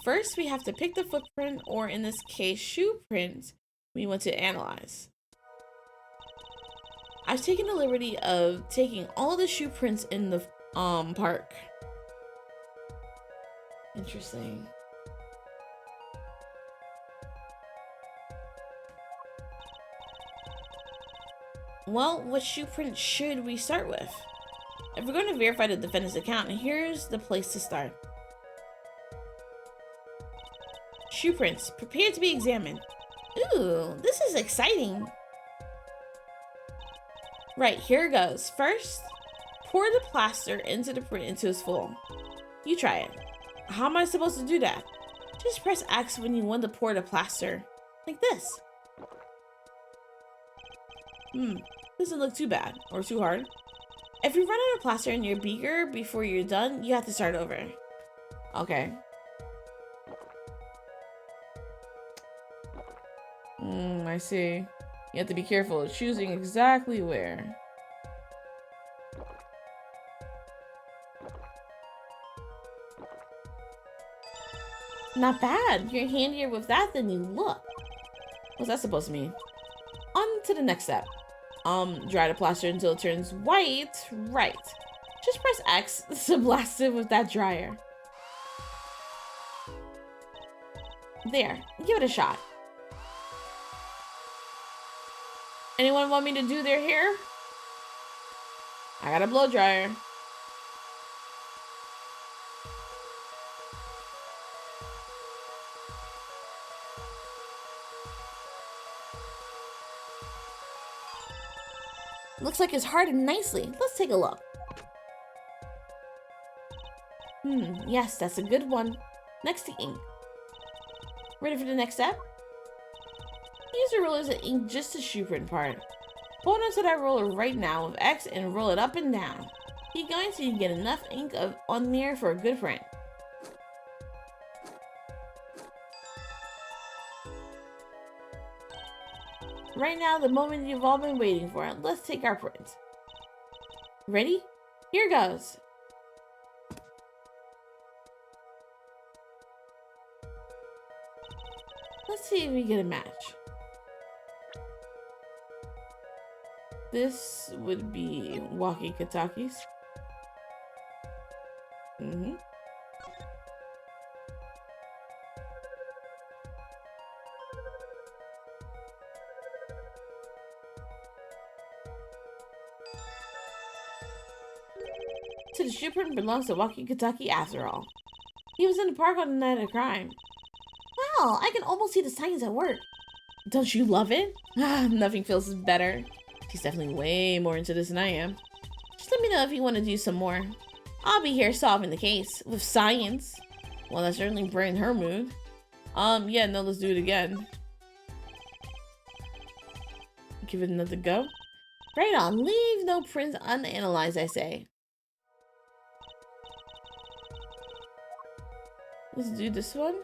First, we have to pick the footprint, or in this case, shoe print, we want to analyze. I've taken the liberty of taking all the shoe prints in the park. Interesting. Well, what shoe print should we start with? If we're going to verify the defendant's account, here's the place to start. Shoe prints, prepare to be examined. Ooh, this is exciting. Right, here it goes. First, pour the plaster into the print until it's full. You try it. How am I supposed to do that? Just press X when you want to pour the plaster. Like this. Doesn't look too bad or too hard. If you run out of plaster in your beaker before you're done, you have to start over. Okay. I see. You have to be careful of choosing exactly where. Not bad. You're handier with that than you look. What's that supposed to mean? On to the next step. Dry the plaster until it turns white. Right. Just press X to blast it with that dryer. There. Give it a shot. Anyone want me to do their hair? I got a blow dryer. Looks like it's hardened nicely. Let's take a look. Yes, that's a good one. Next to ink. Ready for the next step? Use the rollers and ink just the shoe print part. Hold onto that roller right now with X and roll it up and down. Keep going till you get enough ink on there for a good print. Right now, the moment you've all been waiting for. Let's take our print. Ready? Here goes. Let's see if we get a match. This would be walkie-talkies. So the shoe print belongs to Walkie-Talkie after all. He was in the park on the night of the crime. Wow, I can almost see the signs at work. Don't you love it? Nothing feels better. She's definitely way more into this than I am. Just let me know if you want to do some more. I'll be here solving the case with science. Well, that certainly brightened her mood. Yeah, no, let's do it again. Give it another go. Right on, leave no prints unanalyzed, I say. Let's do this one.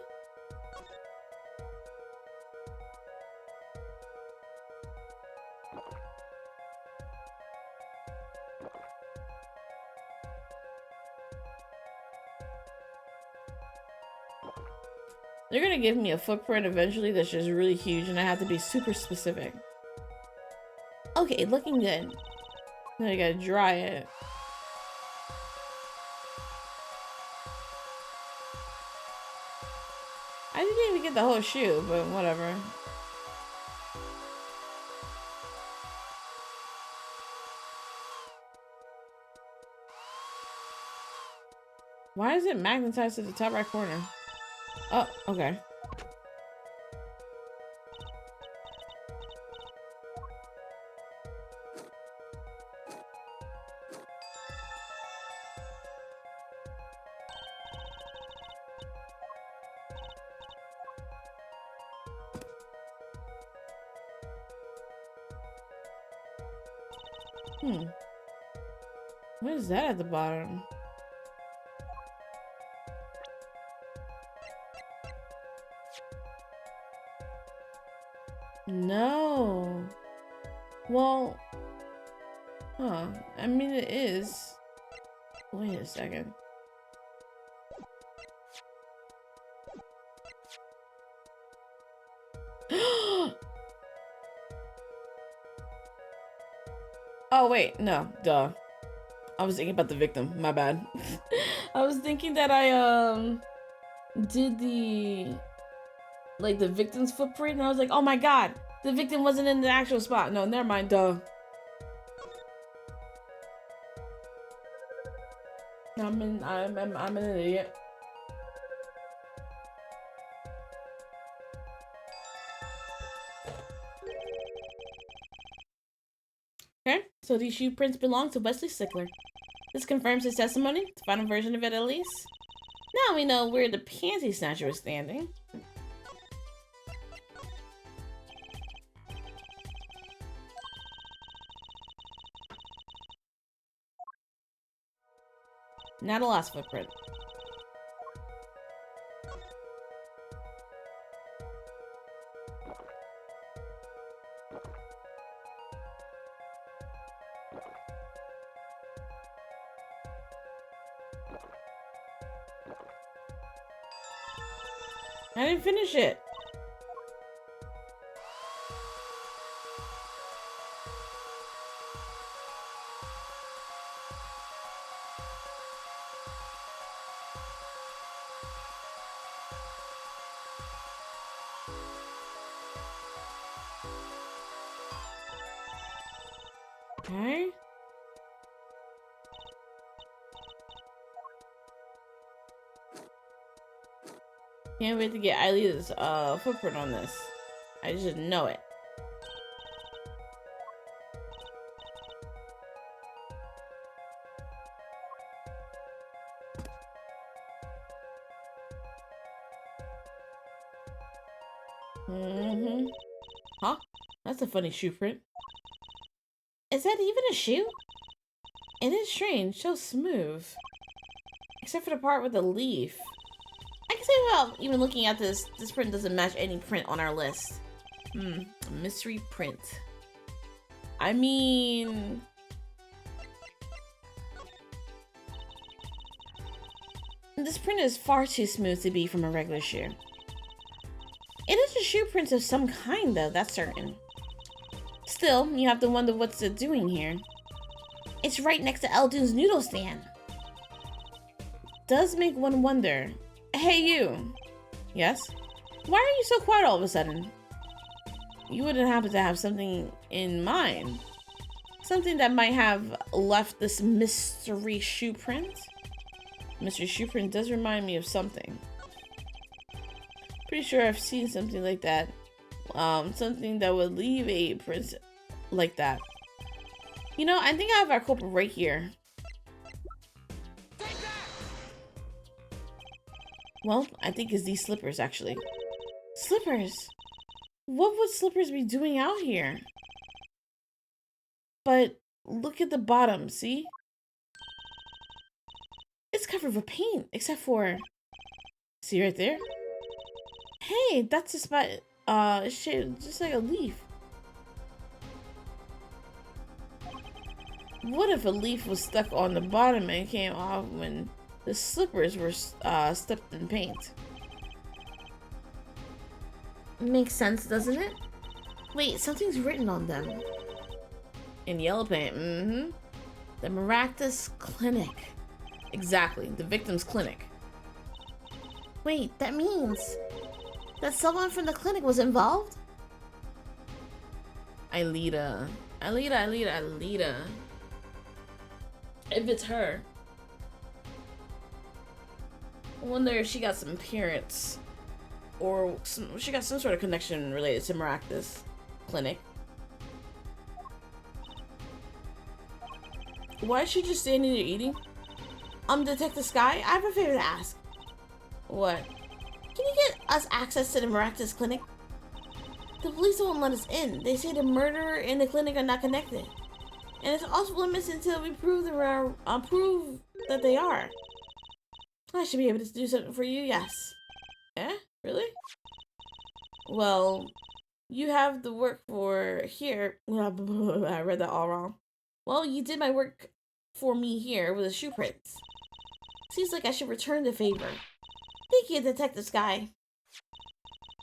They're gonna give me a footprint eventually that's just really huge and I have to be super specific. Okay, looking good. Now you gotta dry it. I didn't even get the whole shoe, but whatever. Why is it magnetized to the top right corner? Oh, okay. What is that at the bottom? No. Well, I mean, it is. Wait a second. Oh, wait, no, duh. I was thinking about the victim, my bad. I was thinking that I, did the victim's footprint, and I was like, oh my god, the victim wasn't in the actual spot. No, never mind, duh. I'm an idiot. Okay, so these shoe prints belong to Wesley Stickler. This confirms his testimony, the final version of it at least. Now we know where the panty snatcher was standing. Now the last footprint. I didn't finish it. Okay. Can't wait to get Eileen's footprint on this. I just know it. Huh? That's a funny shoe print. Is that even a shoe? It is strange, so smooth. Except for the part with the leaf. I can say without even looking at this print doesn't match any print on our list. A mystery print. I mean... this print is far too smooth to be from a regular shoe. It is a shoe print of some kind though, that's certain. Still, you have to wonder what's it doing here. It's right next to Eldune's noodle stand. Does make one wonder. Hey you! Yes? Why are you so quiet all of a sudden? You wouldn't happen to have something in mind? Something that might have left this mystery shoe print? Mystery shoe print does remind me of something. Pretty sure I've seen something like that. Something that would leave a print like that. You know, I think I have our culprit right here. Well, I think it's these slippers, actually. Slippers? What would slippers be doing out here? But look at the bottom, see? It's covered with paint, except for... see right there? Hey, that's a spot... shit, just like a leaf. What if a leaf was stuck on the bottom and came off when the slippers were stepped in paint? Makes sense, doesn't it? Wait, something's written on them. In yellow paint, The Maractus Clinic. Exactly, the victim's clinic. Wait, that means that someone from the clinic was involved? Aelita. If it's her. I wonder if she got some parents. Or she got some sort of connection related to Maractus Clinic. Why is she just standing there eating? Detective Sky, I have a favor to ask. What? Can you get us access to the Maractus Clinic? The police won't let us in. They say the murderer and the clinic are not connected. And it's off limits until we prove that they are. I should be able to do something for you, yes. Eh? Really? Well, you have the work for here. I read that all wrong. Well, you did my work for me here with the shoe prints. Seems like I should return the favor. Thank you, Detective Sky.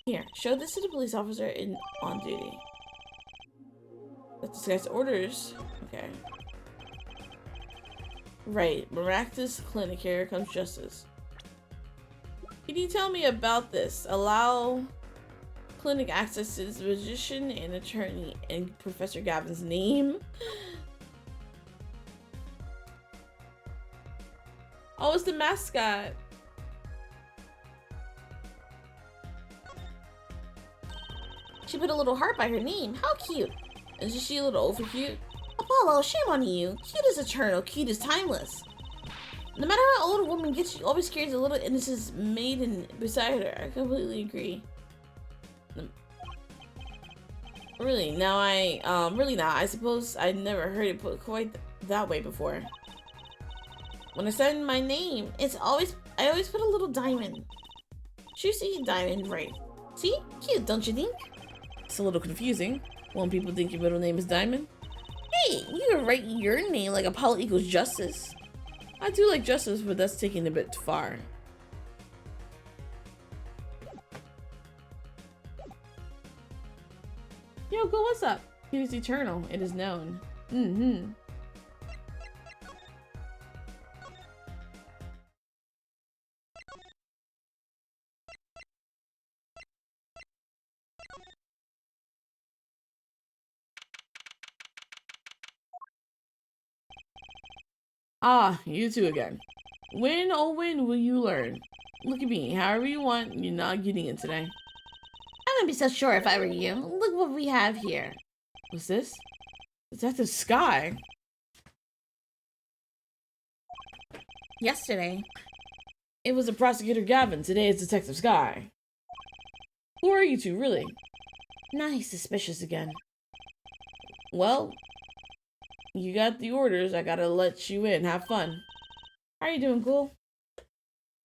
Here, show this to the police officer on duty. That's this guy's orders. Okay. Right, Maractus Clinic. Here comes Justice. Can you tell me about this? Allow clinic access to this magician and attorney and Professor Gavin's name. Oh, it's the mascot. She put a little heart by her name. How cute. Isn't she a little over cute? Apollo, shame on you. Cute is eternal, cute is timeless. No matter how old a woman gets, she always carries a little innocence maiden beside her. I completely agree. Really, now I suppose I never heard it put quite that way before. When I sign my name, I always put a little diamond. Juicy diamond, right? See? Cute, don't you think? It's a little confusing. Won't people think your middle name is Diamond? Hey, you can write your name like Apollo equals Justice. I do like Justice, but that's taking it a bit far. Yo, go, what's up? It is eternal, it is known. Ah, you two again. When, oh when will you learn? Look at me, however you want, you're not getting it today. I wouldn't be so sure if I were you. Look what we have here. What's this? Detective Sky? Yesterday, it was the Prosecutor Gavin. Today it's Detective Sky. Who are you two, really? Now he's suspicious again. Well, you got the orders. I gotta let you in. Have fun. How are you doing, Ghoul?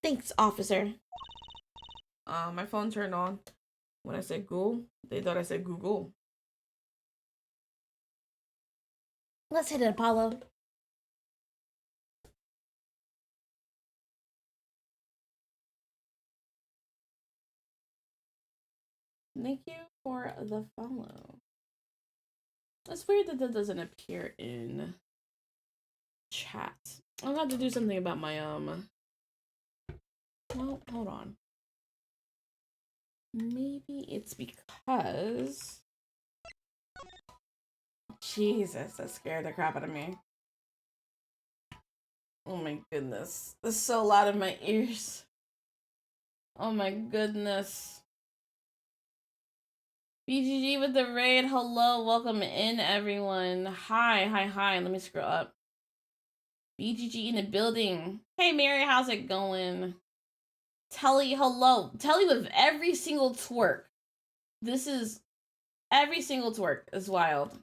Thanks, officer. My phone turned on. When I said Ghoul, they thought I said Google. Let's hit it, Apollo. Thank you for the follow. That's weird that that doesn't appear in chat. I'm gonna have to do something about my well, hold on. Maybe it's because Jesus, that scared the crap out of me. Oh my goodness. This is so loud in my ears. Oh my goodness. BGG with the raid. Hello, welcome in everyone. Hi. Let me scroll up. BGG in the building. Hey Mary, how's it going? Telly, hello. Telly with every single twerk. This is every single twerk is wild.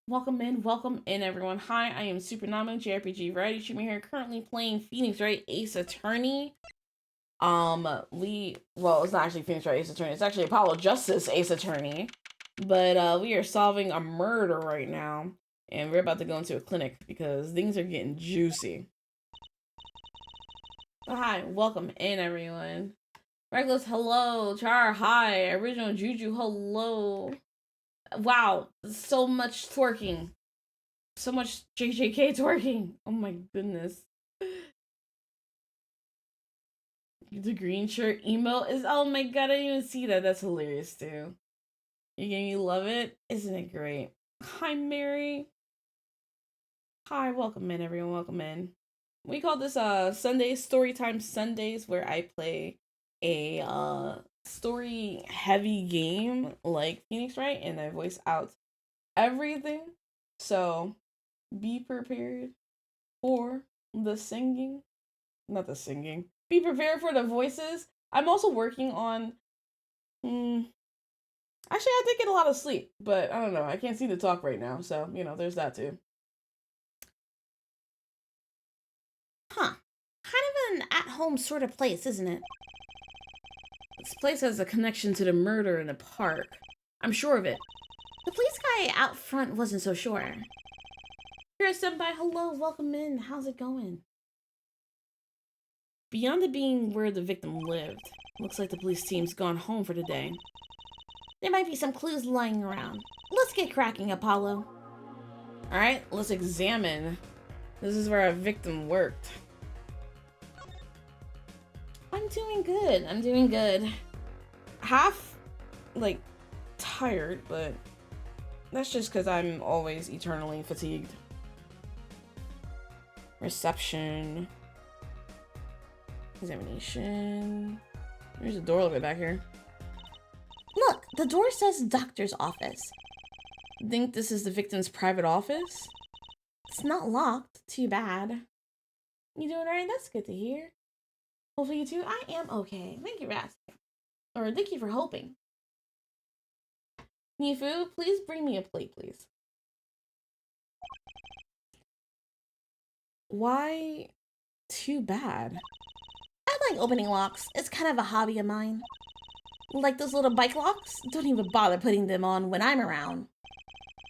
Welcome in everyone. Hi, I am Supernamo JRPG Variety Streamer here, currently playing Phoenix Wright Ace Attorney. Well, it's not actually Phoenix Wright Ace Attorney, it's actually Apollo Justice Ace Attorney. But we are solving a murder right now, and we're about to go into a clinic because things are getting juicy. But hi, welcome in everyone. Reckless, hello. Char, hi. Original Juju, hello. Wow, so much twerking. So much JJK twerking. Oh my goodness. The green shirt emo is, oh my god, I didn't even see that. That's hilarious too. You love it? Isn't it great? Hi, Mary. Hi, welcome in everyone, welcome in. We call this Sundays, Storytime Sundays, where I play a story heavy game like Phoenix Wright, and I voice out everything. So be prepared for the singing. Not the singing. Be prepared for the voices. I'm also working on actually I did get a lot of sleep, but I don't know. I can't seem to talk right now, so there's that too. Huh. Kind of an at-home sort of place, isn't it? This place has a connection to the murder in the park. I'm sure of it. The police guy out front wasn't so sure. Here, senpai, hello, welcome in. How's it going? Beyond it being where the victim lived, looks like the police team's gone home for the day. There might be some clues lying around. Let's get cracking, Apollo. Alright, let's examine. This is where our victim worked. I'm doing good. I'm doing good. Half, like, tired, but that's just because I'm always eternally fatigued. Reception. Examination. There's a door a little bit back here. Look, the door says doctor's office. Think this is the victim's private office? It's not locked. Too bad. You doing alright? That's good to hear. Hopefully you too. I am okay. Thank you for asking. Or thank you for hoping. Need food? Please bring me a plate, please. Why too bad? I like opening locks. It's kind of a hobby of mine. Like those little bike locks? Don't even bother putting them on when I'm around.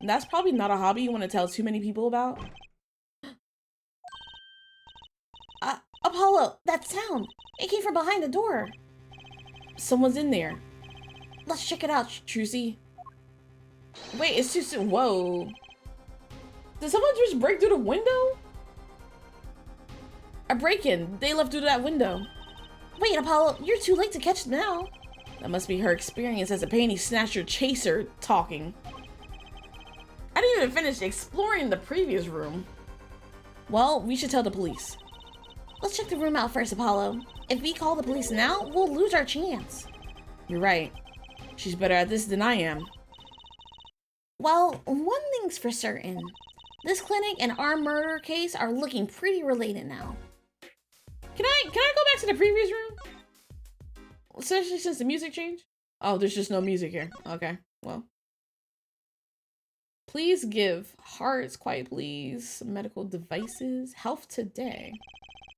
That's probably not a hobby you want to tell too many people about. Apollo, that sound. It came from behind the door. Someone's in there. Let's check it out, Trucy. Wait, it's too soon. Whoa. Did someone just break through the window? A break-in. They left through that window. Wait, Apollo, you're too late to catch them now. That must be her experience as a panty snatcher chaser talking. I didn't even finish exploring the previous room. Well, we should tell the police. Let's check the room out first, Apollo. If we call the police now, we'll lose our chance. You're right. She's better at this than I am. Well, one thing's for certain. This clinic and our murder case are looking pretty related now. Can I go back to the previous room? Especially since the music changed? Oh, there's just no music here. Okay, well. Please give hearts, quiet please, medical devices, health today.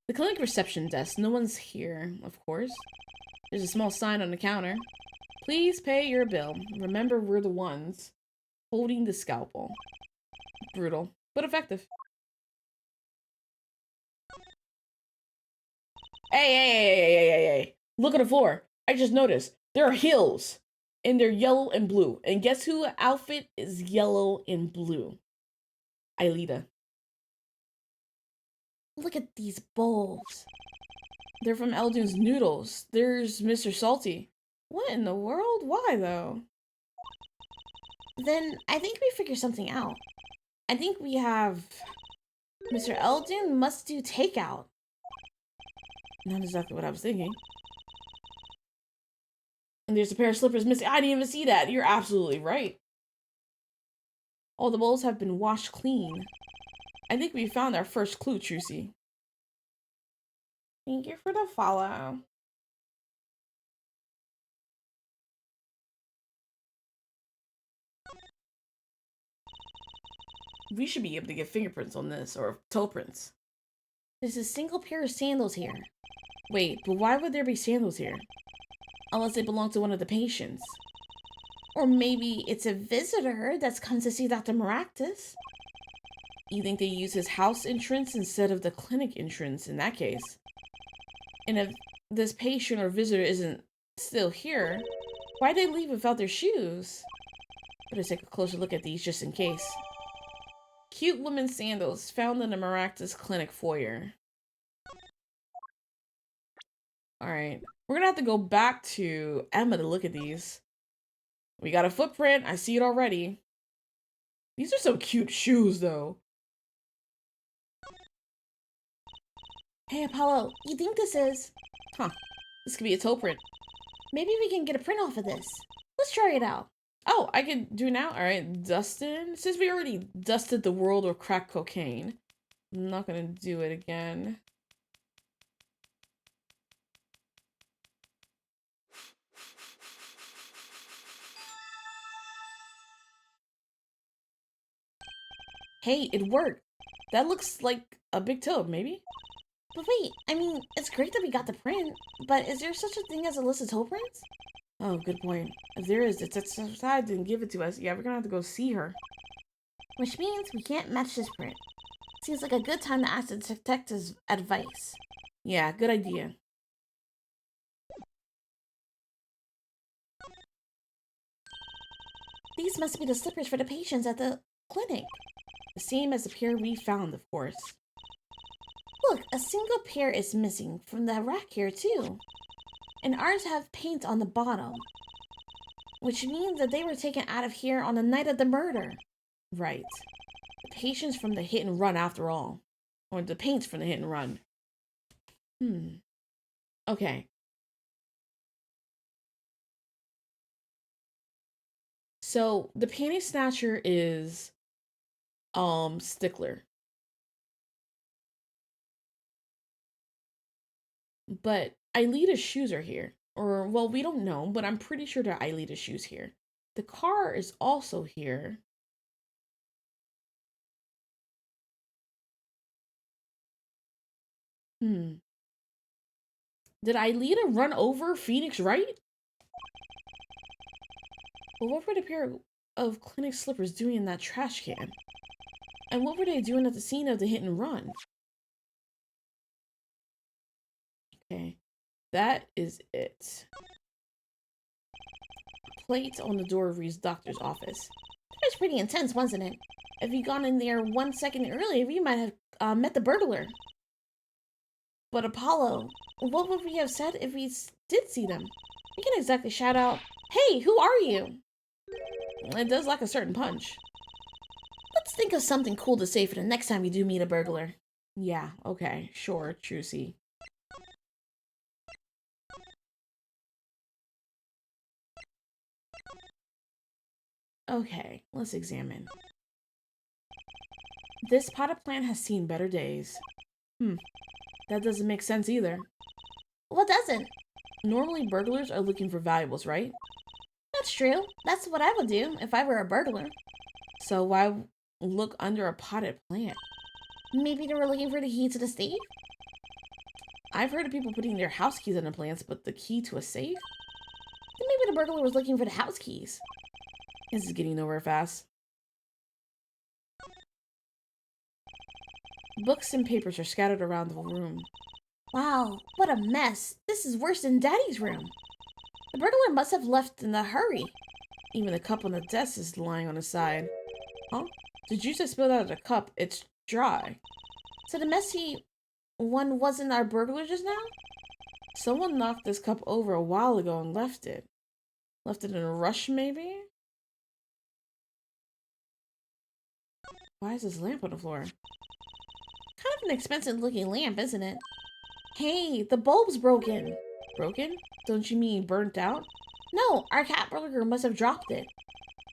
The clinic reception desk, no one's here, of course. There's a small sign on the counter. Please pay your bill. Remember, we're the ones holding the scalpel. Brutal, but effective. Hey. Look at the floor. I just noticed there are hills and they're yellow and blue. And guess who outfit is yellow and blue? Aelita. Look at these bowls. They're from Eldune's Noodles. There's Mr. Salty. What in the world? Why though? Then I think we figured something out. I think we have Mr. Eldune must do takeout. Not exactly what I was thinking. And there's a pair of slippers missing. I didn't even see that. You're absolutely right. All the bowls have been washed clean. I think we found our first clue, Trucy. Thank you for the follow. We should be able to get fingerprints on this, or toe prints. There's a single pair of sandals here. Wait, but why would there be sandals here? Unless they belong to one of the patients. Or maybe it's a visitor that's come to see Dr. Maractus. You think they use his house entrance instead of the clinic entrance in that case? And if this patient or visitor isn't still here, why'd they leave without their shoes? Better take a closer look at these just in case. Cute women's sandals found in the Maractus clinic foyer. Alright, we're gonna have to go back to Emma to look at these. We got a footprint, I see it already. These are some cute shoes though. Hey Apollo, you think this is? Huh, this could be a toe print. Maybe we can get a print off of this. Let's try it out. Oh, I can do now? Alright, Dustin. Since we already dusted the world of crack cocaine, I'm not gonna do it again. Hey, it worked. That looks like a big toe, maybe? But wait, I mean, it's great that we got the print, but is there such a thing as a list of toe prints? Oh, good point. If there is, it's outside didn't give it to us. Yeah, we're gonna have to go see her. Which means we can't match this print. Seems like a good time to ask the detective's advice. Yeah, good idea. These must be the slippers for the patients at the clinic. The same as the pair we found, of course. Look, a single pair is missing from the rack here, too. And ours have paint on the bottom, which means that they were taken out of here on the night of the murder. Right. The patient's from the hit and run, after all. Or the paint's from the hit and run. Okay. So, the panty snatcher is, Stickler. But Aelita's shoes are here. Or, well, we don't know, but I'm pretty sure that Aelita's shoes here. The car is also here. Did Aelita run over Phoenix Wright? But what were the pair of clinic slippers doing in that trash can? And what were they doing at the scene of the hit and run? Okay, that is it. Plate on the door reads doctor's office. It was pretty intense, wasn't it? If you'd gone in there 1 second earlier, we might have met the burglar. But Apollo, What would we have said if we did see them? We can't exactly shout out, "Hey, who are you?" it does lack a certain punch. Let's think of something cool to say for the next time you do meet a burglar. Yeah, okay, sure, Trucy. Okay, let's examine. This potted plant has seen better days. That doesn't make sense either. What doesn't? Normally burglars are looking for valuables, right? That's true. That's what I would do if I were a burglar. So why look under a potted plant? Maybe they were looking for the key to the safe? I've heard of people putting their house keys in the plants, but the key to a safe? Then maybe the burglar was looking for the house keys. This is getting nowhere fast. Books and papers are scattered around the room. Wow, what a mess. This is worse than Daddy's room. The burglar must have left in a hurry. Even the cup on the desk is lying on the side. Huh? The juice I spilled out of the cup, it's dry. So the messy one wasn't our burglar just now? Someone knocked this cup over a while ago and left it. Left it in a rush, maybe? Why is this lamp on the floor? Kind of an expensive looking lamp, isn't it? Hey, the bulb's broken. Broken? Don't you mean burnt out? No, our cat burglar must have dropped it.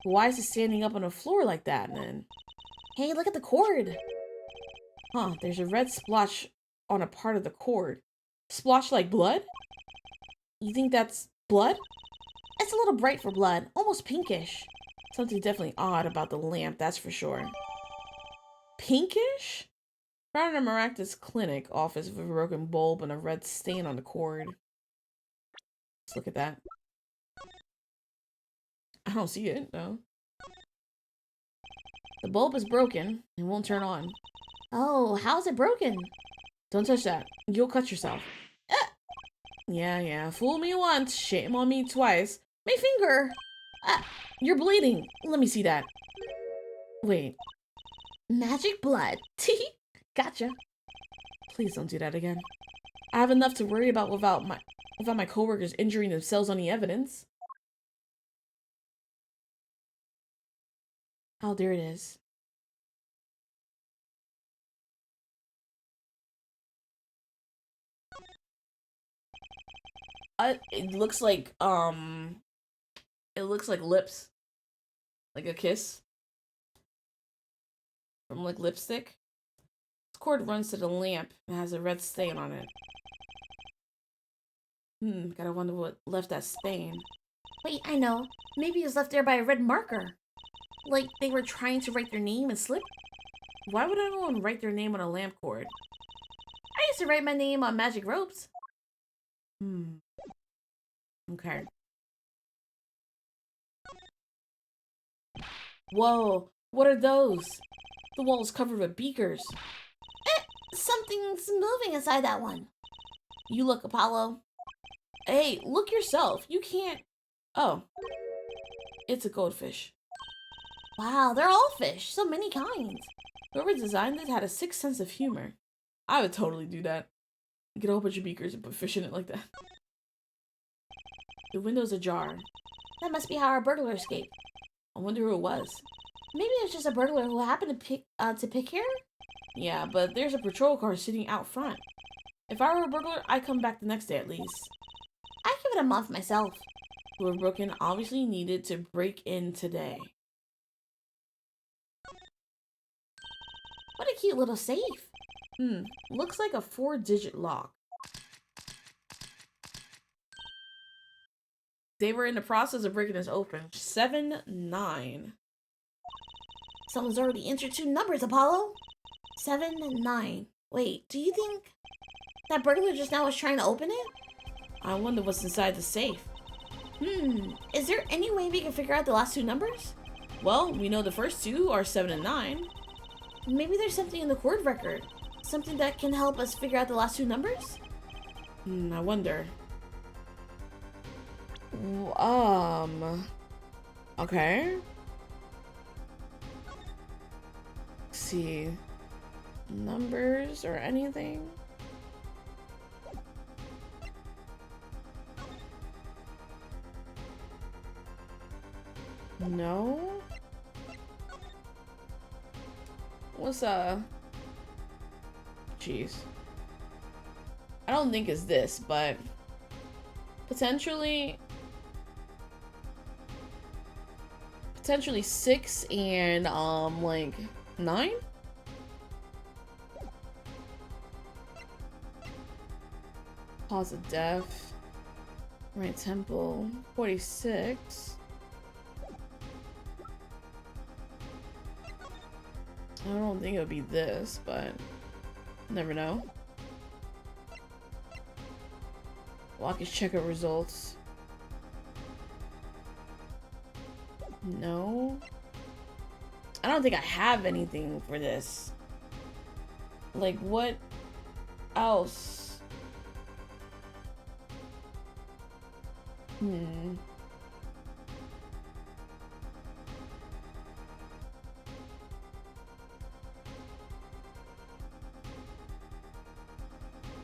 Why is it standing up on the floor like that, then? Hey, look at the cord. Huh, there's a red splotch on a part of the cord. Splotch like blood? You think that's blood? It's a little bright for blood, almost pinkish. Something definitely odd about the lamp, that's for sure. Pinkish? Found in a Maractus clinic office with a broken bulb and a red stain on the cord. Let's look at that. I don't see it, though. The bulb is broken and won't turn on. Oh, how's it broken? Don't touch that. You'll cut yourself. Yeah. Fool me once, shame on me twice. My finger! You're bleeding. Let me see that. Wait. Magic blood. Gotcha. Please don't do that again. I have enough to worry about without my coworkers injuring themselves on the evidence. Oh, there it is. It looks like lips. Like a kiss. From like lipstick. This cord runs to the lamp and has a red stain on it. Gotta wonder what left that stain. Wait, I know. Maybe it was left there by a red marker. Like they were trying to write their name and slip. Why would anyone write their name on a lamp cord? I used to write my name on magic ropes. Okay. Whoa, what are those? The wall is covered with beakers. Something's moving inside that one. You look, Apollo. Hey, look yourself. You can't... Oh. It's a goldfish. Wow, they're all fish. So many kinds. Whoever designed it had a sick sense of humor. I would totally do that. Get a whole bunch of beakers and put fish in it like that. The window's ajar. That must be how our burglar escaped. I wonder who it was. Maybe it's just a burglar who happened to pick here? Yeah, but there's a patrol car sitting out front. If I were a burglar, I'd come back the next day at least. I'd give it a month myself. Whoever broke in obviously needed to break in today. What a cute little safe. Looks like a 4-digit lock. They were in the process of breaking this open. 7-9. Someone's already entered 2 numbers, Apollo. 7 and 9. Wait, do you think that burglar just now was trying to open it? I wonder what's inside the safe. Is there any way we can figure out the last 2 numbers? Well, we know the first 2 are 7 and 9. Maybe there's something in the chord record. Something that can help us figure out the last 2 numbers? I wonder. Okay. Let's see. Numbers or anything? No? What's jeez. I don't think it's this, but potentially 6 and like 9? Cause of death. Right temple. 46. I don't think it would be this, but never know. Lock his checkout results. No. I don't think I have anything for this. Like, what else?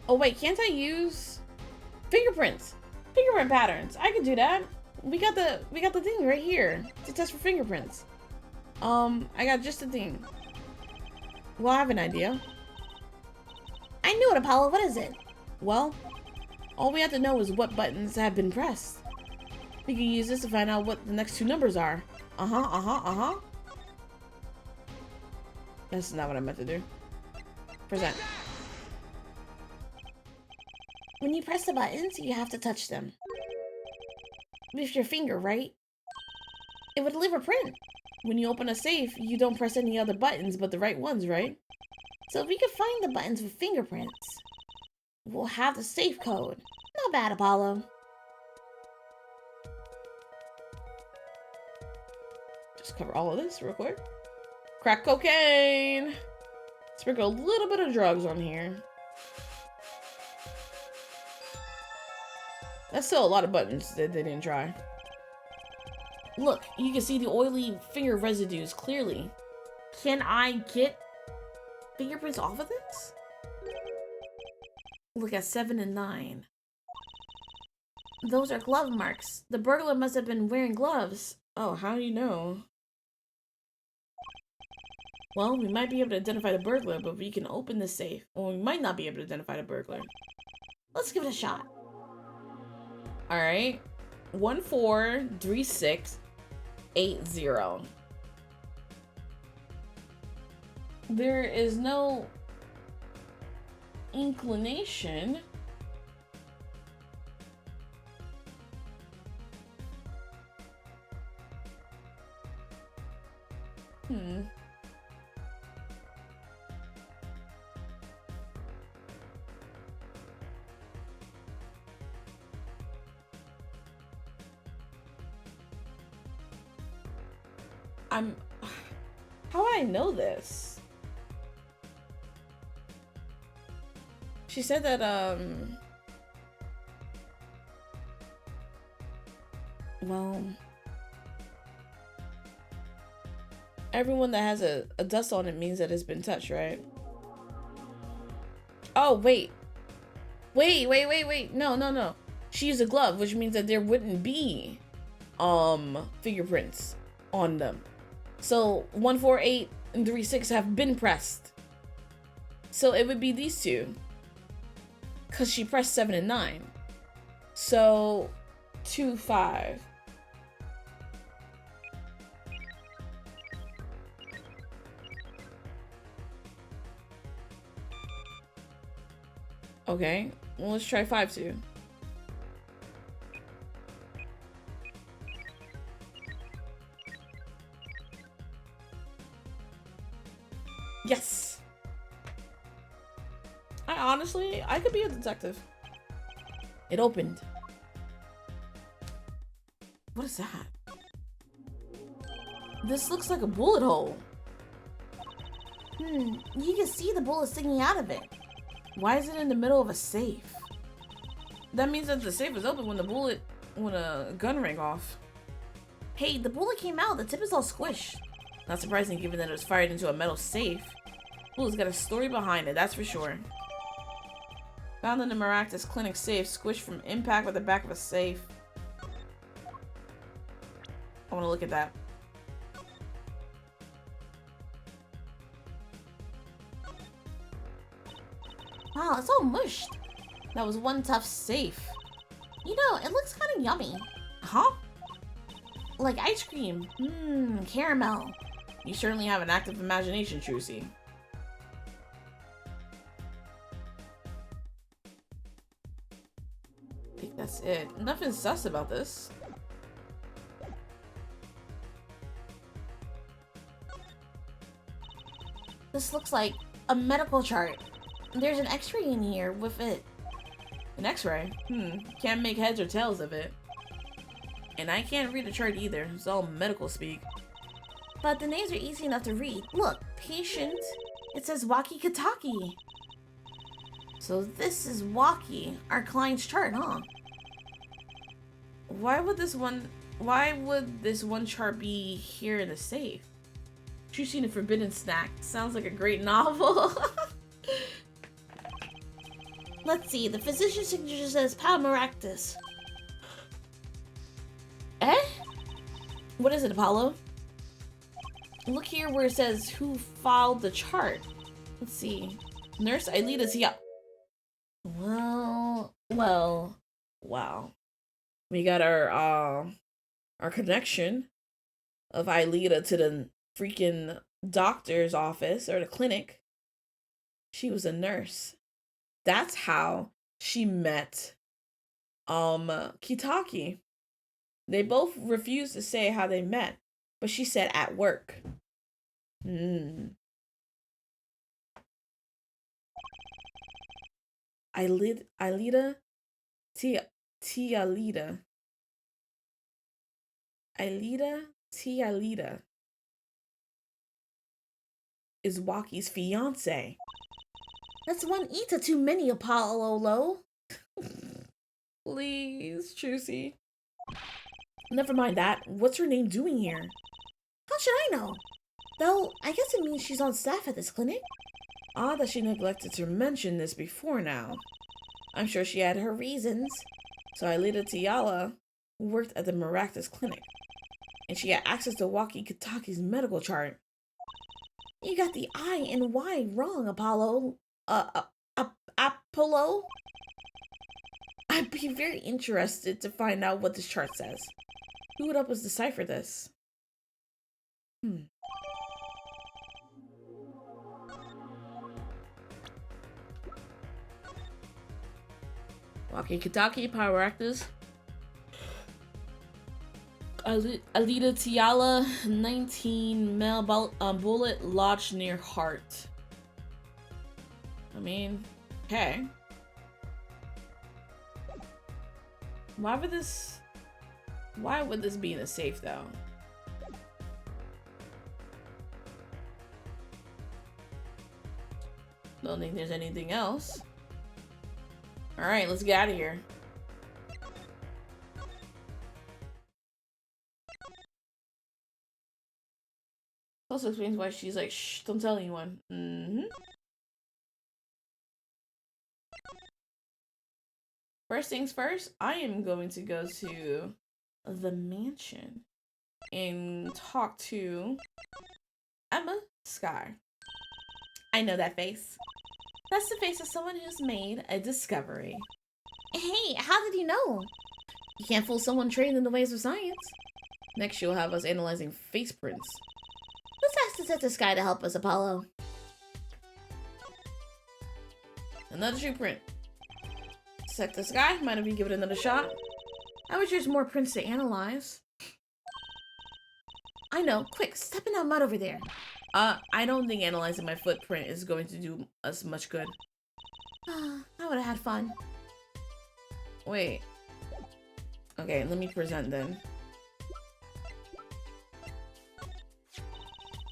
Oh wait, can't I use fingerprints? Fingerprint patterns. I could do that. We got the thing right here to test for fingerprints. I got just the thing. Well, I have an idea. I knew it, Apollo. What is it? Well, all we have to know is what buttons have been pressed. We can use this to find out what the next 2 numbers are. That's not what I meant to do. Present. When you press the buttons, you have to touch them. With your finger, right? It would leave a print. When you open a safe, you don't press any other buttons but the right ones, right? So if we could find the buttons with fingerprints, we'll have the safe code. Not bad, Apollo. Just cover all of this real quick. Crack cocaine! Sprinkle a little bit of drugs on here. That's still a lot of buttons that they didn't try. Look, you can see the oily finger residues clearly. Can I get fingerprints off of this? Look at 7 and 9. Those are glove marks. The burglar must have been wearing gloves. Oh, how do you know? Well, we might be able to identify the burglar, but we can open the safe. Or we might not be able to identify the burglar. Let's give it a shot. Alright. 143680. There is no inclination. How would I know this? She said that, well, Everyone that has a dust on it means that it's been touched, right? Oh, wait. Wait. No. She used a glove, which means that there wouldn't be fingerprints on them. So 1, 4, 8, and 3, 6 have been pressed. So it would be these two. Cause she pressed 7 and 9. So 2, 5. Okay, well, let's try 5, 2. Yes! I could be a detective. It opened. What is that? This looks like a bullet hole. You can see the bullet sticking out of it. Why is it in the middle of a safe? That means that the safe is open when a gun rang off. Hey, the bullet came out. The tip is all squished. Not surprising given that it was fired into a metal safe. Bullet's got a story behind it, that's for sure. Found in the Maractus Clinic safe, squished from impact with the back of a safe. I want to look at that. Wow, it's all mushed. That was one tough safe. You know, it looks kind of yummy. Huh? Like ice cream. Caramel. You certainly have an active imagination, Trucy. I think that's it. Nothing sus about this. This looks like a medical chart. There's an x-ray in here with it. An x-ray? Can't make heads or tails of it. And I can't read the chart either. It's all medical speak. But the names are easy enough to read. Look, patient. It says Waki Kataki. So this is Waki, our client's chart, huh? Why would this one chart be here in the safe? Trucy and the Forbidden Snack. Sounds like a great novel. Let's see, the physician's signature says Pal Maractus. Eh? What is it, Apollo? Look here where it says who filed the chart. Let's see. Nurse Aelita Tia. Well, wow. We got our connection of Aelita to the freaking doctor's office or the clinic. She was a nurse. That's how she met Kitaki. They both refused to say how they met, but she said at work. Aelita Tialita. Aelita Tialita is Waki's fiance. That's one Ita too many, Apollo Lo. Please, Trucy. Never mind that. What's her name doing here? How should I know? Though, I guess it means she's on staff at this clinic. Odd that she neglected to mention this before now. I'm sure she had her reasons. So Aelita Tiala worked at the Maractus Clinic, and she had access to Waki Kataki's medical chart. You got the I and Y wrong, Apollo. Apollo? I'd be very interested to find out what this chart says. Who would help us decipher this? Waki Kataki, Pyractus. Aelita Tiala, 19 male bullet lodged near heart. I mean, okay. Why would this be in a safe though? Don't think there's anything else. Alright, let's get out of here. Also explains why she's like, shh, don't tell anyone. First things first, I am going to go to the mansion and talk to Emma Sky. I know that face. That's the face of someone who's made a discovery. Hey, how did you know? You can't fool someone trained in the ways of science. Next, you'll have us analyzing face prints. Let's ask Detective Sky to help us, Apollo. Another shoe print. Detective Sky, mind if you give it another shot? I wish there's more prints to analyze. I know. Quick, step in that mud over there. I don't think analyzing my footprint is going to do us much good. I would have had fun. Wait. Okay, let me present then.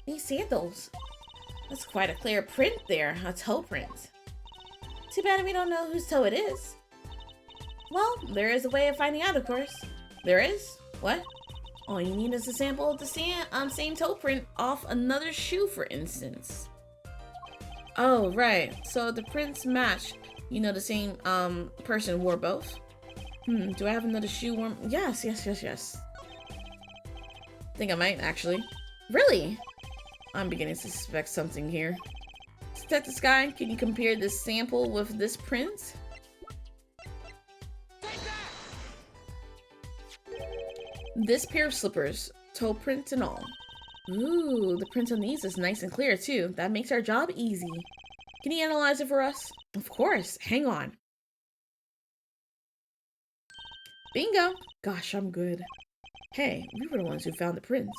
These sandals. That's quite a clear print there, a toe print. Too bad we don't know whose toe it is. Well, there is a way of finding out, of course. There is? What? All you need is a sample of the same toe print off another shoe, for instance. Oh, right. So the prints match. You know, the same person wore both? Do I have another shoe worn? Yes. Think I might, actually. Really? I'm beginning to suspect something here. Detective Sky, can you compare this sample with this print? This pair of slippers, toe print and all. Ooh, the print on these is nice and clear too. That makes our job easy. Can you analyze it for us? Of course, hang on. Bingo! Gosh, I'm good. Hey, we were the ones who found the prints.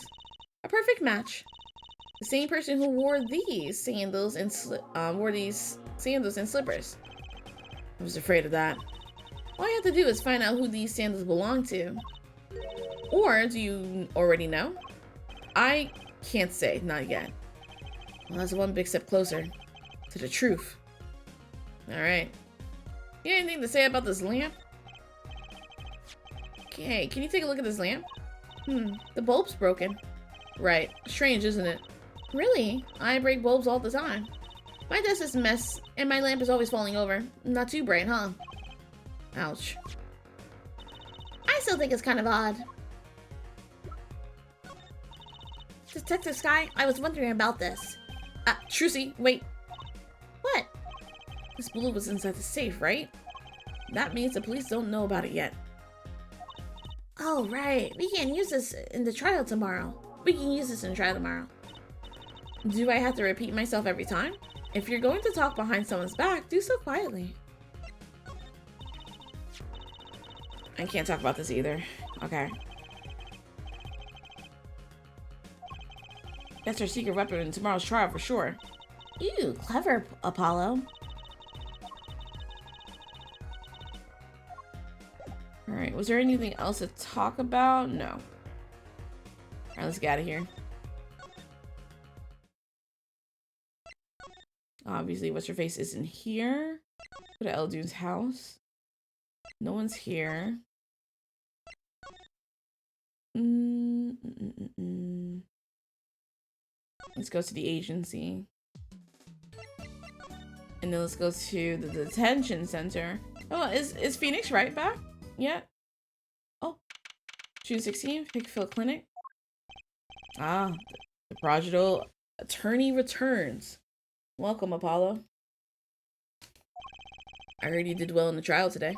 A perfect match. The same person who wore these sandals and slippers. I was afraid of that. All you have to do is find out who these sandals belong to. Or do you already know? I can't say, not yet. Well, that's one big step closer to the truth. Alright. You got anything to say about this lamp? Okay, can you take a look at this lamp? The bulb's broken. Right. Strange, isn't it? Really? I break bulbs all the time. My desk is a mess, and my lamp is always falling over. Not too bright, huh? Ouch. I still think it's kind of odd. Detective Sky, I was wondering about this. Trucy, wait. What? This blue was inside the safe, right? That means the police don't know about it yet. Oh, right. We can't use this in the trial tomorrow. Do I have to repeat myself every time? If you're going to talk behind someone's back, do so quietly. I can't talk about this either. Okay. That's our secret weapon in tomorrow's trial for sure. Ew, clever, Apollo. Alright, was there anything else to talk about? No. Alright, let's get out of here. Obviously, what's-her-face isn't here. Go to Eldune's house. No one's here. Let's go to the agency. And then let's go to the detention center. Oh, is Phoenix Wright back yet? Oh, June 16th, Pickfield Clinic. Ah, the prodigal attorney returns. Welcome, Apollo. I heard you did well in the trial today.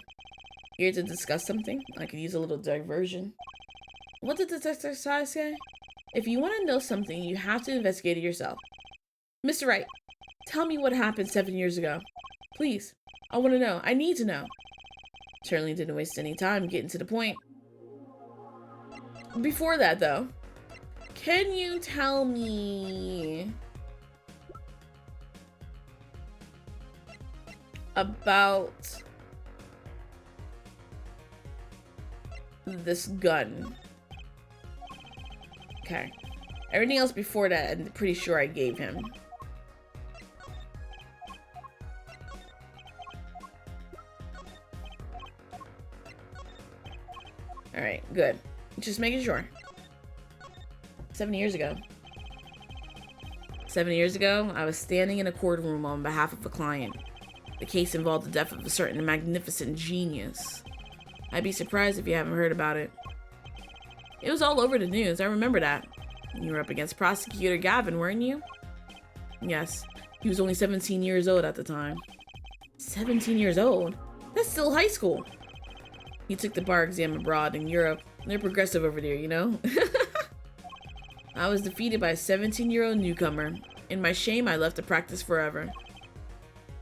Here to discuss something? I could use a little diversion. What did the Detective Sky say? If you want to know something, you have to investigate it yourself. Mr. Wright, tell me what happened 7 years ago. Please, I want to know. I need to know. Certainly didn't waste any time getting to the point. Before that, though, can you tell me about this gun? Okay. Everything else before that, I'm pretty sure I gave him. Alright, good. Just making sure. 7 years ago. 7 years ago, I was standing in a courtroom on behalf of a client. The case involved the death of a certain magnificent genius. I'd be surprised if you haven't heard about it. It was all over the news, I remember that. You were up against Prosecutor Gavin, weren't you? Yes, he was only 17 years old at the time. 17 years old? That's still high school. He took the bar exam abroad in Europe. They're progressive over there, you know? I was defeated by a 17-year-old newcomer. In my shame, I left the practice forever.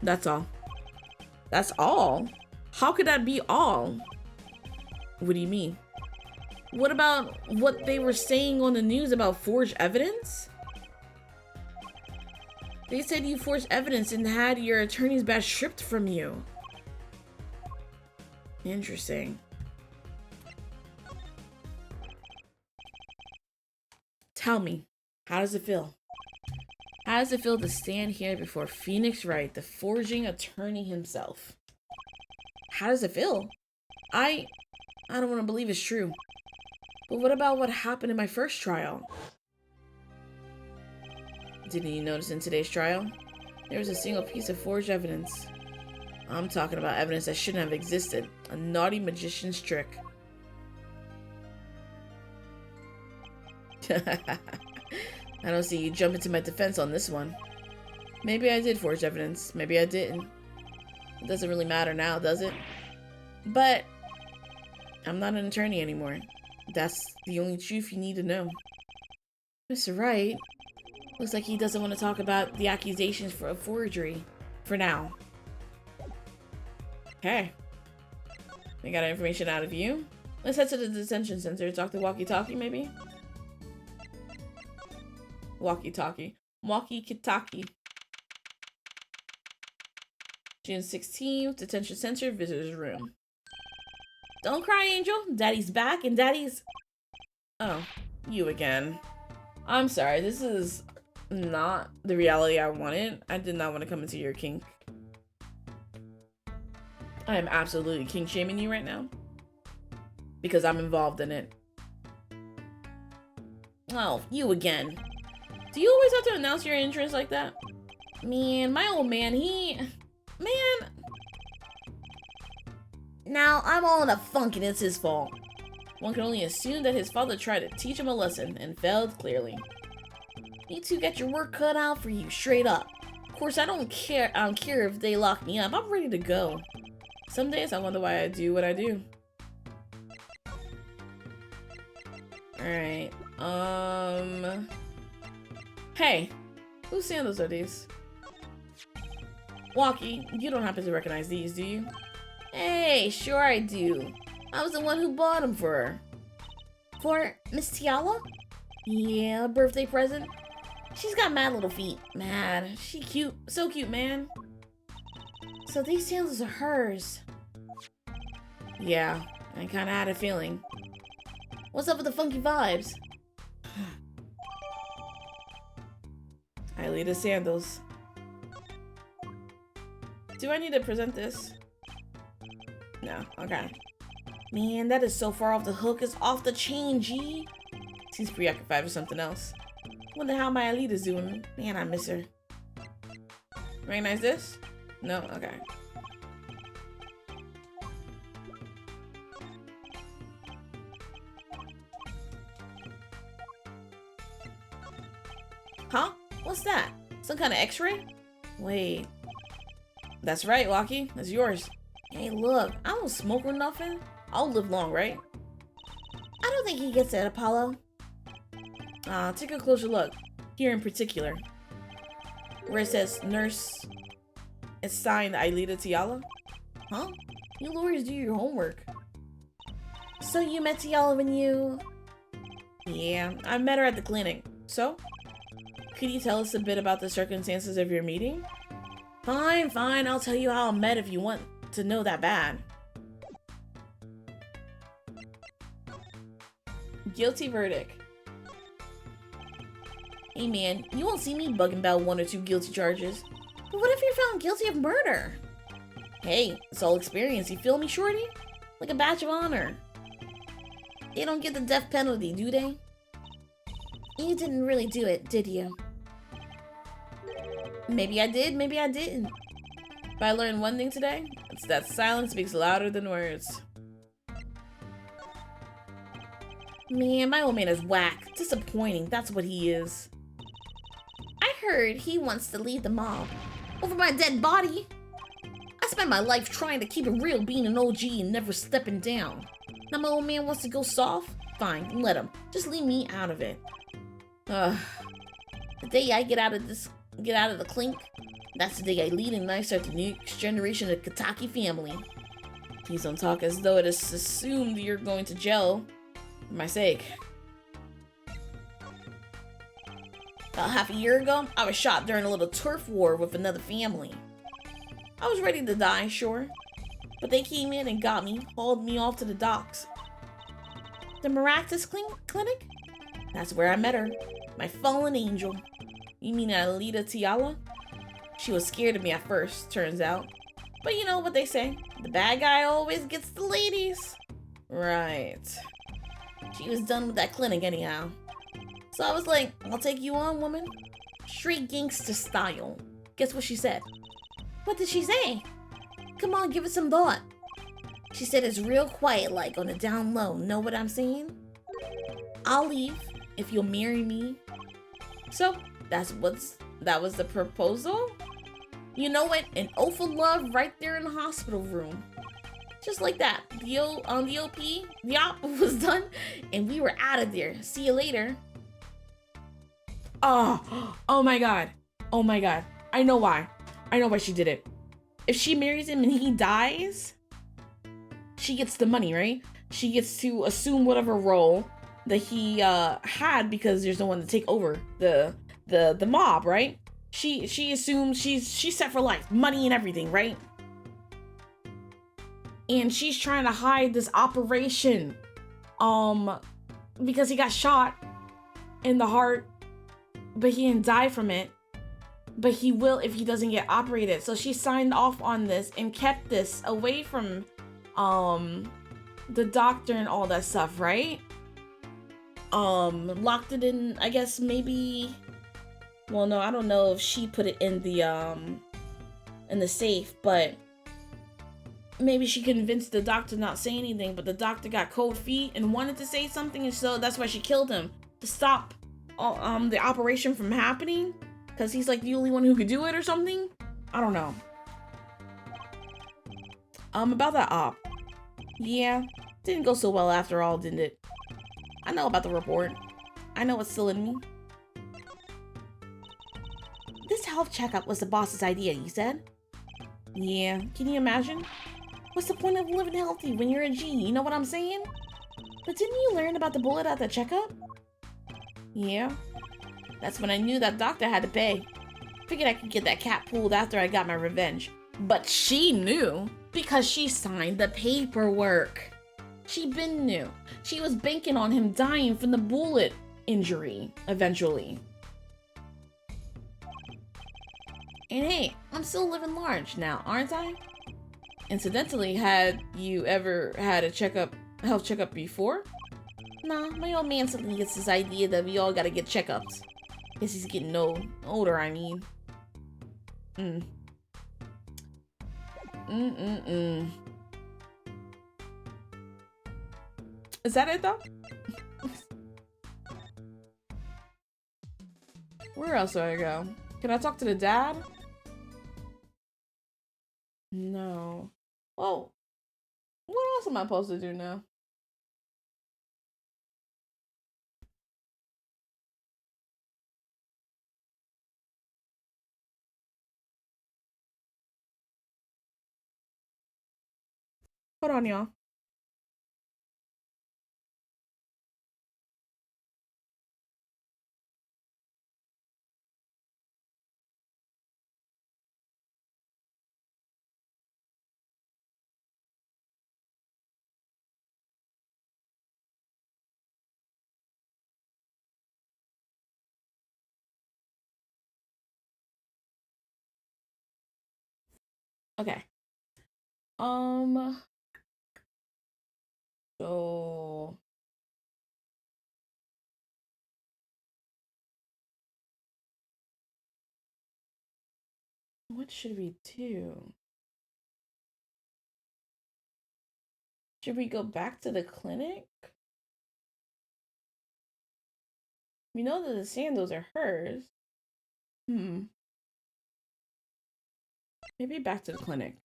That's all. That's all? How could that be all? What do you mean? What about what they were saying on the news about forged evidence? They said you forged evidence and had your attorney's badge stripped from you. Interesting. Tell me, how does it feel? How does it feel to stand here before Phoenix Wright, the forging attorney himself? How does it feel? I don't want to believe it's true. But what about what happened in my first trial? Didn't you notice in today's trial? There was a single piece of forged evidence. I'm talking about evidence that shouldn't have existed. A naughty magician's trick. I don't see you jumping to my defense on this one. Maybe I did forge evidence. Maybe I didn't. It doesn't really matter now, does it? But I'm not an attorney anymore. That's the only truth you need to know. Mr. Wright, looks like he doesn't want to talk about the accusations for forgery. For now. Okay. We got information out of you. Let's head to the detention center. Talk to walkie-talkie, maybe? Walkie-talkie. Walkie-talkie. June 16th, detention center, visitor's room. Don't cry, Angel. Daddy's back and Daddy's... Oh, you again. I'm sorry, this is not the reality I wanted. I did not want to come into your kink. I am absolutely kink shaming you right now. Because I'm involved in it. Oh, you again. Do you always have to announce your entrance like that? Man, my old man, Man! Now, I'm all in a funk and it's his fault. One can only assume that his father tried to teach him a lesson and failed clearly. You two get your work cut out for you, straight up. Of course, I don't care if they lock me up. I'm ready to go. Some days I wonder why I do what I do. Alright, Hey, whose sandals are these? Walkie, you don't happen to recognize these, do you? Hey, sure I do. I was the one who bought them for her. For Miss Tiala? Yeah, a birthday present. She's got mad little feet. Mad. She cute. So cute, man. So these sandals are hers. Yeah, I kinda had a feeling. What's up with the funky vibes? Aelita sandals. Do I need to present this? No, okay. Man, that is so far off the hook. It's off the chain, G. She's preoccupied with something else. Wonder how my Aelita's doing. Man, I miss her. Recognize this? No? Okay. Huh? What's that? Some kind of x-ray? Wait. That's right, Walkie. That's yours. Hey, look. I don't smoke or nothing. I'll live long, right? I don't think he gets it, Apollo. Take a closer look. Here in particular. Where it says nurse. It's signed Aelita Tiala. Huh? You lawyers do your homework. So you met Tiala when you... Yeah, I met her at the clinic. So? Could you tell us a bit about the circumstances of your meeting? Fine, fine. I'll tell you how I met if you want to know that bad. Guilty verdict. Hey man, you won't see me bugging about 1 or 2 guilty charges. But what if you're found guilty of murder? Hey, it's all experience, you feel me, shorty? Like a badge of honor. They don't get the death penalty, do they? You didn't really do it, did you? Maybe I did, maybe I didn't. If I learned one thing today, it's that silence speaks louder than words. Man, my old man is whack. Disappointing, that's what he is. I heard he wants to lead the mob. Over my dead body. I spent my life trying to keep it real being an OG and never stepping down. Now my old man wants to go soft? Fine, let him. Just leave me out of it. The day I get out of the clink, that's the day I lead and I start the next generation of Kataki family. Please don't talk as though it is assumed you're going to jail for my sake. About half a year ago, I was shot during a little turf war with another family. I was ready to die, sure, but they came in and got me, hauled me off to the docks. The Maractus Clinic? That's where I met her, my fallen angel. You mean Alita Tiala? She was scared of me at first, turns out. But you know what they say, the bad guy always gets the ladies. Right. She was done with that clinic anyhow. So I was like, I'll take you on, woman. Straight gangster style. Guess what she said? What did she say? Come on, give it some thought. She said it's real quiet, like on the down low. Know what I'm saying? I'll leave if you'll marry me. So that was the proposal? You know what? An oath of love right there in the hospital room. Just like that. The OP, the op was done, and we were out of there. See you later. Oh my god. Oh my god. I know why. I know why she did it. If she marries him and he dies, she gets the money, right? She gets to assume whatever role that he had because there's no one to take over the mob, right? She assumes she's set for life, money and everything, right? And she's trying to hide this operation because he got shot in the heart, but he didn't die from it. But he will if he doesn't get operated. So she signed off on this and kept this away from the doctor and all that stuff, right? Locked it in, I guess maybe, well, no, I don't know if she put it in the safe, but maybe she convinced the doctor not to say anything, but the doctor got cold feet and wanted to say something, and so that's why she killed him, to stop the operation from happening, because he's like the only one who could do it or something. I don't know. About that op. Yeah, didn't go so well after all, didn't it? I know about the report. I know what's still in me. This health checkup was the boss's idea, you said? Yeah, can you imagine? What's the point of living healthy when you're a G, you know what I'm saying? But didn't you learn about the bullet at the checkup? Yeah. That's when I knew that doctor had to pay. Figured I could get that cat pulled after I got my revenge. But she knew because she signed the paperwork. She been knew. She was banking on him dying from the bullet injury eventually. And hey, I'm still living large now, aren't I? Incidentally, had you ever had a health checkup before? Nah, my old man suddenly gets this idea that we all gotta get checkups. Guess he's getting older, I mean. Is that it though? Where else do I go? Can I talk to the dad? No. Well, what else am I supposed to do now? Hold on, y'all. Okay. So What should we do? Should we go back to the clinic? We know that the sandals are hers. Maybe back to the clinic.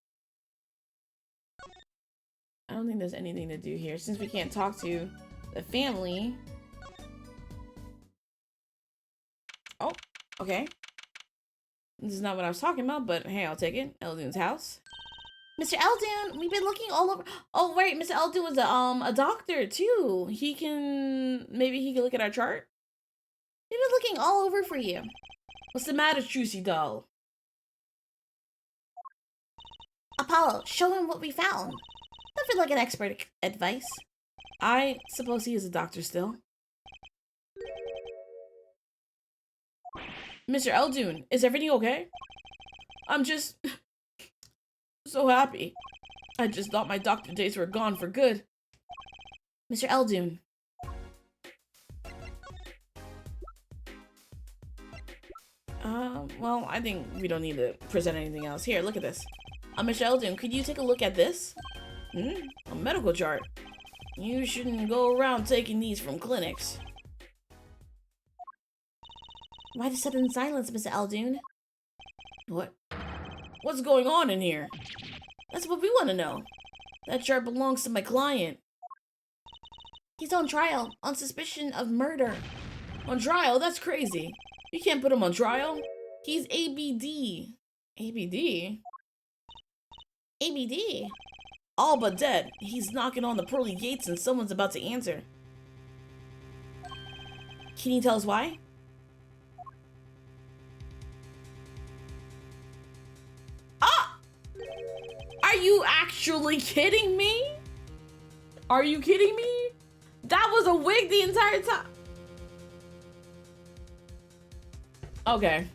I don't think there's anything to do here since we can't talk to the family. Oh, okay. This is not what I was talking about, but hey, I'll take it. Eldune's house. Mr. Eldune, we've been looking all over. Oh, right, Mr. Eldune was a doctor too. Maybe he can look at our chart. We've been looking all over for you. What's the matter, Trucy doll? Apollo, show him what we found. Don't feel like an expert advice. I suppose he is a doctor still. Mr. Eldune, is everything okay? I'm just so happy. I just thought my doctor days were gone for good. Mr. Eldune. Well, I think we don't need to present anything else. Here, look at this. Mr. Eldune, could you take a look at this? A medical chart. You shouldn't go around taking these from clinics. Why the sudden silence, Mr. Eldune? What's going on in here? That's what we want to know. That chart belongs to my client. He's on trial on suspicion of murder. On trial? That's crazy. You can't put him on trial. He's ABD. ABD? ABD? All but dead. He's knocking on the pearly gates and someone's about to answer. Can you tell us why? Ah! Are you actually kidding me? Are you kidding me? That was a wig the entire time. Okay.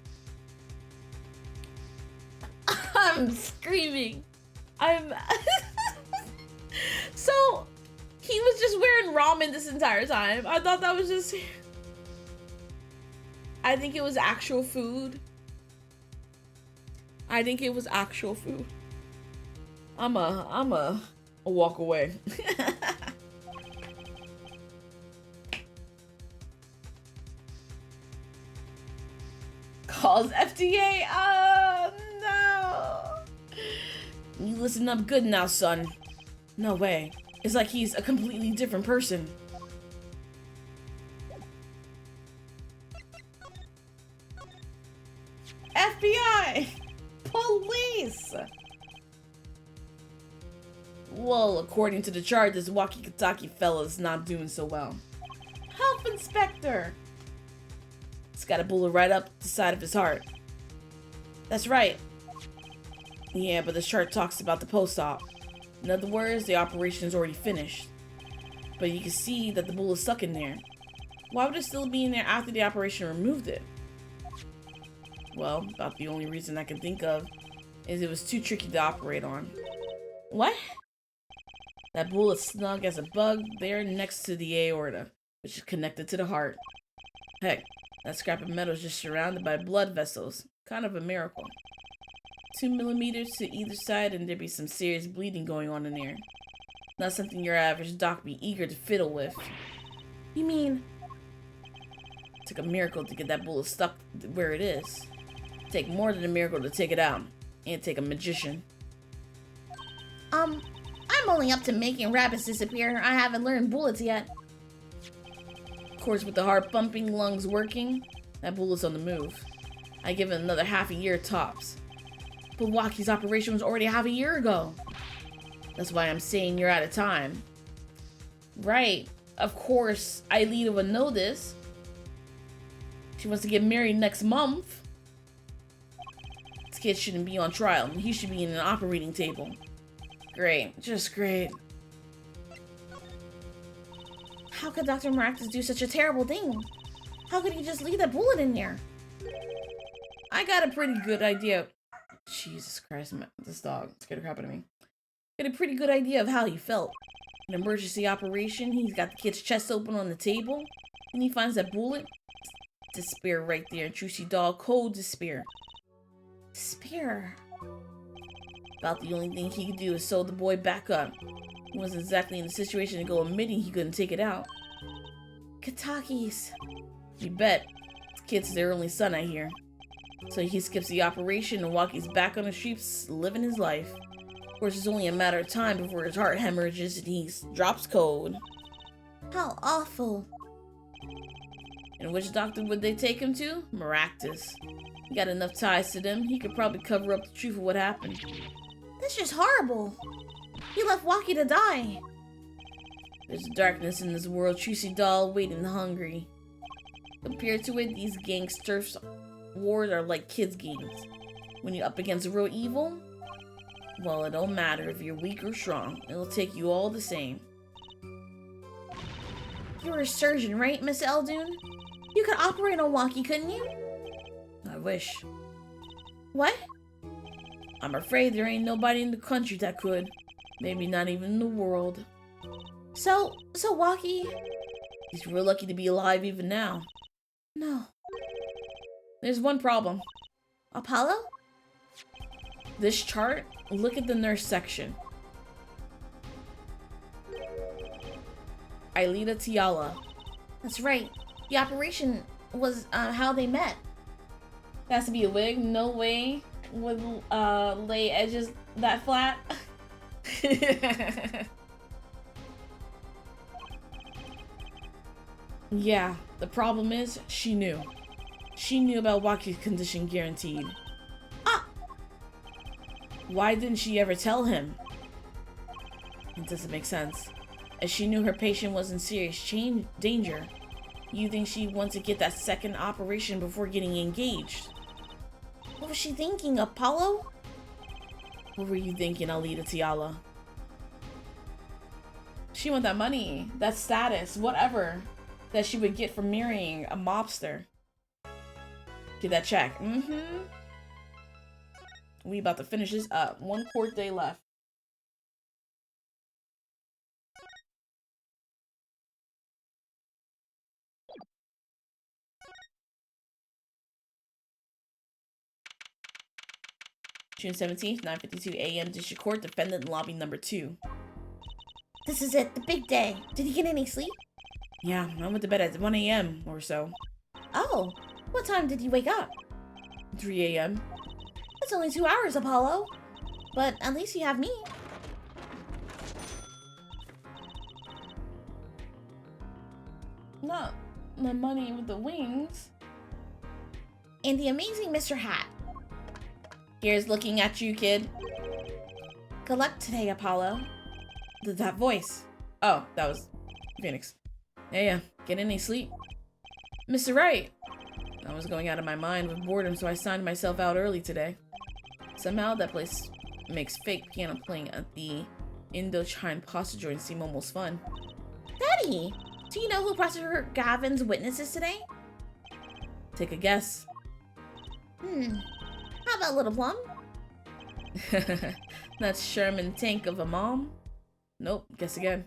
I'm screaming. So, he was just wearing ramen this entire time. I thought that was just... I think it was actual food. I think it was actual food. I'm a walk away. Calls FDA. Oh no. You listen up good now, son. No way. It's like he's a completely different person. FBI! Police! Well, according to the chart, this walkie-talkie fella's not doing so well. Health inspector! It's got a bullet right up the side of his heart. That's right. Yeah, but the chart talks about the post-op. In other words, the operation's already finished. But you can see that the bullet's stuck in there. Why would it still be in there after the operation removed it? Well, about the only reason I can think of is it was too tricky to operate on. What? That bullet's snug as a bug there next to the aorta, which is connected to the heart. Heck, that scrap of metal is just surrounded by blood vessels. Kind of a miracle. 2 millimeters to either side and there'd be some serious bleeding going on in there. Not something your average doc be eager to fiddle with. You mean... It took a miracle to get that bullet stuck where it is. It'd take more than a miracle to take it out. And take a magician. I'm only up to making rabbits disappear. I haven't learned bullets yet. Of course, with the heart pumping, lungs working, that bullet's on the move. I give it another half a year tops. But Waki's operation was already half a year ago. That's why I'm saying you're out of time. Right. Of course, Aelita would know this. She wants to get married next month. This kid shouldn't be on trial. He should be in an operating table. Great. Just great. How could Dr. Maractus do such a terrible thing? How could he just leave that bullet in there? I got a pretty good idea. Jesus Christ, this dog scared the crap out of me. Got a pretty good idea of how he felt. An emergency operation, he's got the kid's chest open on the table, and he finds that bullet. Despair right there, Trucy doll, cold despair. Despair. About the only thing he could do is sew the boy back up. He wasn't exactly in the situation to go admitting he couldn't take it out. Kitaki's. You bet. This kid's their only son, I hear. So he skips the operation and Waki's back on the streets living his life. Of course, it's only a matter of time before his heart hemorrhages and he drops cold. How awful. And which doctor would they take him to? Maractus. He got enough ties to them, he could probably cover up the truth of what happened. That's just horrible. He left Waki to die. There's darkness in this world, Trucy doll, waiting hungry. Compared to it, these gangsters' wars are like kids' games. When you're up against real evil, well, it don't matter if you're weak or strong. It'll take you all the same. You were a surgeon, right, Miss Eldoon? You could operate on Waki, couldn't you? I wish. What? I'm afraid there ain't nobody in the country that could. Maybe not even in the world. So Waki... He's real lucky to be alive even now. No. There's one problem. Apollo? This chart, look at the nurse section. Aelita Tiala. That's right. The operation was how they met. It has to be a wig. No way would lay edges that flat. Yeah, the problem is she knew. She knew about Waki's condition guaranteed. Ah! Why didn't she ever tell him? It doesn't make sense. As she knew her patient was in serious danger, you think she'd want to get that second operation before getting engaged? What was she thinking, Apollo? What were you thinking, Aelita Tiala? She want that money, that status, whatever that she would get from marrying a mobster. Get that check. We about to finish this up. 1 court day left. June 17th, 9:52 a.m. District Court, defendant lobby number 2. This is it, the big day. Did he get any sleep? Yeah, I went to bed at 1 a.m. or so. Oh, what time did you wake up? 3 a.m. That's only 2 hours, Apollo. But at least you have me. Not the money with the wings. And the amazing Mr. Hat. Here's looking at you, kid. Good luck today, Apollo. That voice. Oh, that was Phoenix. Yeah. Get any sleep? Mr. Wright. I was going out of my mind with boredom, so I signed myself out early today. Somehow that place makes fake piano playing at the Indochine pasta joint seem almost fun. Daddy, do you know who Professor Gavin's witness is today? Take a guess. How about Little Plum? That's Sherman Tank of a mom? Nope, guess again.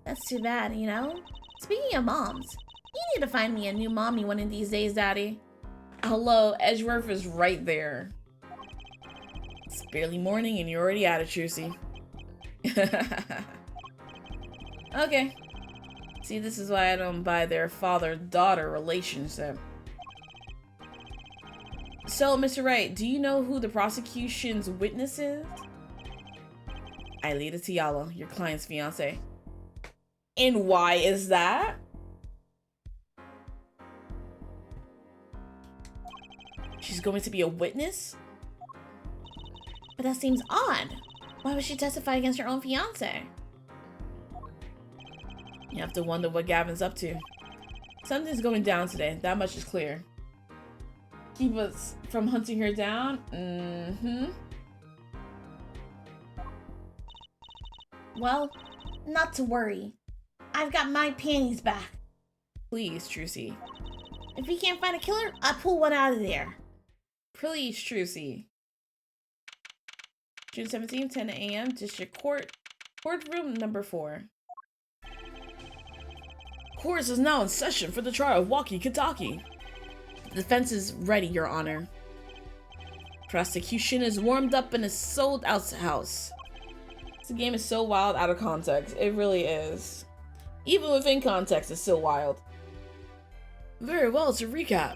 That's too bad, you know? Speaking of moms, you need to find me a new mommy one of these days, Daddy. Hello, Edgeworth is right there. It's barely morning and you're already out of Trucy. Okay. See, this is why I don't buy their father-daughter relationship. So, Mr. Wright, do you know who the prosecution's witness is? Aelita Tiala, your client's fiance. And why is that? She's going to be a witness? But that seems odd. Why would she testify against her own fiance? You have to wonder what Gavin's up to. Something's going down today, that much is clear. Keep us from hunting her down? Well, not to worry. I've got my panties back. Please, Trucy. If we can't find a killer, I'll pull one out of there. Please, Trucy. June 17th, 10 a.m. District Court. Courtroom number 4. Court is now in session for the trial of Waki Kitaki. The defense is ready, Your Honor. Prosecution is warmed up and is sold out to house. This game is so wild out of context. It really is. Even within context, it's still wild. Very well, to recap.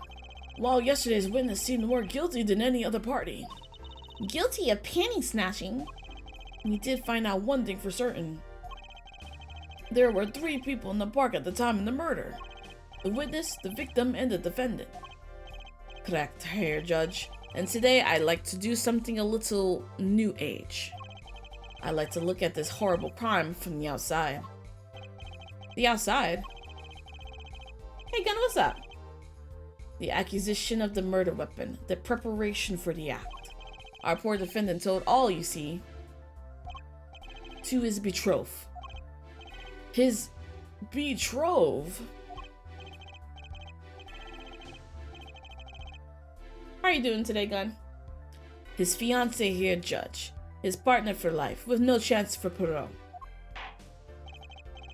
While yesterday's witness seemed more guilty than any other party. Guilty of panty snatching? We did find out one thing for certain. There were 3 people in the park at the time of the murder. The witness, the victim, and the defendant. Correct, Herr Judge. And today I'd like to do something a little new age. I'd like to look at this horrible crime from the outside. The outside? Hey Gun, what's up? The acquisition of the murder weapon, the preparation for the act. Our poor defendant told all, you see, to his betrothed. His betrothed? How are you doing today, Gun? His fiancée here, Judge. His partner for life, with no chance for parole.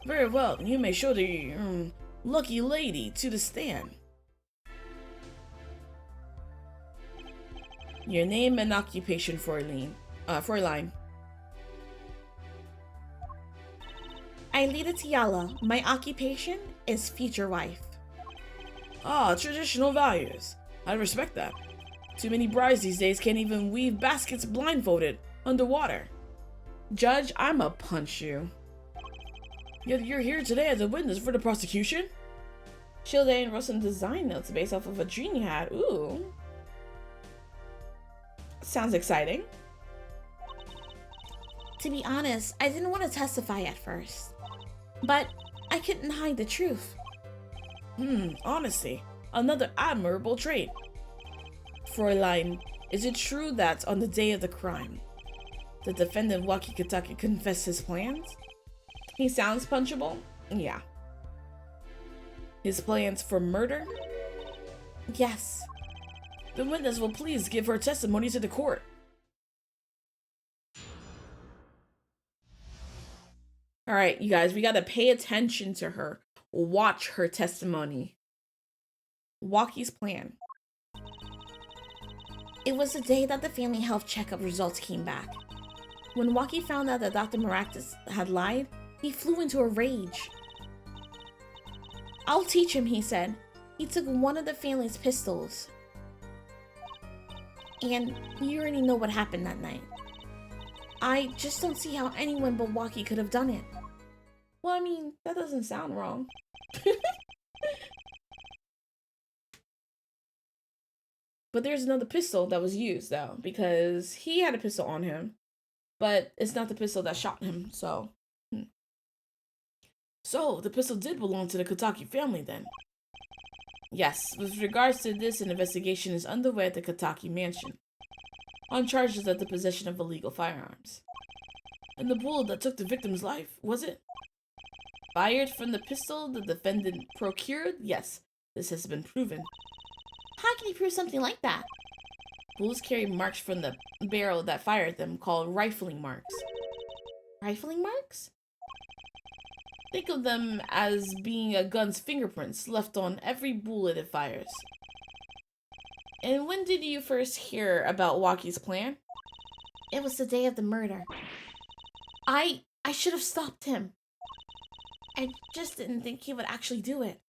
Very well, you may show the lucky lady to the stand. Your name and occupation, Fräulein. Aelita Tiala. My occupation is future wife. Ah, traditional values. I respect that. Too many brides these days can't even weave baskets blindfolded underwater. Judge, I'ma punch you. Yet you're here today as a witness for the prosecution? Shildane wrote some design notes based off of a dream you had. Ooh. Sounds exciting. To be honest, I didn't want to testify at first. But I couldn't hide the truth. Honesty. Another admirable trait. Fräulein, is it true that on the day of the crime, the defendant Waki Kitake confessed his plans? He sounds punchable? Yeah. His plans for murder? Yes. The witness will please give her testimony to the court. Alright, you guys, we gotta pay attention to her. Watch her testimony. Waki's plan. It was the day that the family health checkup results came back. When Waki found out that Dr. Maractus had lied, he flew into a rage. I'll teach him, he said. He took one of the family's pistols. And you already know what happened that night. I just don't see how anyone but Waki could have done it. Well, I mean, that doesn't sound wrong. But there's another pistol that was used, though, because he had a pistol on him, but it's not the pistol that shot him, so. So, the pistol did belong to the Kitake family, then? Yes, with regards to this, an investigation is underway at the Kitake mansion, on charges of the possession of illegal firearms. And the bullet that took the victim's life, was it? Fired from the pistol the defendant procured? Yes, this has been proven. How can you prove something like that? Bullets carry marks from the barrel that fired them, called rifling marks. Rifling marks? Think of them as being a gun's fingerprints left on every bullet it fires. And when did you first hear about Waki's plan? It was the day of the murder. I should have stopped him. I just didn't think he would actually do it.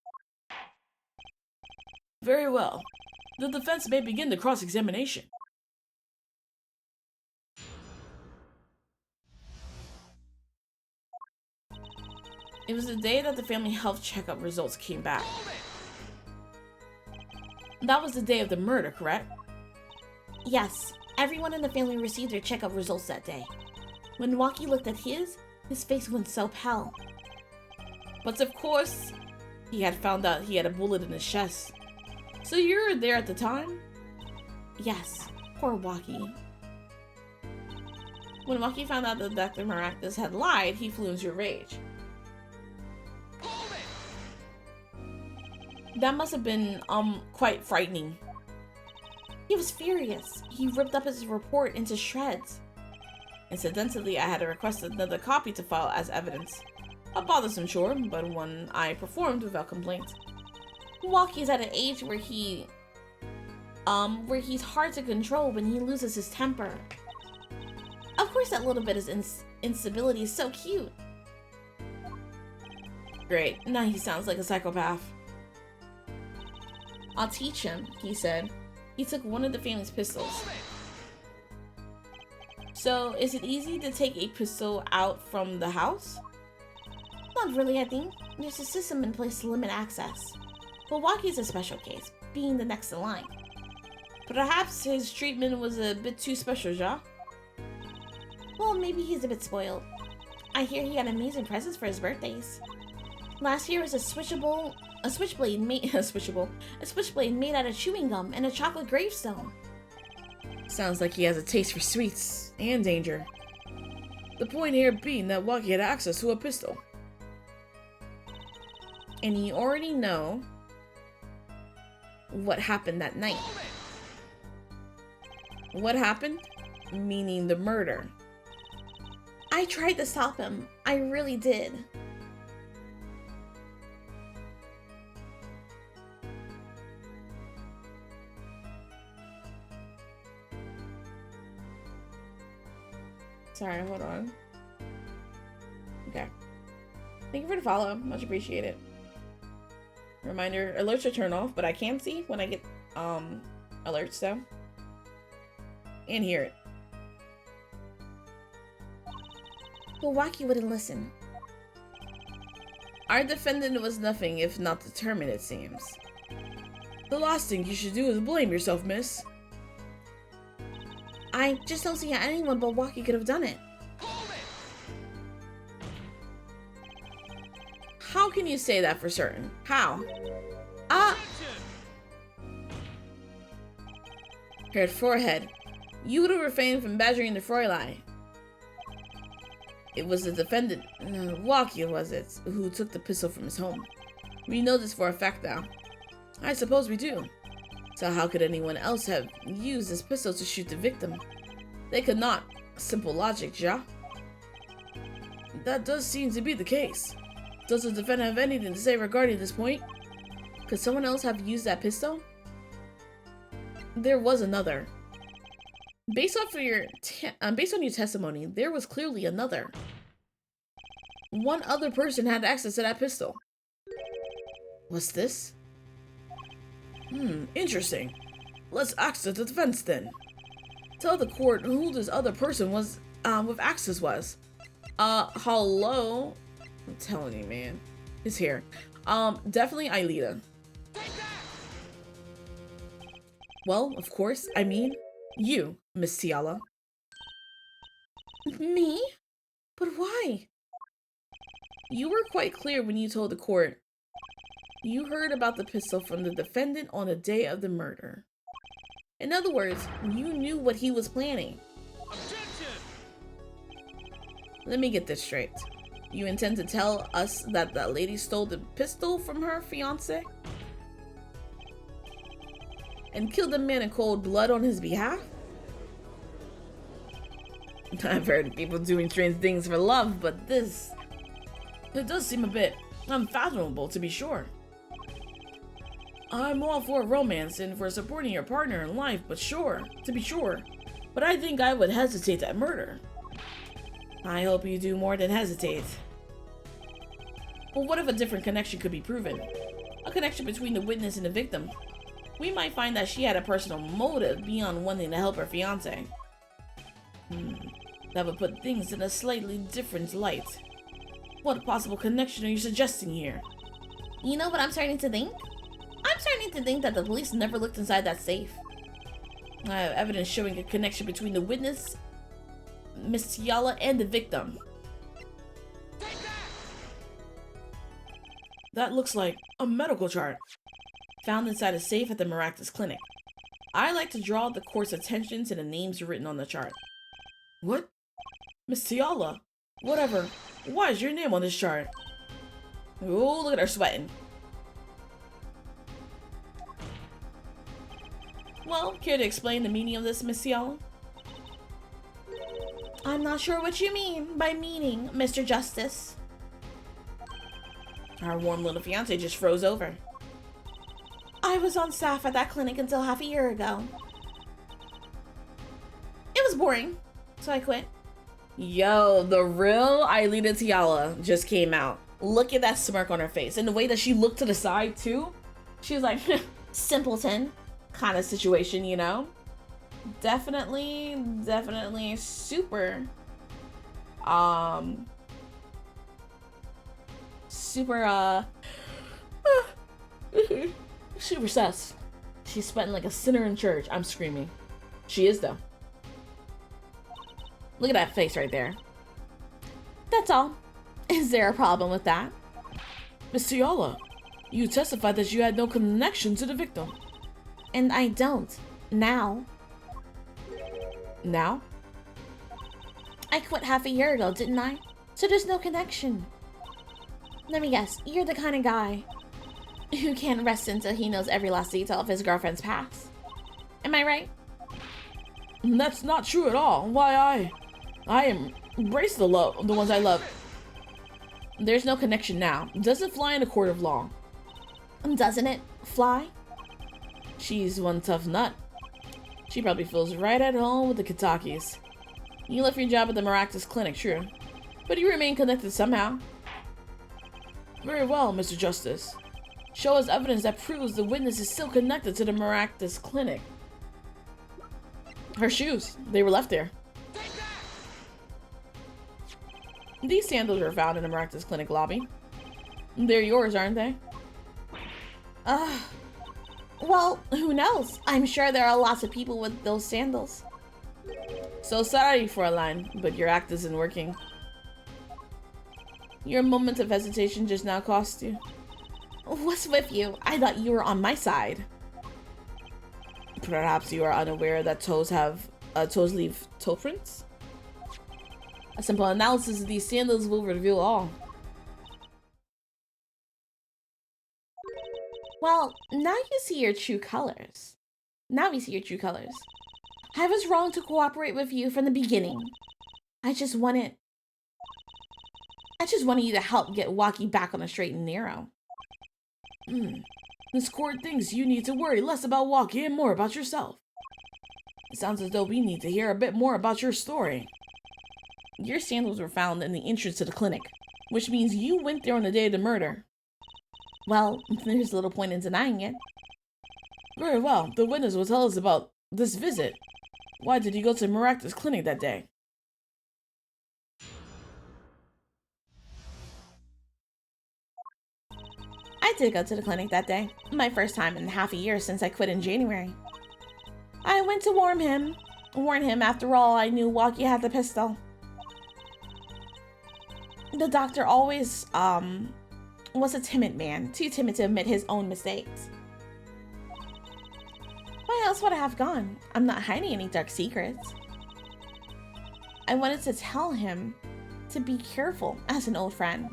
Very well. The defense may begin the cross-examination. It was the day that the family health checkup results came back. That was the day of the murder, correct? Yes, everyone in the family received their checkup results that day. When Waki looked at his face went so pale. But of course, he had found out he had a bullet in his chest. So you were there at the time? Yes, poor Waki. When Waki found out that Dr. Maractus had lied, he flew into a rage. That must have been, quite frightening. He was furious. He ripped up his report into shreds. Incidentally, I had requested another copy to file as evidence. A bothersome chore, but one I performed without complaint. Waki is at an age where he where he's hard to control when he loses his temper. Of course, that little bit of instability is so cute. Great, now he sounds like a psychopath. I'll teach him, he said. He took one of the family's pistols. So, is it easy to take a pistol out from the house? Not really, I think. There's a system in place to limit access. Milwaukee's a special case, being the next in line. Perhaps his treatment was a bit too special, Ja? Well, maybe he's a bit spoiled. I hear he had amazing presents for his birthdays. Last year was a switchblade made out of chewing gum and a chocolate gravestone. Sounds like he has a taste for sweets and danger. The point here being that Waki had access to a pistol. And you already know what happened that night. What happened? Meaning the murder. I tried to stop him. I really did. Sorry, hold on. Okay. Thank you for the follow. Much appreciated. Reminder, alerts are turned off, but I can see when I get alerts though. And hear it. But Waki wouldn't listen. Our defendant was nothing if not determined, it seems. The last thing you should do is blame yourself, miss. I just don't see how anyone but Waki could have done it. How can you say that for certain? How? Haired forehead. You would have refrained from badgering the Fräulein. It was the defendant, Waki was it, who took the pistol from his home. We know this for a fact now. I suppose we do. So how could anyone else have used this pistol to shoot the victim? They could not. Simple logic, ja? That does seem to be the case. Does the defendant have anything to say regarding this point? Could someone else have used that pistol? There was another. Based on your testimony, there was clearly another. One other person had access to that pistol. What's this? Interesting. Let's ask the defense then. Tell the court who this other person was, with access was. Hello? I'm telling you, man. It's here. Definitely Aelita. Well, of course, I mean, you, Miss Tiala. Me? But why? You were quite clear when you told the court. You heard about the pistol from the defendant on the day of the murder. In other words, you knew what he was planning. Objection! Let me get this straight. You intend to tell us that that lady stole the pistol from her fiancé? And killed a man in cold blood on his behalf? I've heard people doing strange things for love, but it does seem a bit unfathomable, to be sure. I'm all for romance and for supporting your partner in life, but to be sure. But I think I would hesitate at murder. I hope you do more than hesitate. Well, what if a different connection could be proven? A connection between the witness and the victim. We might find that she had a personal motive beyond wanting to help her fiancé. That would put things in a slightly different light. What possible connection are you suggesting here? You know what I'm starting to think? I'm starting to think that the police never looked inside that safe. I have evidence showing a connection between the witness, Miss Tiala, and the victim. That looks like a medical chart found inside a safe at the Maractus Clinic. I like to draw the court's attention to the names written on the chart. What? Miss Tiala? Whatever. Why is your name on this chart? Oh, look at her sweating. Well, care to explain the meaning of this, Miss Tiala? I'm not sure what you mean by meaning, Mr. Justice. Our warm little fiancé just froze over. I was on staff at that clinic until half a year ago. It was boring, so I quit. Yo, the real Aelita Tiala just came out. Look at that smirk on her face. And the way that she looked to the side, too. She was like, Simpleton kind of situation, you know? Definitely super, super, super sus. She's sweating like a sinner in church. I'm screaming. She is, though. Look at that face right there. That's all. Is there a problem with that? Miss Tiala, you testified that you had no connection to the victim. And I don't. Now. Now? I quit half a year ago, didn't I? So there's no connection. Let me guess, you're the kind of guy who can't rest until he knows every last detail of his girlfriend's past. Am I right? That's not true at all. Why, I embrace the ones I love. There's no connection now. Does it fly in a court of law? Doesn't it fly? She's one tough nut. She probably feels right at home with the Kitakis. You left your job at the Maractus Clinic, true. But you remain connected somehow. Very well, Mr. Justice. Show us evidence that proves the witness is still connected to the Maractus Clinic. Her shoes. They were left there. These sandals were found in the Maractus Clinic lobby. They're yours, aren't they? Well, who knows? I'm sure there are lots of people with those sandals. So sorry, Fräulein, but your act isn't working. Your moment of hesitation just now cost you. What's with you? I thought you were on my side. Perhaps you are unaware that toes leave toe prints? A simple analysis of these sandals will reveal all. Well, now you see your true colors. Now we see your true colors. I was wrong to cooperate with you from the beginning. I just wanted you to help get Waki back on the straight and narrow. This court thinks you need to worry less about Waki and more about yourself. It sounds as though we need to hear a bit more about your story. Your sandals were found in the entrance to the clinic, which means you went there on the day of the murder. Well, there's little point in denying it. Very well, the witness will tell us about this visit. Why did you go to Maractus Clinic that day? I did go to the clinic that day. My first time in half a year since I quit in January. I went to warn him. After all, I knew Waki had the pistol. The doctor always, was a timid man. Too timid to admit his own mistakes. Why else would I have gone? I'm not hiding any dark secrets. I wanted to tell him to be careful as an old friend.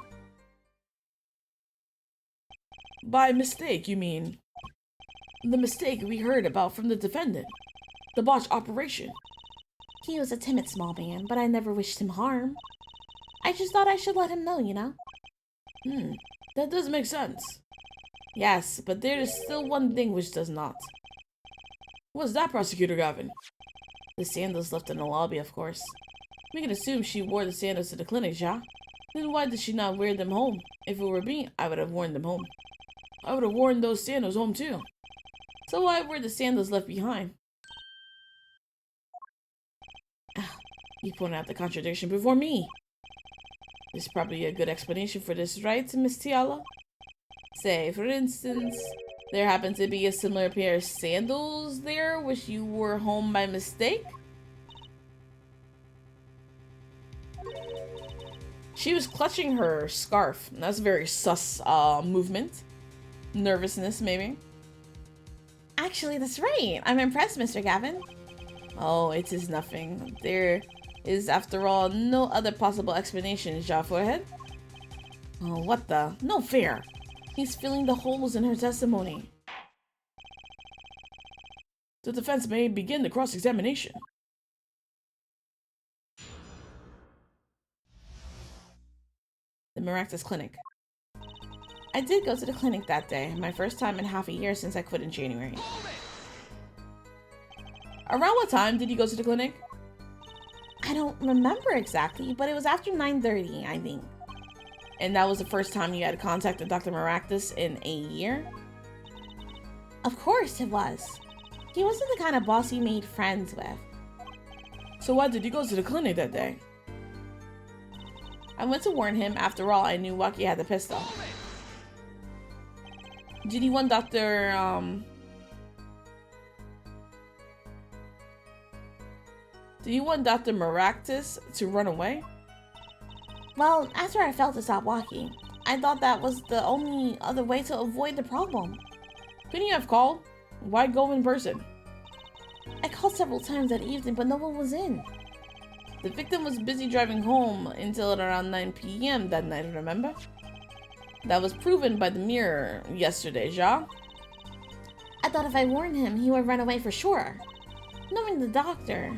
By mistake, you mean? The mistake we heard about from the defendant. The botched operation. He was a timid small man, but I never wished him harm. I just thought I should let him know, you know? That does make sense. Yes, but there is still one thing which does not. What's that, Prosecutor Gavin? The sandals left in the lobby, of course. We can assume she wore the sandals to the clinic, ja? Then why did she not wear them home? If it were me, I would have worn them home. I would have worn those sandals home too. So why were the sandals left behind? You pointed out the contradiction before me. There's probably a good explanation for this, right, Miss Tiala? Say, for instance, there happened to be a similar pair of sandals there which you wore home by mistake? She was clutching her scarf. That's a very sus movement. Nervousness, maybe. Actually, that's right. I'm impressed, Mr. Gavin. Oh, it is nothing. There is, after all, no other possible explanation, Ja Forehead. Oh, what the? No fair. He's filling the holes in her testimony. The defense may begin the cross-examination. The Maractus Clinic. I did go to the clinic that day, my first time in half a year since I quit in January. Around what time did you go to the clinic? I don't remember exactly, but it was after 9:30, I think. And that was the first time you had contacted Dr. Maractus in a year? Of course it was. He wasn't the kind of boss you made friends with. So why did you go to the clinic that day? I went to warn him. After all, I knew Waki had the pistol. Did you want Did you want Dr. Maractus to run away? Well, after I failed to stop Waki, I thought that was the only other way to avoid the problem. Couldn't you have called? Why go in person? I called several times that evening, but no one was in. The victim was busy driving home until around 9 p.m. that night, remember? That was proven by the mirror yesterday, Ja. I thought if I warned him, he would run away for sure. Knowing the doctor.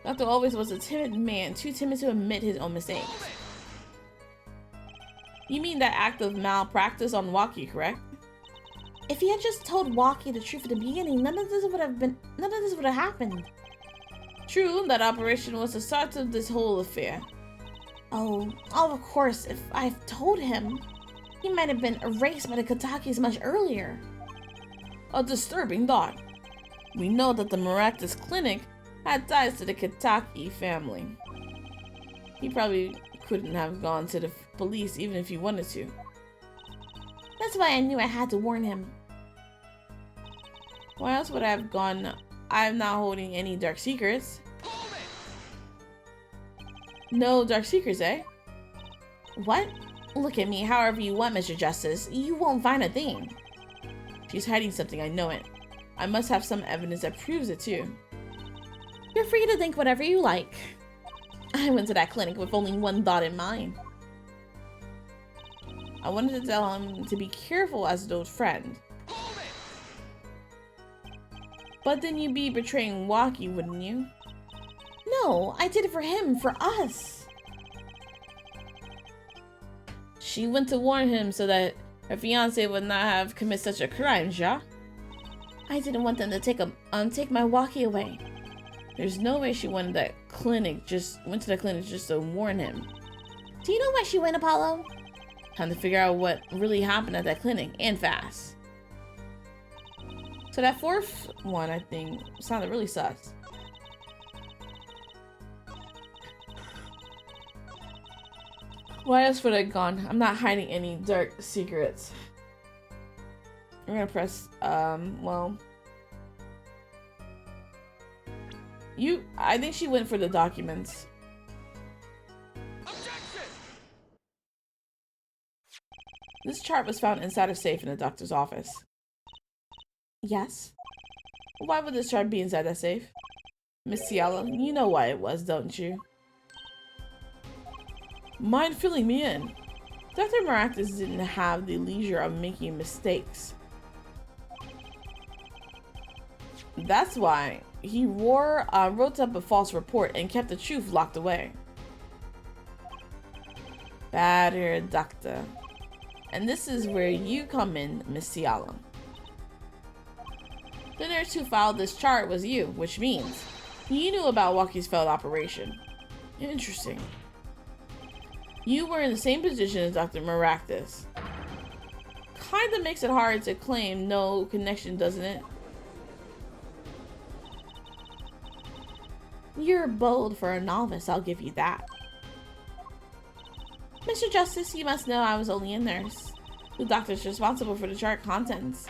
Doctor always was a timid man, too timid to admit his own mistakes. You mean that act of malpractice on Waki, correct? If he had just told Waki the truth at the beginning, none of this would have happened. True, that operation was the start of this whole affair. Oh, of course, if I've told him, he might have been erased by the Katakis much earlier. A disturbing thought. We know that the Maractus Clinic had ties to the Kataki family. He probably couldn't have gone to the police even if he wanted to. That's why I knew I had to warn him. Why else would I have gone? I'm not holding any dark secrets. No dark secrets, eh? What? Look at me however you want, Mr. Justice. You won't find a thing. She's hiding something, I know it. I must have some evidence that proves it too. You're free to think whatever you like. I went to that clinic with only one thought in mind. I wanted to tell him to be careful as an old friend. But then you'd be betraying Waki, wouldn't you? No, I did it for him, for us. She went to warn him so that her fiancé would not have committed such a crime, Ja. I didn't want them to take my Waki away. There's no way she went to the clinic just to warn him. Do you know why she went, Apollo? Time to figure out what really happened at that clinic, and fast. So that fourth one, I think, sounded really sus. Why else would I have gone? I'm not hiding any dark secrets. I'm gonna press, well. I think she went for the documents. Objection! This chart was found inside a safe in the doctor's office. Yes? Why would this chart be inside that safe? Miss Ciala, you know why it was, don't you? Mind filling me in? Dr. Maractus didn't have the leisure of making mistakes. That's why he wrote up a false report and kept the truth locked away. Better, doctor. And this is where you come in, Miss Ciala. The nurse who filed this chart was you, which means you knew about Waki's failed operation. Interesting. You were in the same position as Dr. Maractus. Kinda makes it hard to claim no connection, doesn't it? You're bold for a novice, I'll give you that. Mr. Justice, you must know I was only a nurse. The doctor's responsible for the chart contents.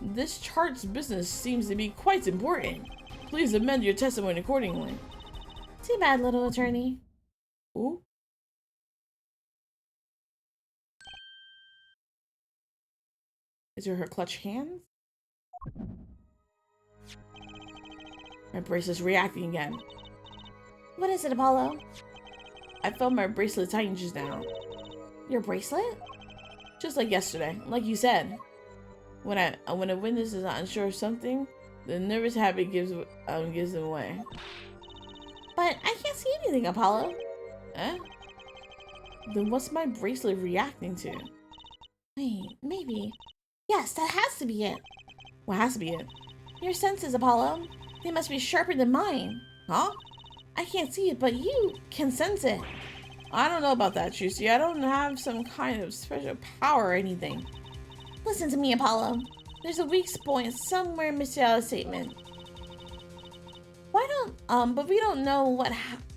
This chart's business seems to be quite important. Please amend your testimony accordingly. Too bad, little attorney. Ooh. Is it her clutched hands? My bracelet's reacting again. What is it, Apollo? I felt my bracelet tighten just now. Your bracelet? Just like yesterday, like you said. When a witness is not unsure of something, the nervous habit gives them away. But I can't see anything, Apollo. Eh? Then what's my bracelet reacting to? Wait, maybe. Yes, that has to be it. What has to be it? Your senses, Apollo. They must be sharper than mine. Huh? I can't see it, but you can sense it. I don't know about that, Juicy. I don't have some kind of special power or anything. Listen to me, Apollo. There's a weak point somewhere in Miss Yellow's statement. Why don't, but we don't know what,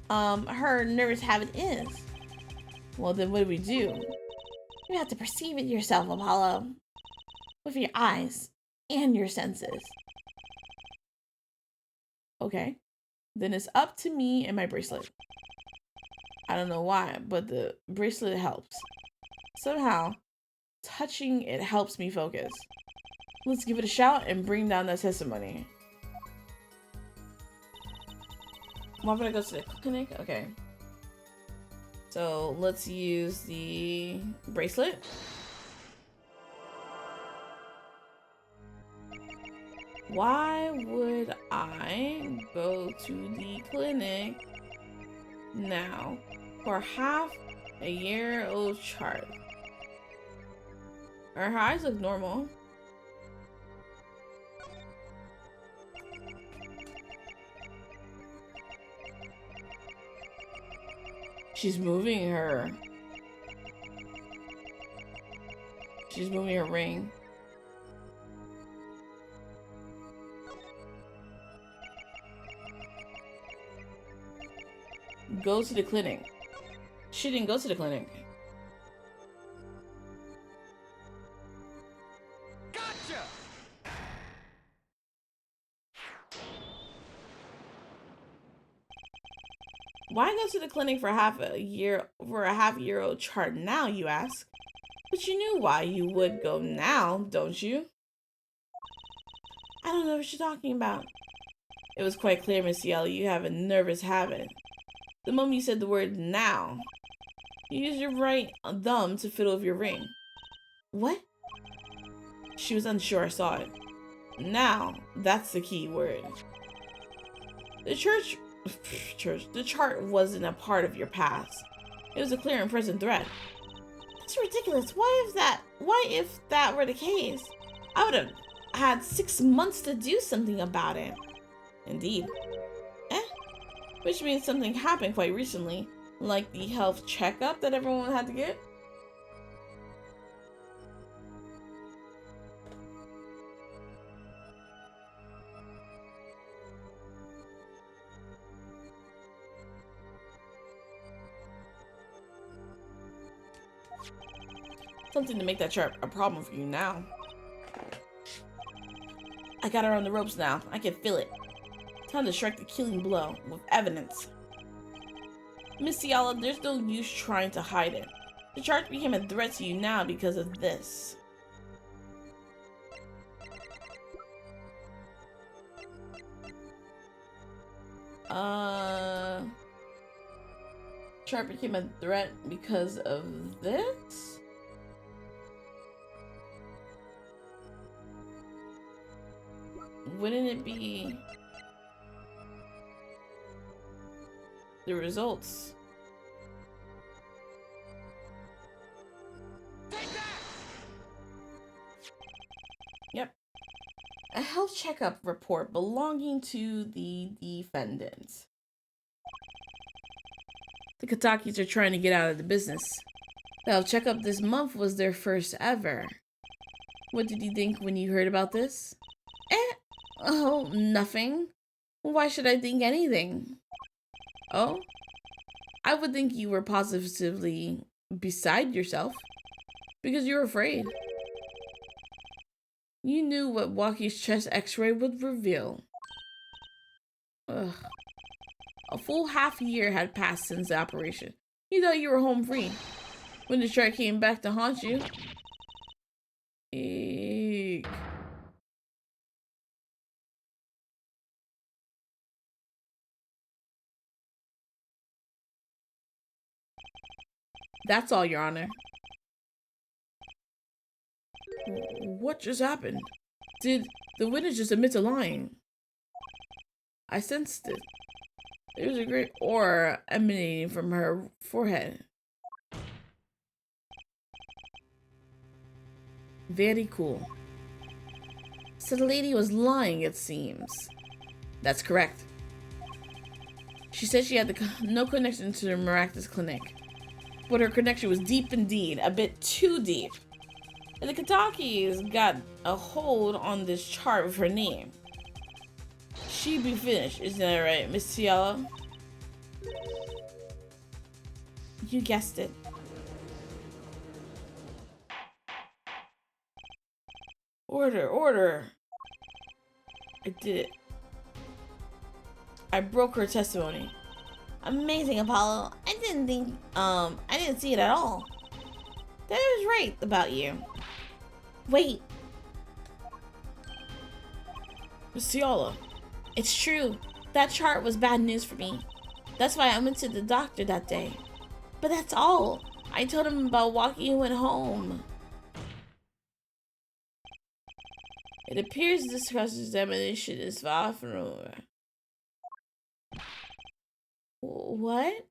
her nervous habit is. Well, then what do we do? You have to perceive it yourself, Apollo. With your eyes and your senses. Okay. Then it's up to me and my bracelet. I don't know why, but the bracelet helps. Somehow, touching it helps me focus. Let's give it a shout and bring down that testimony. Why would I go to the clinic? Okay. So let's use the bracelet. Why would I go to the clinic now for half a year old chart? Her eyes look normal. She's moving her ring. Go to the clinic. She didn't go to the clinic. Gotcha! Why go to the clinic for a half year old chart now, you ask? But you knew why you would go now, don't you? I don't know what you're talking about. It was quite clear, Miss Yellow, you have a nervous habit. The moment you said the word now, you used your right thumb to fiddle with your ring. What? She was unsure, I saw it. Now, that's the key word. The chart wasn't a part of your past. It was a clear and present threat. That's ridiculous. Why if that were the case? I would have had 6 months to do something about it. Indeed. Which means something happened quite recently, like the health checkup that everyone had to get. Something to make that chart a problem for you now. I got her on the ropes now. I can feel it. Time to strike the killing blow with evidence. Miss Yellow, there's no use trying to hide it. The chart became a threat to you now because of this. Chart became a threat because of this? Wouldn't it be the results? Yep. A health checkup report belonging to the defendant. The Katakis are trying to get out of the business. The health checkup this month was their first ever. What did you think when you heard about this? Oh, nothing. Why should I think anything? Oh? I would think you were positively beside yourself. Because you were afraid. You knew what Walkie's chest x-ray would reveal. Ugh. A full half year had passed since the operation. You thought you were home free. When the chart came back to haunt you. Eek. That's all, Your Honor. What just happened? Did the witness just admit to lying? I sensed it. There was a great aura emanating from her forehead. Very cool. So the lady was lying, it seems. That's correct. She said she had no connection to the Maractus Clinic, but her connection was deep indeed, a bit too deep. And the Katakis got a hold on this chart with her name. She'd be finished, isn't that right, Miss Tiala? You guessed it. Order. I did it. I broke her testimony. Amazing, Apollo. I didn't see it at all. That was right about you. Wait. Miss Tiala. It's true. That chart was bad news for me. That's why I went to the doctor that day. But that's all. I told him about walking and went home. It appears this cross-examination is far from over. What?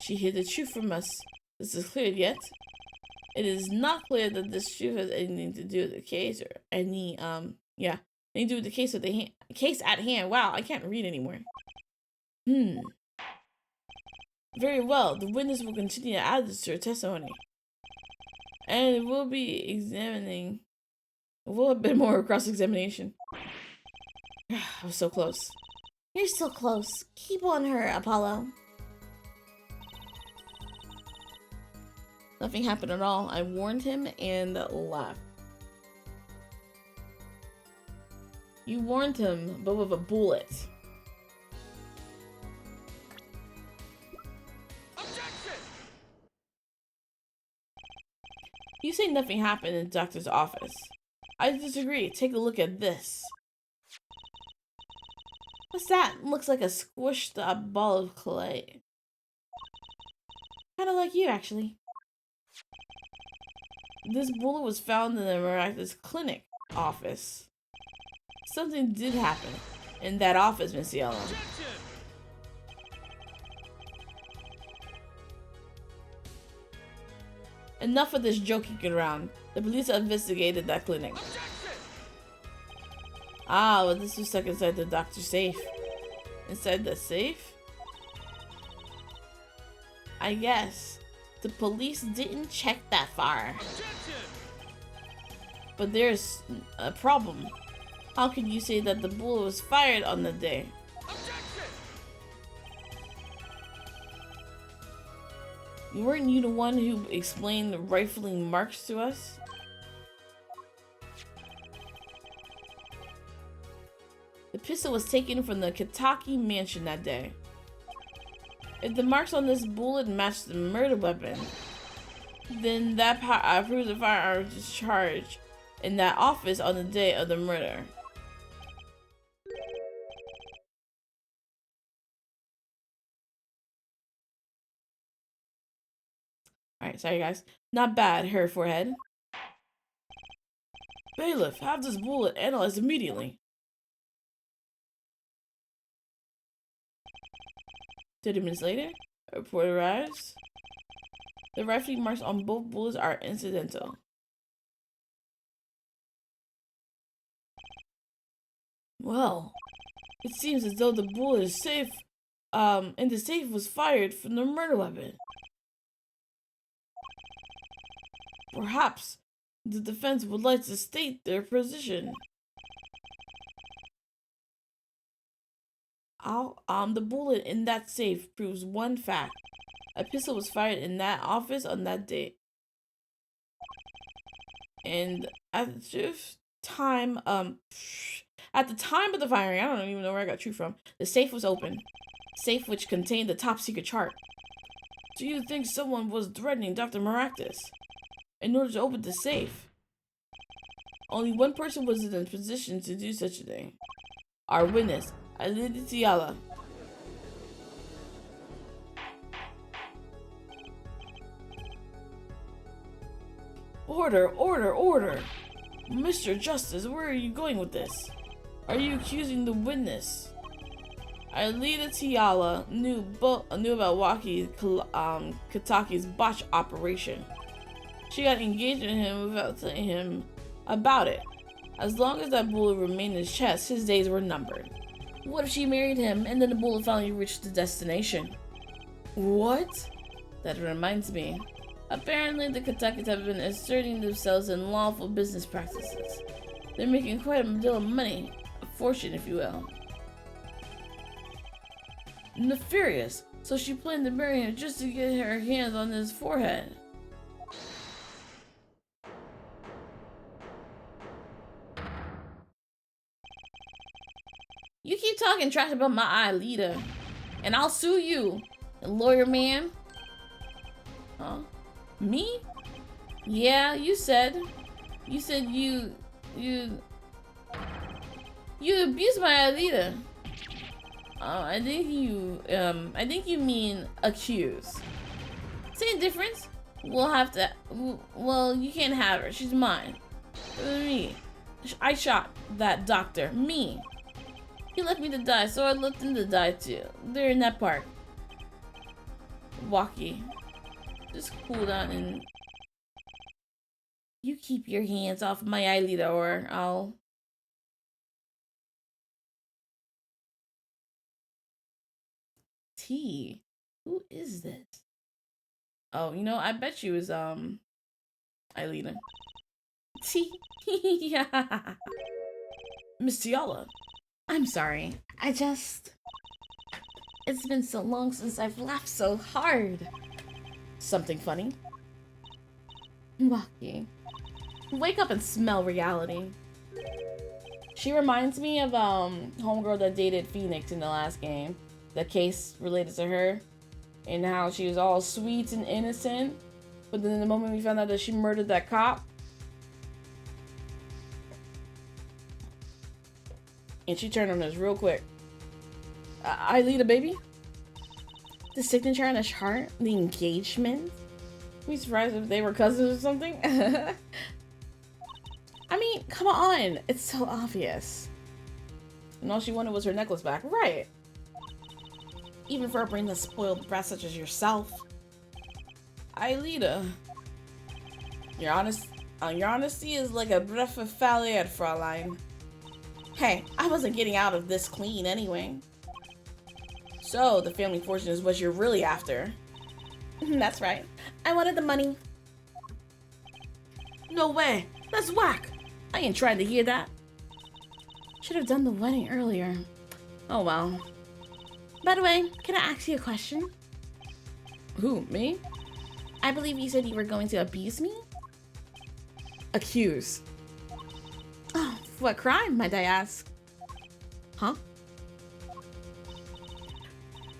She hid the truth from us. This is clear yet. It is not clear that this truth has anything to do with the case or anything to do with the case of the case at hand. Wow, I can't read anymore. Very well. The witness will continue to add this to her testimony, and we'll be examining a little bit more cross-examination. I was so close. You're so close. Keep on her, Apollo. Nothing happened at all. I warned him and left. You warned him, but with a bullet. Objection! You say nothing happened in the doctor's office. I disagree. Take a look at this. What's that? Looks like a squished up ball of clay. Kind of like you, actually. This bullet was found in the Maractus Clinic office. Something did happen in that office, Miss Yellow. Enough of this joking around. The police investigated that clinic. Ah, well, this was stuck inside the doctor's safe. Inside the safe? I guess. The police didn't check that far. But there's a problem. How can you say that the bullet was fired on the day? Weren't you the one who explained the rifling marks to us? The pistol was taken from the Kitaki mansion that day. If the marks on this bullet match the murder weapon, then that proves the firearm was discharged in that office on the day of the murder. Alright, sorry guys. Not bad, her forehead. Bailiff, have this bullet analyzed immediately. 30 minutes later, a report arrives. The rifling marks on both bullets are incidental. Well, it seems as though the bullet is safe, in the safe was fired from the murder weapon. Perhaps the defense would like to state their position. The bullet in that safe proves one fact. A pistol was fired in that office on that day. And at the time of the firing, I don't even know where I got truth from, the safe was open. Safe which contained the top secret chart. Do you think someone was threatening Dr. Maractus in order to open the safe? Only one person was in a position to do such a thing. Our witness, Alida Tiala. Order! Mr. Justice, where are you going with this? Are you accusing the witness? Alida Tiala knew about Kataki's botch operation. She got engaged with him without telling him about it. As long as that bullet remained in his chest, his days were numbered. What if she married him and then the bullet finally reached the destination? What? That reminds me. Apparently, the Kentuckys have been asserting themselves in lawful business practices. They're making quite a deal of money. A fortune, if you will. Nefarious. So she planned to marry him just to get her hands on his forehead. You keep talking trash about my Aelita, and I'll sue you, lawyer man. Huh? Me? Yeah, you said you abused my Aelita. I think you mean accuse. Same difference. Well, you can't have her. She's mine. Me. I shot that doctor. Me. He left me to die, so I left him to die too. They're in that park. Walkie. Just cool down and... You keep your hands off my Aelita or I'll... T. Who is this? Oh, you know, I bet she was, Aelita. T. Yeah. Miss Tiala. I'm sorry. It's been so long since I've laughed so hard. Something funny? Walkie. Wake up and smell reality. She reminds me of, homegirl that dated Phoenix in the last game. The case related to her. And how she was all sweet and innocent. But then the moment we found out that she murdered that cop. And she turned on us real quick. Aelita, baby? The signature on the chart? The engagement? Be surprised if they were cousins or something? I mean, come on. It's so obvious. And all she wanted was her necklace back. Right. Even for a brainless spoiled brat such as yourself. Aelita. Your honesty is like a breath of fresh air, Fräulein. Hey, I wasn't getting out of this clean anyway. So, the family fortune is what you're really after. That's right. I wanted the money. No way. That's whack. I ain't trying to hear that. Should have done the wedding earlier. Oh well. By the way, can I ask you a question? Who, me? I believe you said you were going to abuse me? Accuse. Oh, what crime, might I ask? Huh?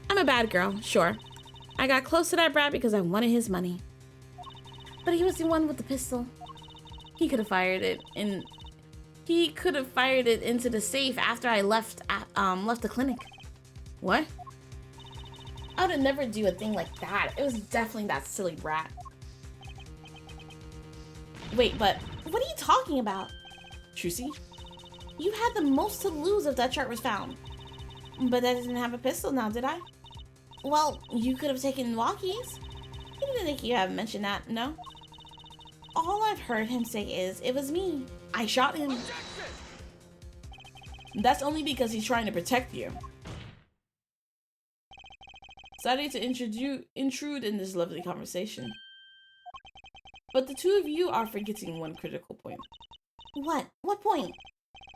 I'm a bad girl, sure. I got close to that brat because I wanted his money. But he was the one with the pistol. He could have fired it into the safe after I left the clinic. What? I would never do a thing like that. It was definitely that silly brat. Wait, but what are you talking about? Trucy? You had the most to lose if that chart was found. But I didn't have a pistol now, did I? Well, you could have taken walkies. I didn't think you have mentioned that, no? All I've heard him say is, it was me. I shot him. That's only because he's trying to protect you. Sorry to intrude in this lovely conversation. But the two of you are forgetting one critical point. What? What point?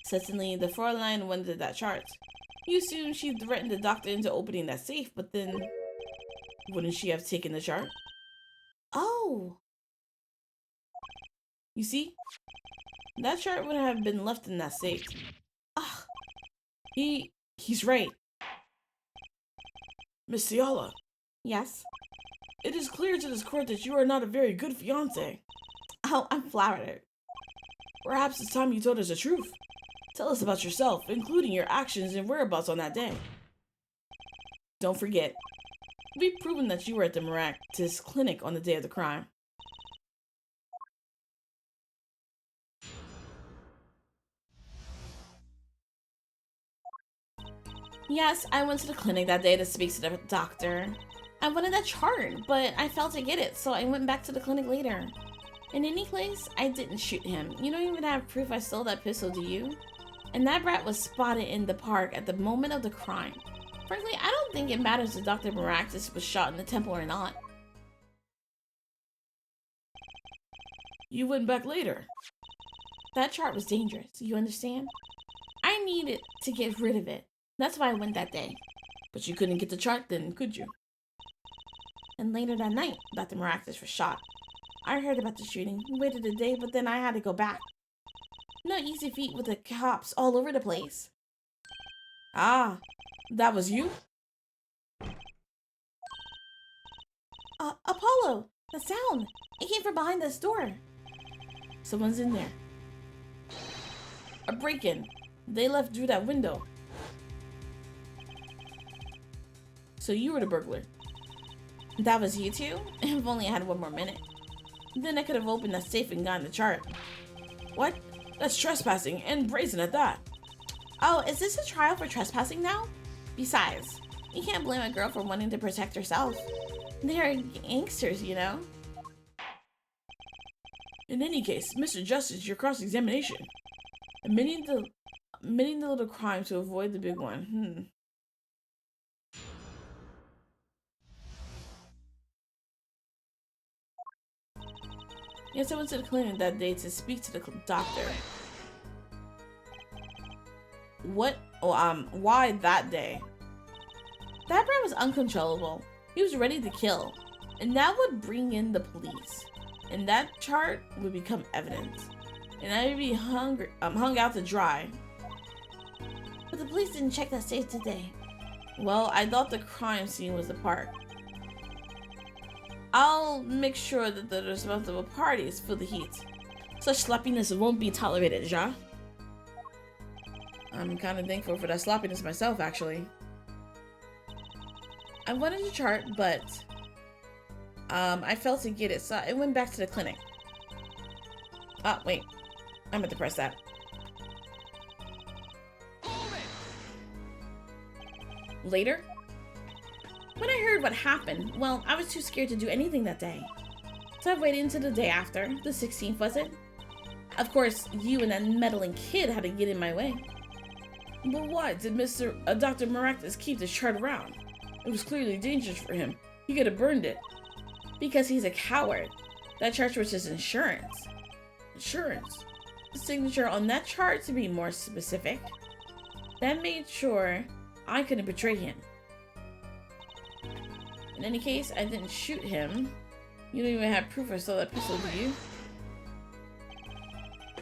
Certainly, the Fräulein wanted that chart. You assume she threatened the doctor into opening that safe, but then... wouldn't she have taken the chart? Oh! You see? That chart would have been left in that safe. Ugh. He's right. Miss Tiala. Yes? It is clear to this court that you are not a very good fiancé. Oh, I'm flattered. Perhaps it's time you told us the truth. Tell us about yourself, including your actions and whereabouts on that day. Don't forget, we've proven that you were at the Maractus clinic on the day of the crime. Yes, I went to the clinic that day to speak to the doctor. I wanted that chart, but I failed to get it, so I went back to the clinic later. In any case, I didn't shoot him. You don't even have proof I stole that pistol, do you? And that brat was spotted in the park at the moment of the crime. Frankly, I don't think it matters if Dr. Maractus was shot in the temple or not. You went back later. That chart was dangerous, you understand? I needed to get rid of it. That's why I went that day. But you couldn't get the chart then, could you? And later that night, Dr. Maractus was shot. I heard about the shooting, waited a day, but then I had to go back. No easy feat with the cops all over the place. Ah, that was you? Apollo! The sound! It came from behind this door. Someone's in there. A break-in. They left through that window. So you were the burglar. That was you two? If only I had one more minute. Then I could have opened that safe and gotten the chart. What? That's trespassing, and brazen at that. Oh, is this a trial for trespassing now? Besides, you can't blame a girl for wanting to protect herself. They're gangsters, you know? In any case, Mr. Justice, your cross-examination. Admitting the little crime to avoid the big one. Yes, I went to the clinic that day to speak to the doctor. What? Oh, why that day? That brat was uncontrollable. He was ready to kill. And that would bring in the police. And that chart would become evidence. And I would be hung out to dry. But the police didn't check that safe today. Well, I thought the crime scene was the park. I'll make sure that the responsible parties feel the heat. Such sloppiness won't be tolerated, Ja. I'm kind of thankful for that sloppiness myself, actually. I wanted a chart, but I failed to get it, so it went back to the clinic. Ah, wait. I meant to press that. Later? When I heard what happened, well, I was too scared to do anything that day. So I waited until the day after, the 16th was it? Of course, you and that meddling kid had to get in my way. But why did Dr. Maractus keep the chart around? It was clearly dangerous for him. He could have burned it. Because he's a coward. That chart was his insurance. Insurance? The signature on that chart, to be more specific. That made sure I couldn't betray him. In any case, I didn't shoot him. You don't even have proof I stole that pistol, do you?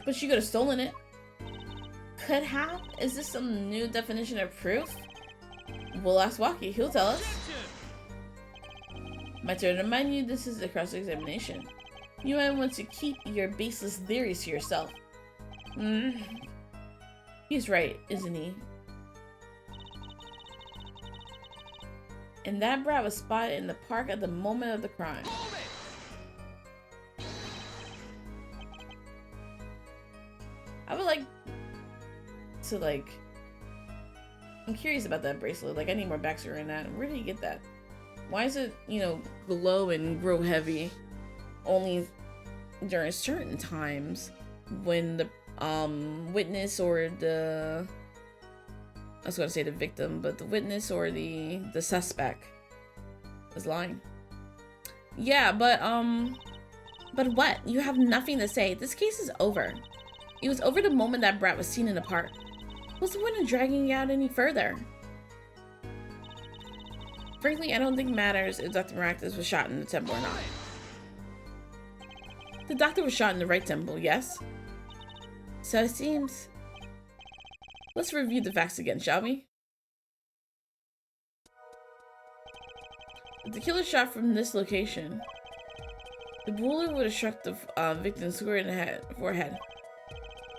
But you could have stolen it. Could have? Is this some new definition of proof? We'll ask Waki, he'll tell us. My turn to remind you, this is a cross-examination. You might want to keep your baseless theories to yourself. He's right, isn't he? And that brat was spotted in the park at the moment of the crime. I would like to, I'm curious about that bracelet. I need more backstory on that. Where did he get that? Why is it, glow and grow heavy only during certain times when the, witness or the, I was gonna say the victim, but the witness or the suspect is lying. Yeah, but what? You have nothing to say. This case is over. It was over the moment that brat was seen in the park. What's the point of dragging it out any further? Frankly, I don't think it matters if Dr. Maractus was shot in the temple or not. The doctor was shot in the right temple, yes? So it seems. Let's review the facts again, shall we? If the killer shot from this location, the bullet would have struck the victim square in the forehead.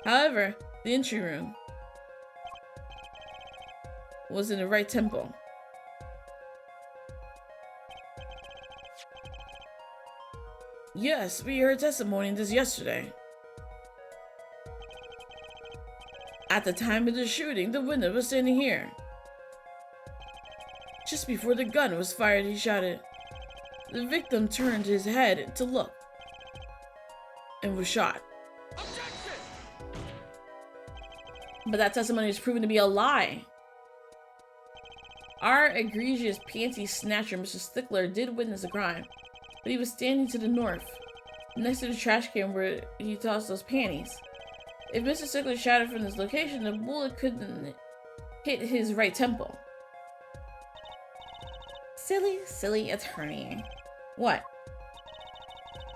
However, the entry room was in the right temple. Yes, we heard testimony this yesterday. At the time of the shooting, the witness was standing here. Just before the gun was fired, he shot it. The victim turned his head to look. and was shot. But that testimony is proven to be a lie. Our egregious panty snatcher, Mr. Stickler, did witness the crime, but he was standing to the north, next to the trash can where he tossed those panties. If Mr. Stickler shot it from this location, the bullet couldn't hit his right temple. Silly, silly attorney. What?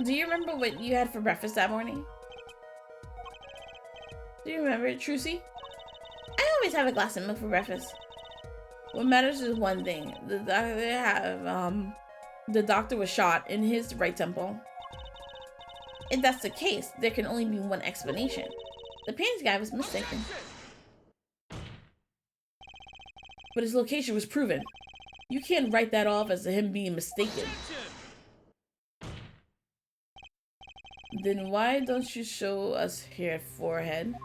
Do you remember what you had for breakfast that morning? Do you remember it, Trucy? I always have a glass of milk for breakfast. What matters is one thing. The doctor was shot in his right temple. If that's the case, there can only be one explanation. The panties guy was mistaken. But his location was proven. You can't write that off as him being mistaken. Then why don't you show us here, forehead?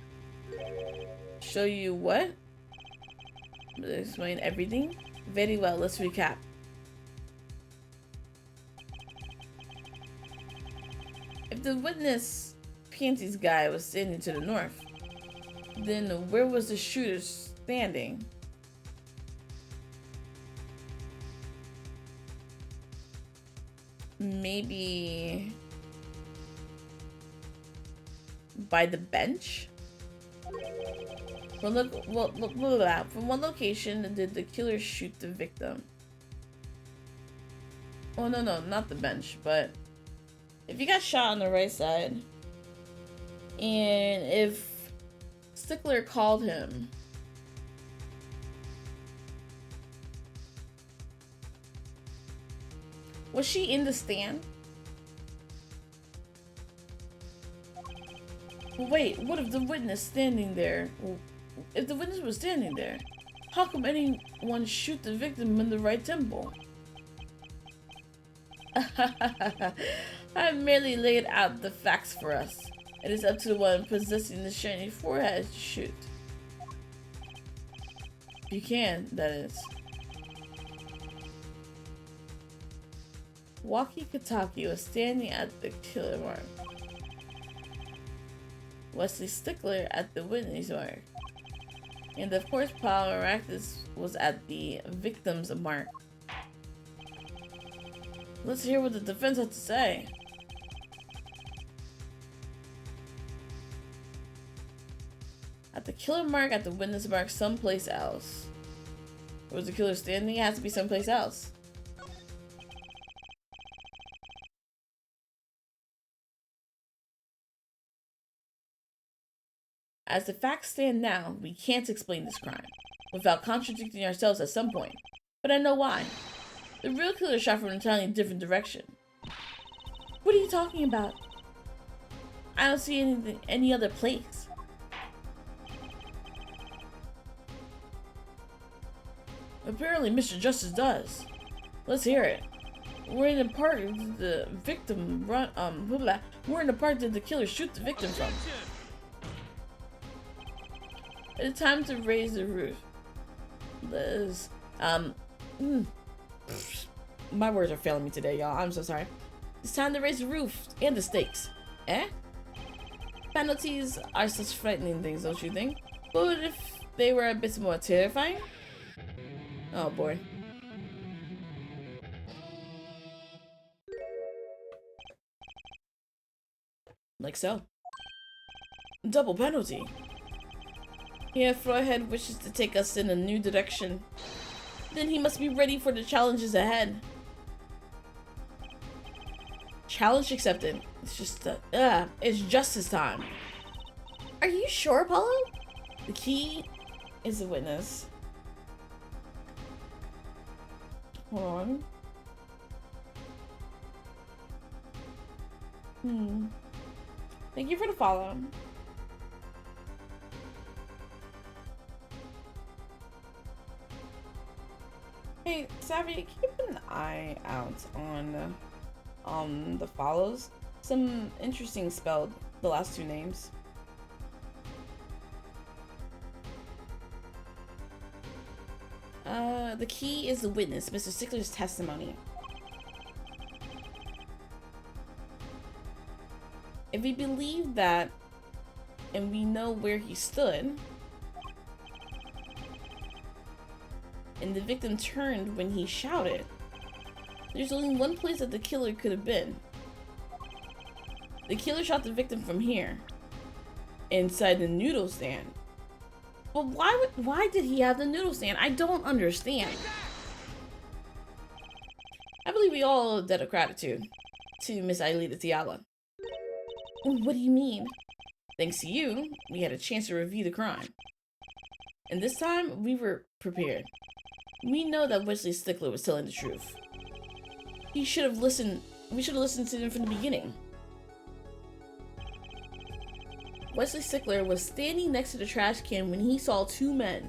Show you what? Explain everything? Very well, let's recap. If the witness panties guy was standing to the north, then where was the shooter standing? Maybe by the bench? From what location did the killer shoot the victim? Oh no, not the bench, but if you got shot on the right side, and if Stickler called him, was she in the stand? Wait, what if the witness standing there? If the witness was standing there, how come anyone shoot the victim in the right temple? I merely laid out the facts for us. It is up to the one possessing the shiny forehead to shoot. You can, that is. Waki Kataki was standing at the killer mark. Wesley Stickler at the witness mark. And of course, Paul Aractus was at the victim's mark. Let's hear what the defense has to say. At the killer mark, at the witness mark, someplace else. Was the killer standing? It has to be someplace else. As the facts stand now, we can't explain this crime without contradicting ourselves at some point. But I know why. The real killer shot from an entirely different direction. What are you talking about? I don't see any other place. Apparently Mr. Justice does. Let's hear it. We're in the part the victim run we're in the part that the killer shoot the victim from. It's time to raise the roof. Liz, my words are failing me today, y'all. I'm so sorry. It's time to raise the roof and the stakes. Eh? Penalties are such frightening things, don't you think? But what if they were a bit more terrifying? Oh boy. Like so. Double penalty. Yeah, Forehead wishes to take us in a new direction. Then he must be ready for the challenges ahead. Challenge accepted. It's just it's justice time. Are you sure, Apollo? The key is the witness. Hold on. Thank you for the follow. Hey, Savvy, keep an eye out on the follows. Some interesting spelled, the last two names. The key is the witness, Mr. Stickler's testimony. If we believe that, and we know where he stood, and the victim turned when he shouted, there's only one place that the killer could have been. The killer shot the victim from here, inside the noodle stand. But why did he have the noodle stand? I don't understand. I believe we all owe a debt of gratitude to Miss Aelita Tiala. What do you mean? Thanks to you, we had a chance to review the crime. And this time, we were prepared. We know that Wesley Stickler was telling the truth. We should have listened to him from the beginning. Wesley Stickler was standing next to the trash can when he saw two men.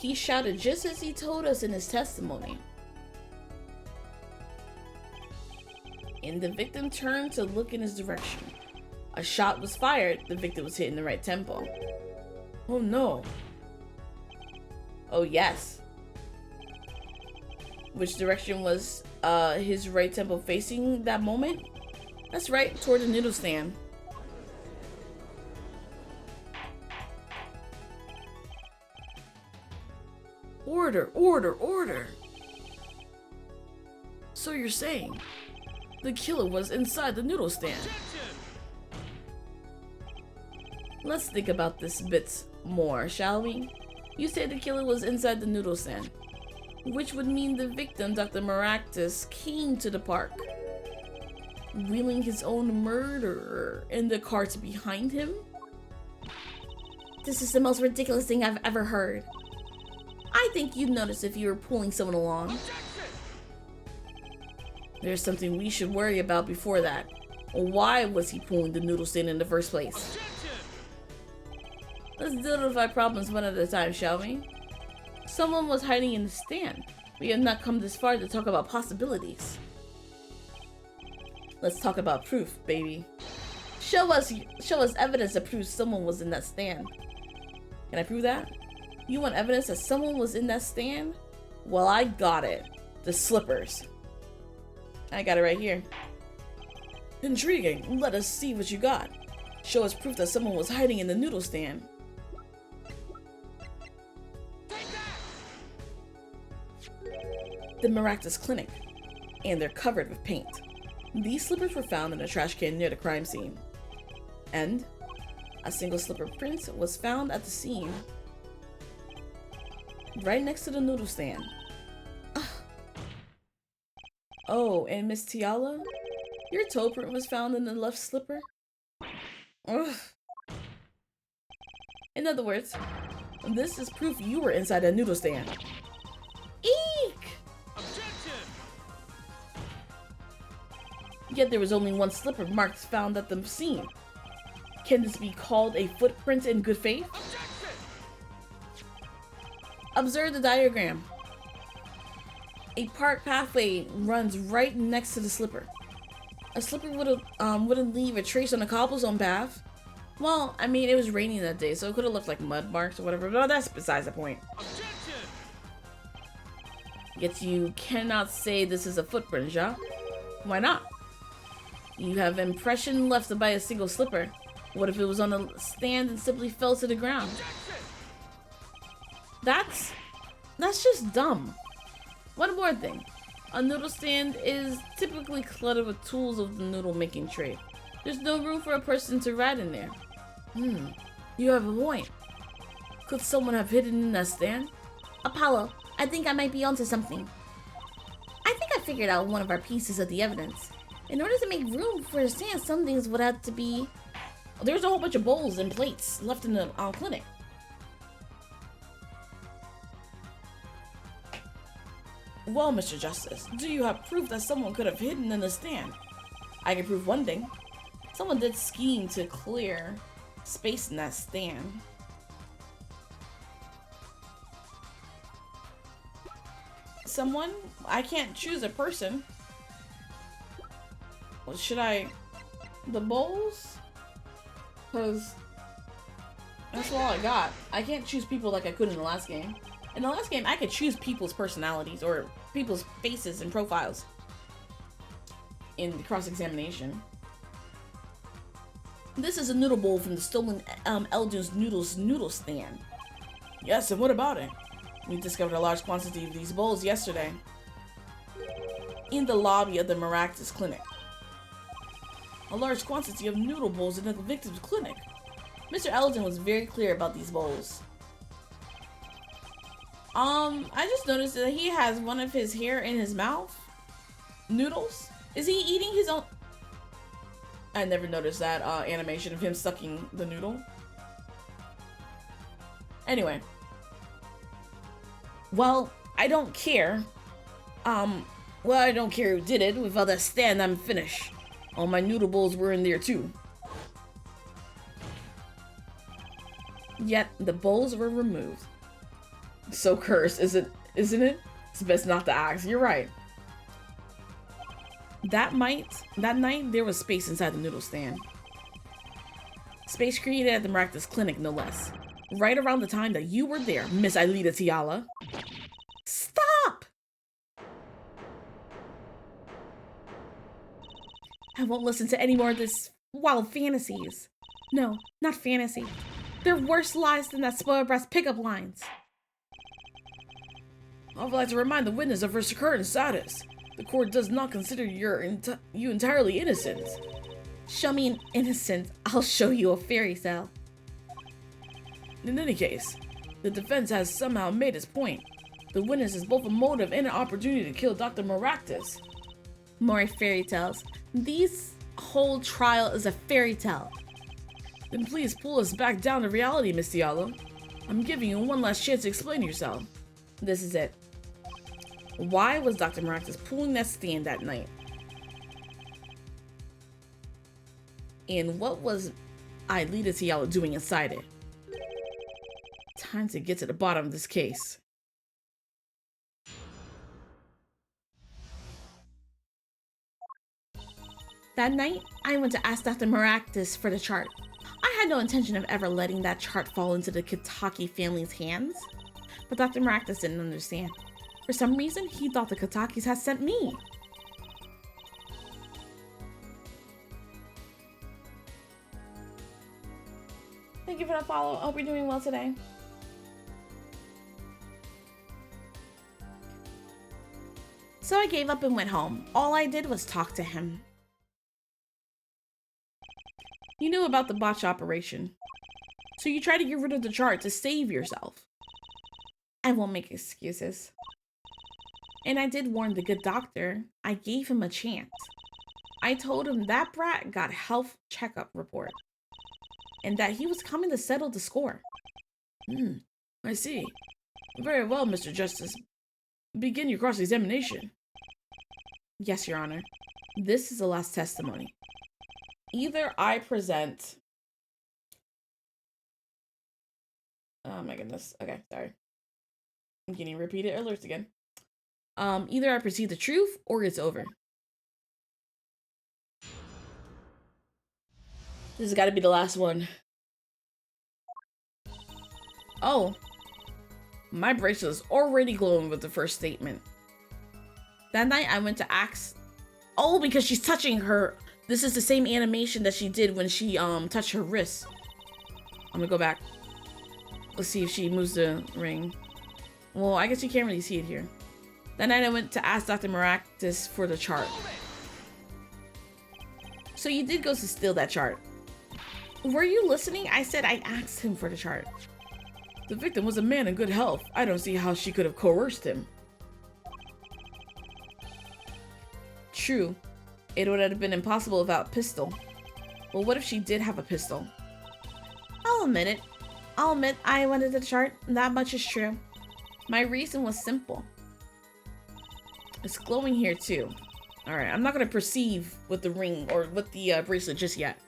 He shouted just as he told us in his testimony. And the victim turned to look in his direction. A shot was fired, the victim was hit in the right temple. Oh no. Oh yes. Which direction was his right temple facing that moment? That's right, toward the noodle stand. Order, order, order! So you're saying the killer was inside the noodle stand? Let's think about this a bit more, shall we? You said the killer was inside the noodle stand, which would mean the victim, Dr. Maractus, came to the park, wheeling his own murderer in the cart behind him? This is the most ridiculous thing I've ever heard. I think you'd notice if you were pulling someone along. There's something we should worry about before that. Why was he pulling the noodle stand in the first place? Let's deal with our problems one at a time, shall we? Someone was hiding in the stand. We have not come this far to talk about possibilities. Let's talk about proof, baby. Show us evidence that proves someone was in that stand. Can I prove that? You want evidence that someone was in that stand? Well, I got it. The slippers. I got it right here. Intriguing. Let us see what you got. Show us proof that someone was hiding in the noodle stand. The Maractus Clinic, and they're covered with paint. These slippers were found in a trash can near the crime scene. And a single slipper print was found at the scene, right next to the noodle stand. Oh, and Miss Tiala? Your toe print was found in the left slipper? Ugh. In other words, this is proof you were inside that noodle stand. Eek! Yet there was only one slipper mark found at the scene. Can this be called a footprint in good faith? Observe the diagram. A park pathway runs right next to the slipper. A slipper wouldn't leave a trace on the cobblestone path. Well, I mean, it was raining that day, so it could have left like mud marks or whatever, but that's besides the point. Yet you cannot say this is a footprint, ja? Why not? You have impression left by a single slipper. What if it was on a stand and simply fell to the ground? That's just dumb. One more thing. A noodle stand is typically cluttered with tools of the noodle making trade. There's no room for a person to ride in there. You have a point. Could someone have hidden in that stand? Apollo, I think I might be onto something. I think I figured out one of our pieces of the evidence. In order to make room for a stand, some things would have to be... There's a whole bunch of bowls and plates left in the clinic. Well, Mr. Justice, do you have proof that someone could have hidden in the stand? I can prove one thing. Someone did scheme to clear space in that stand. Someone? I can't choose a person. Well, should I... The bowls? Because that's all I got. I can't choose people like I could in the last game. In the last game, I could choose people's personalities or people's faces and profiles in the cross-examination. This is a noodle bowl from the stolen Eldu's noodle stand. Yes, and what about it? We discovered a large quantity of these bowls yesterday in the lobby of the Maractus Clinic. A large quantity of noodle bowls in the victim's clinic. Mr. Eldon was very clear about these bowls. I just noticed that he has one of his hair in his mouth. Noodles? Is he eating his own? I never noticed that animation of him sucking the noodle. Anyway. Well, I don't care. I don't care who did it. Without that stand, I'm finished. All my noodle bowls were in there too. Yet the bowls were removed. So cursed, isn't it? It's best not to ask. You're right. That night, there was space inside the noodle stand. Space created at the Maractus Clinic, no less. Right around the time that you were there, Miss Aelita Tiala. Stop! I won't listen to any more of this wild fantasies. No, not fantasy. They're worse lies than that spoiled brat's pickup lines. I would like to remind the witness of her current status. The court does not consider you entirely innocent. Show me an innocent, I'll show you a fairy tale. In any case, the defense has somehow made its point. The witness has both a motive and an opportunity to kill Dr. Maractus. More fairy tales. This whole trial is a fairy tale. Then please pull us back down to reality, Miss Tiala. I'm giving you one last chance to explain yourself. This is it. Why was Dr. Maractus pulling that stand that night? And what was Aelita Tiala doing inside it? Time to get to the bottom of this case. That night, I went to ask Dr. Maractus for the chart. I had no intention of ever letting that chart fall into the Kitaki family's hands. But Dr. Maractus didn't understand. For some reason, he thought the Kitakis had sent me. Thank you for the follow. I hope you're doing well today. So I gave up and went home. All I did was talk to him. You knew about the botch operation. So you tried to get rid of the chart to save yourself. I won't make excuses. And I did warn the good doctor. I gave him a chance. I told him that brat got health checkup report. And that he was coming to settle the score. I see. Very well, Mr. Justice. Begin your cross-examination. Yes, Your Honor. This is the last testimony. Either I present... Oh my goodness. Okay, sorry. I'm getting repeated alerts again. Either I perceive the truth or it's over. This has got to be the last one. Oh. My bracelet is already glowing with the first statement. That night I went to ask... Oh, because she's touching her... This is the same animation that she did when she touched her wrist. I'm gonna go back. Let's see if she moves the ring. Well, I guess you can't really see it here. That night I went to ask Dr. Maractus for the chart. So you did go to steal that chart. Were you listening? I said I asked him for the chart. The victim was a man in good health. I don't see how she could have coerced him. True. It would have been impossible without a pistol. Well, what if she did have a pistol? I'll admit it. I'll admit I wanted the chart. That much is true. My reason was simple. It's glowing here too. Alright, I'm not going to perceive with the ring or with the bracelet just yet.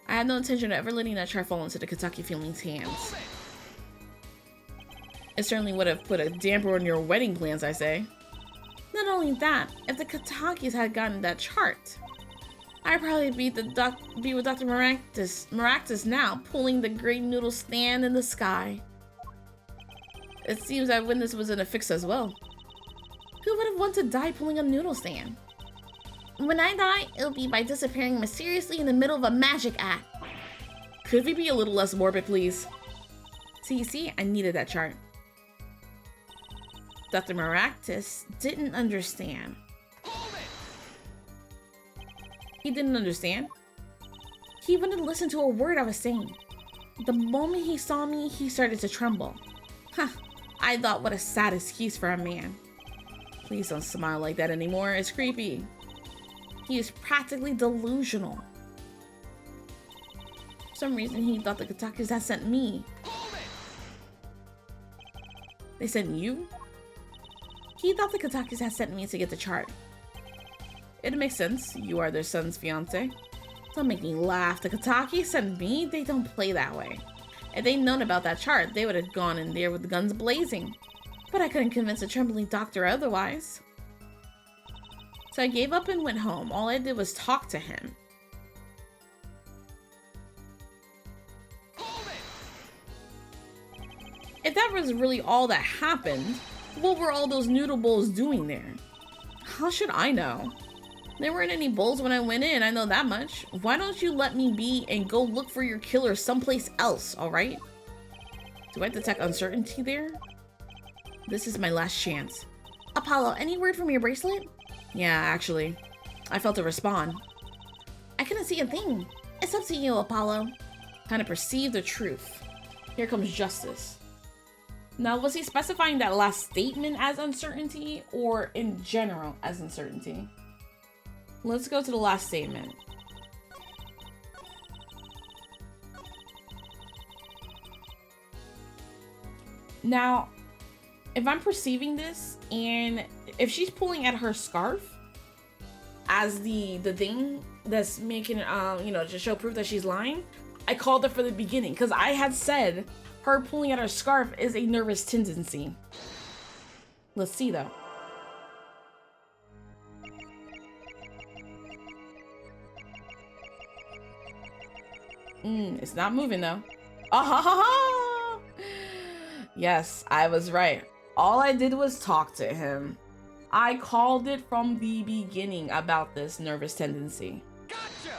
I had no intention of ever letting that chart fall into the Kitaki family's hands. It certainly would have put a damper on your wedding plans, I say. Not only that, if the Kitakis had gotten that chart, I'd probably be with Dr. Maractus now, pulling the great noodle stand in the sky. It seems that witness was in a fix as well. Who would have wanted to die pulling a noodle stand? When I die, it'll be by disappearing mysteriously in the middle of a magic act. Could we be a little less morbid, please? See, I needed that chart. Dr. Maractus didn't understand. He didn't understand? He wouldn't listen to a word I was saying. The moment he saw me, he started to tremble. Huh, I thought what a sad excuse for a man. Please don't smile like that anymore, it's creepy. He is practically delusional. For some reason, he thought the Katakis had sent me. They sent you? He thought the Katakis had sent me to get the chart. It makes sense. You are their son's fiance. Don't make me laugh. The Katakis sent me? They don't play that way. If they'd known about that chart, they would have gone in there with the guns blazing. But I couldn't convince a trembling doctor otherwise. So I gave up and went home. All I did was talk to him. If that was really all that happened, what were all those noodle bowls doing there? How should I know? There weren't any bowls when I went in, I know that much. Why don't you let me be and go look for your killer someplace else, alright? Do I detect uncertainty there? This is my last chance. Apollo, any word from your bracelet? Yeah, actually. I felt it respond. I couldn't see a thing. It's up to you, Apollo. Kind of perceive the truth. Here comes justice. Now, was he specifying that last statement as uncertainty or in general as uncertainty? Let's go to the last statement. Now, if I'm perceiving this, and if she's pulling at her scarf as the thing that's making to show proof that she's lying, I called it for the beginning because I had said her pulling at her scarf is a nervous tendency. Let's see though. It's not moving though. Ah ha ha ha! Yes, I was right. All I did was talk to him. I called it from the beginning about this nervous tendency. Gotcha!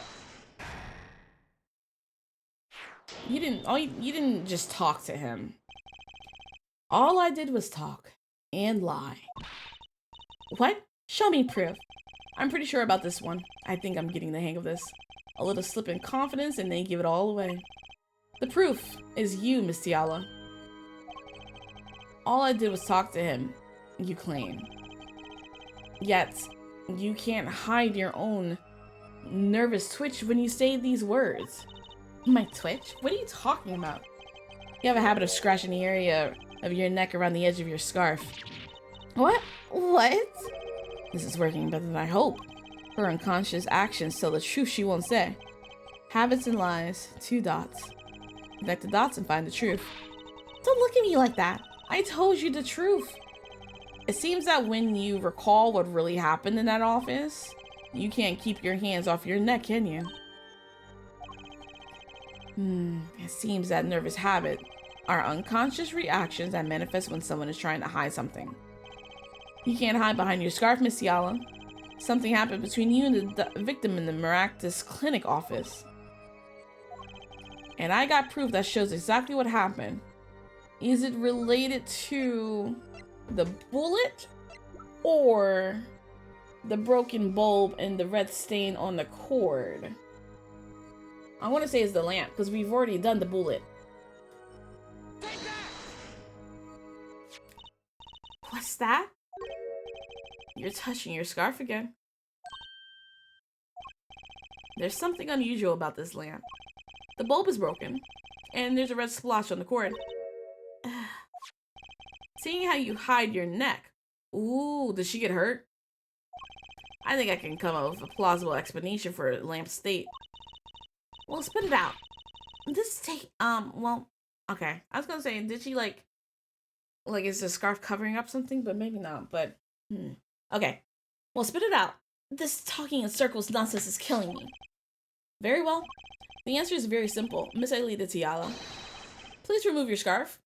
You didn't just talk to him. All I did was talk and lie. What? Show me proof. I'm pretty sure about this one. I think I'm getting the hang of this. A little slip in confidence and they give it all away. The proof is you, Miss Tiala. All I did was talk to him, you claim. Yet, you can't hide your own nervous twitch when you say these words. My twitch? What are you talking about? You have a habit of scratching the area of your neck around the edge of your scarf. What? This is working better than I hope. Her unconscious actions tell the truth she won't say. Habits and lies, 2 dots. Connect the dots and find the truth. Don't look at me like that. I told you the truth. It seems that when you recall what really happened in that office, you can't keep your hands off your neck, can you? It seems that nervous habit are unconscious reactions that manifest when someone is trying to hide something. You can't hide behind your scarf, Miss Tiala. Something happened between you and the victim in the Maractus Clinic office. And I got proof that shows exactly what happened. Is it related to the bullet or the broken bulb and the red stain on the cord? I want to say it's the lamp because we've already done the bullet. What's that? You're touching your scarf again. There's something unusual about this lamp. The bulb is broken, and there's a red splotch on the cord. Seeing how you hide your neck. Ooh, did she get hurt? I think I can come up with a plausible explanation for a lamp's state. Well, spit it out. This take, okay. I was gonna say, did she like is the scarf covering up something? But maybe not, but, Okay. Well, spit it out. This talking in circles nonsense is killing me. Very well. The answer is very simple. Miss Aelita Tiala. Please remove your scarf.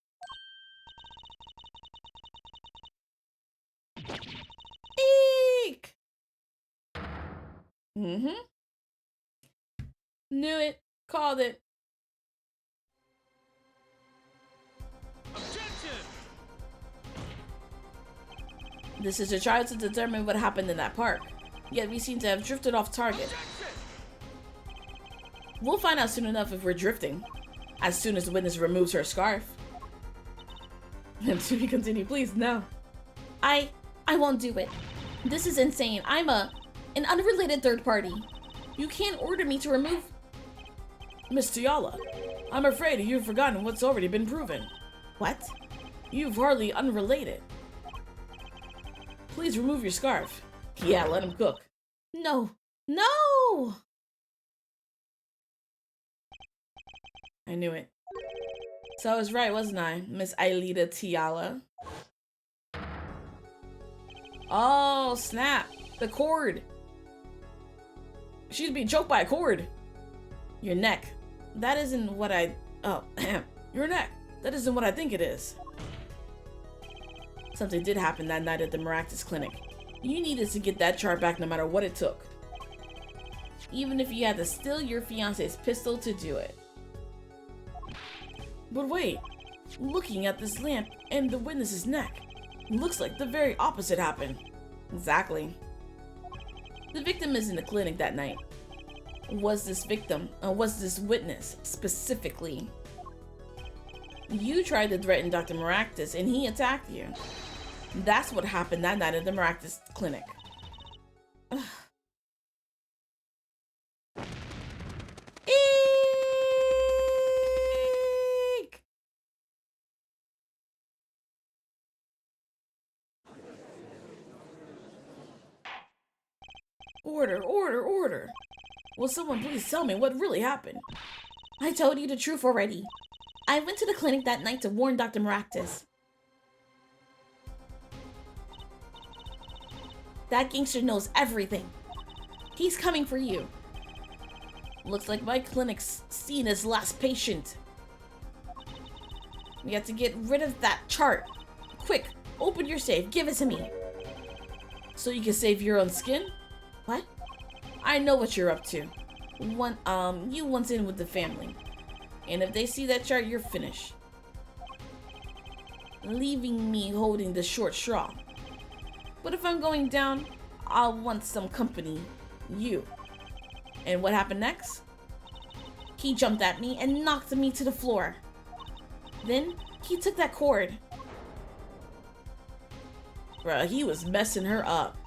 Mm-hmm. Knew it. Called it. Objection! This is a trial to determine what happened in that park. Yet we seem to have drifted off target. We'll find out soon enough if we're drifting. As soon as the witness removes her scarf. And to be continued, please, no. I won't do it. This is insane. I'm an unrelated third party. You can't order me to remove. Miss Tiala, I'm afraid you've forgotten what's already been proven. What? You've hardly unrelated. Please remove your scarf. Yeah, let him cook. No. No! I knew it. So I was right, wasn't I, Miss Aelita Tiala? Oh, snap. The cord. She's being choked by a cord. Your neck. That isn't what I... Oh, your neck. That isn't what I think it is. Something did happen that night at the Maractus Clinic. You needed to get that chart back no matter what it took. Even if you had to steal your fiance's pistol to do it. But wait, looking at this lamp and the witness's neck, looks like the very opposite happened. Exactly. The victim is in the clinic that night. Was this witness specifically? You tried to threaten Dr. Maractus and he attacked you. That's what happened that night at the Maractus Clinic. Ugh. Eek! Order, order, order. Will someone please tell me what really happened? I told you the truth already. I went to the clinic that night to warn Dr. Maractus. That gangster knows everything. He's coming for you. Looks like my clinic's seen his last patient. We have to get rid of that chart. Quick, open your safe. Give it to me. So you can save your own skin? What? I know what you're up to. You once in with the family. And if they see that chart, you're finished. Leaving me holding the short straw. But if I'm going down, I'll want some company. You. And what happened next? He jumped at me and knocked me to the floor. Then, he took that cord. Bruh, he was messing her up.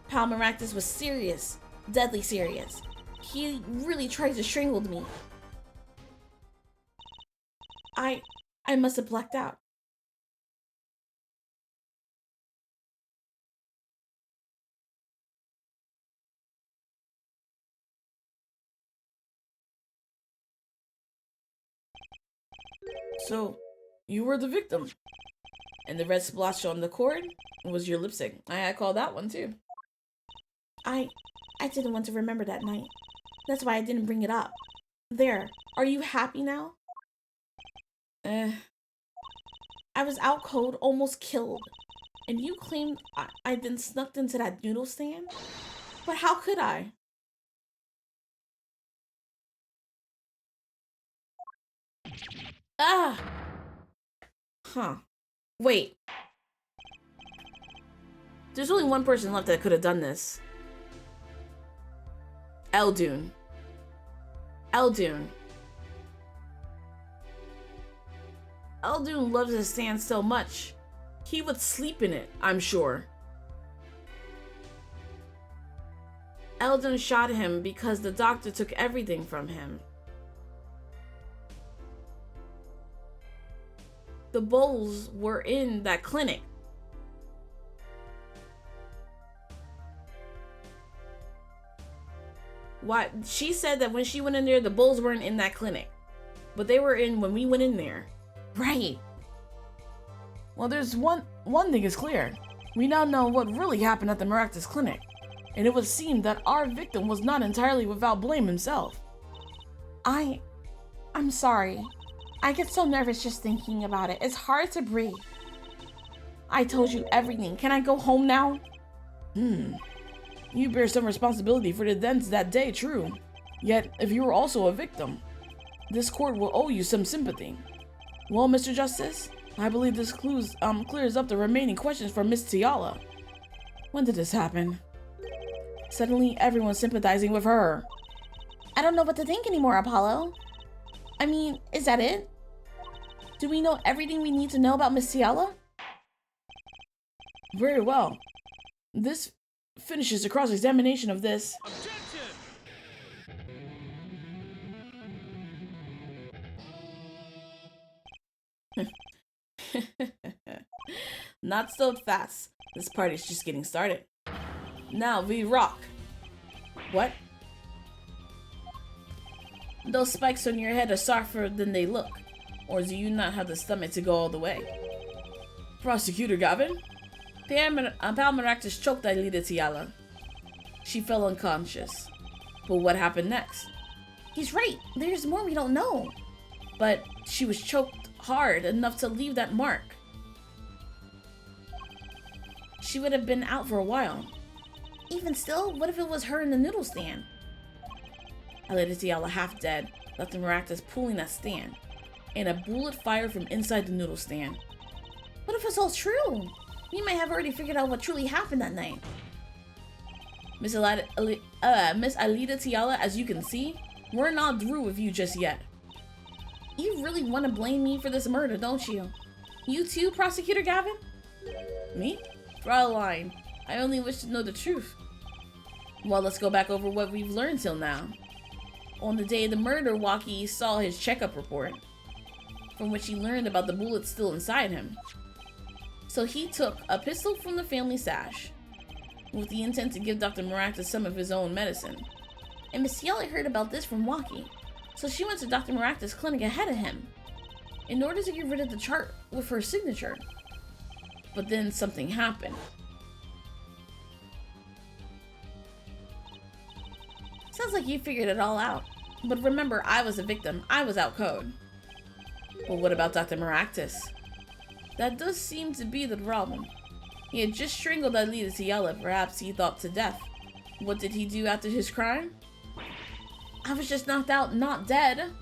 Pal Maractus was serious. Deadly serious. He really tried to strangle me. I must have blacked out. So, you were the victim. And the red splotch on the cord was your lipstick. I had called that one too. I didn't want to remember that night. That's why I didn't bring it up. There, are you happy now? I was out cold, almost killed. And you claimed I then snuck into that noodle stand? But how could I? Ah! Huh. Wait. There's only one person left that could have done this. Eldoon. Eldoon. Eldoon loves his stand so much. He would sleep in it, I'm sure. Eldoon shot him because the doctor took everything from him. The bowls were in that clinic. Why? She said that when she went in there, the bowls weren't in that clinic. But they were in when we went in there. Right. Well, there's one thing is clear. We now know what really happened at the Maractus Clinic. And it would seem that our victim was not entirely without blame himself. I'm sorry. I get so nervous just thinking about it. It's hard to breathe. I told you everything. Can I go home now? You bear some responsibility for the events that day, true. Yet, if you were also a victim, this court will owe you some sympathy. Well, Mr. Justice, I believe this clears up the remaining questions for Miss Tiala. When did this happen? Suddenly, everyone's sympathizing with her. I don't know what to think anymore, Apollo. I mean, is that it? Do we know everything we need to know about Miss Tiala? Very well. This finishes the cross-examination of this. Not so fast. This party's just getting started. Now we rock. What? Those spikes on your head are softer than they look. Or do you not have the stomach to go all the way? Prosecutor Gavin? Palmaractus choked Aelita Tiala. She fell unconscious. But what happened next? He's right. There's more we don't know. But she was choked hard enough to leave that mark. She would have been out for a while. Even still, what if it was her in the noodle stand? Aelita Tiala half dead, Dr. Maractus pulling that stand, and a bullet fired from inside the noodle stand. What if it's all true? We might have already figured out what truly happened that night. Miss Aelita Tiala, as you can see, we're not through with you just yet. You really want to blame me for this murder, don't you? You too, Prosecutor Gavin? Me? Fraulein, I only wish to know the truth. Well, let's go back over what we've learned till now. On the day of the murder, Waki saw his checkup report, from which he learned about the bullets still inside him. So he took a pistol from the family stash, with the intent to give Dr. Maractus some of his own medicine. And Miss Tiala heard about this from Waki, so she went to Dr. Maractus' clinic ahead of him, in order to get rid of the chart with her signature. But then something happened. Sounds like you figured it all out. But remember, I was a victim. I was out code. Well, what about Dr. Maractus? That does seem to be the problem. He had just strangled Aelita Tiala, perhaps he thought to death. What did he do after his crime? I was just knocked out, not dead.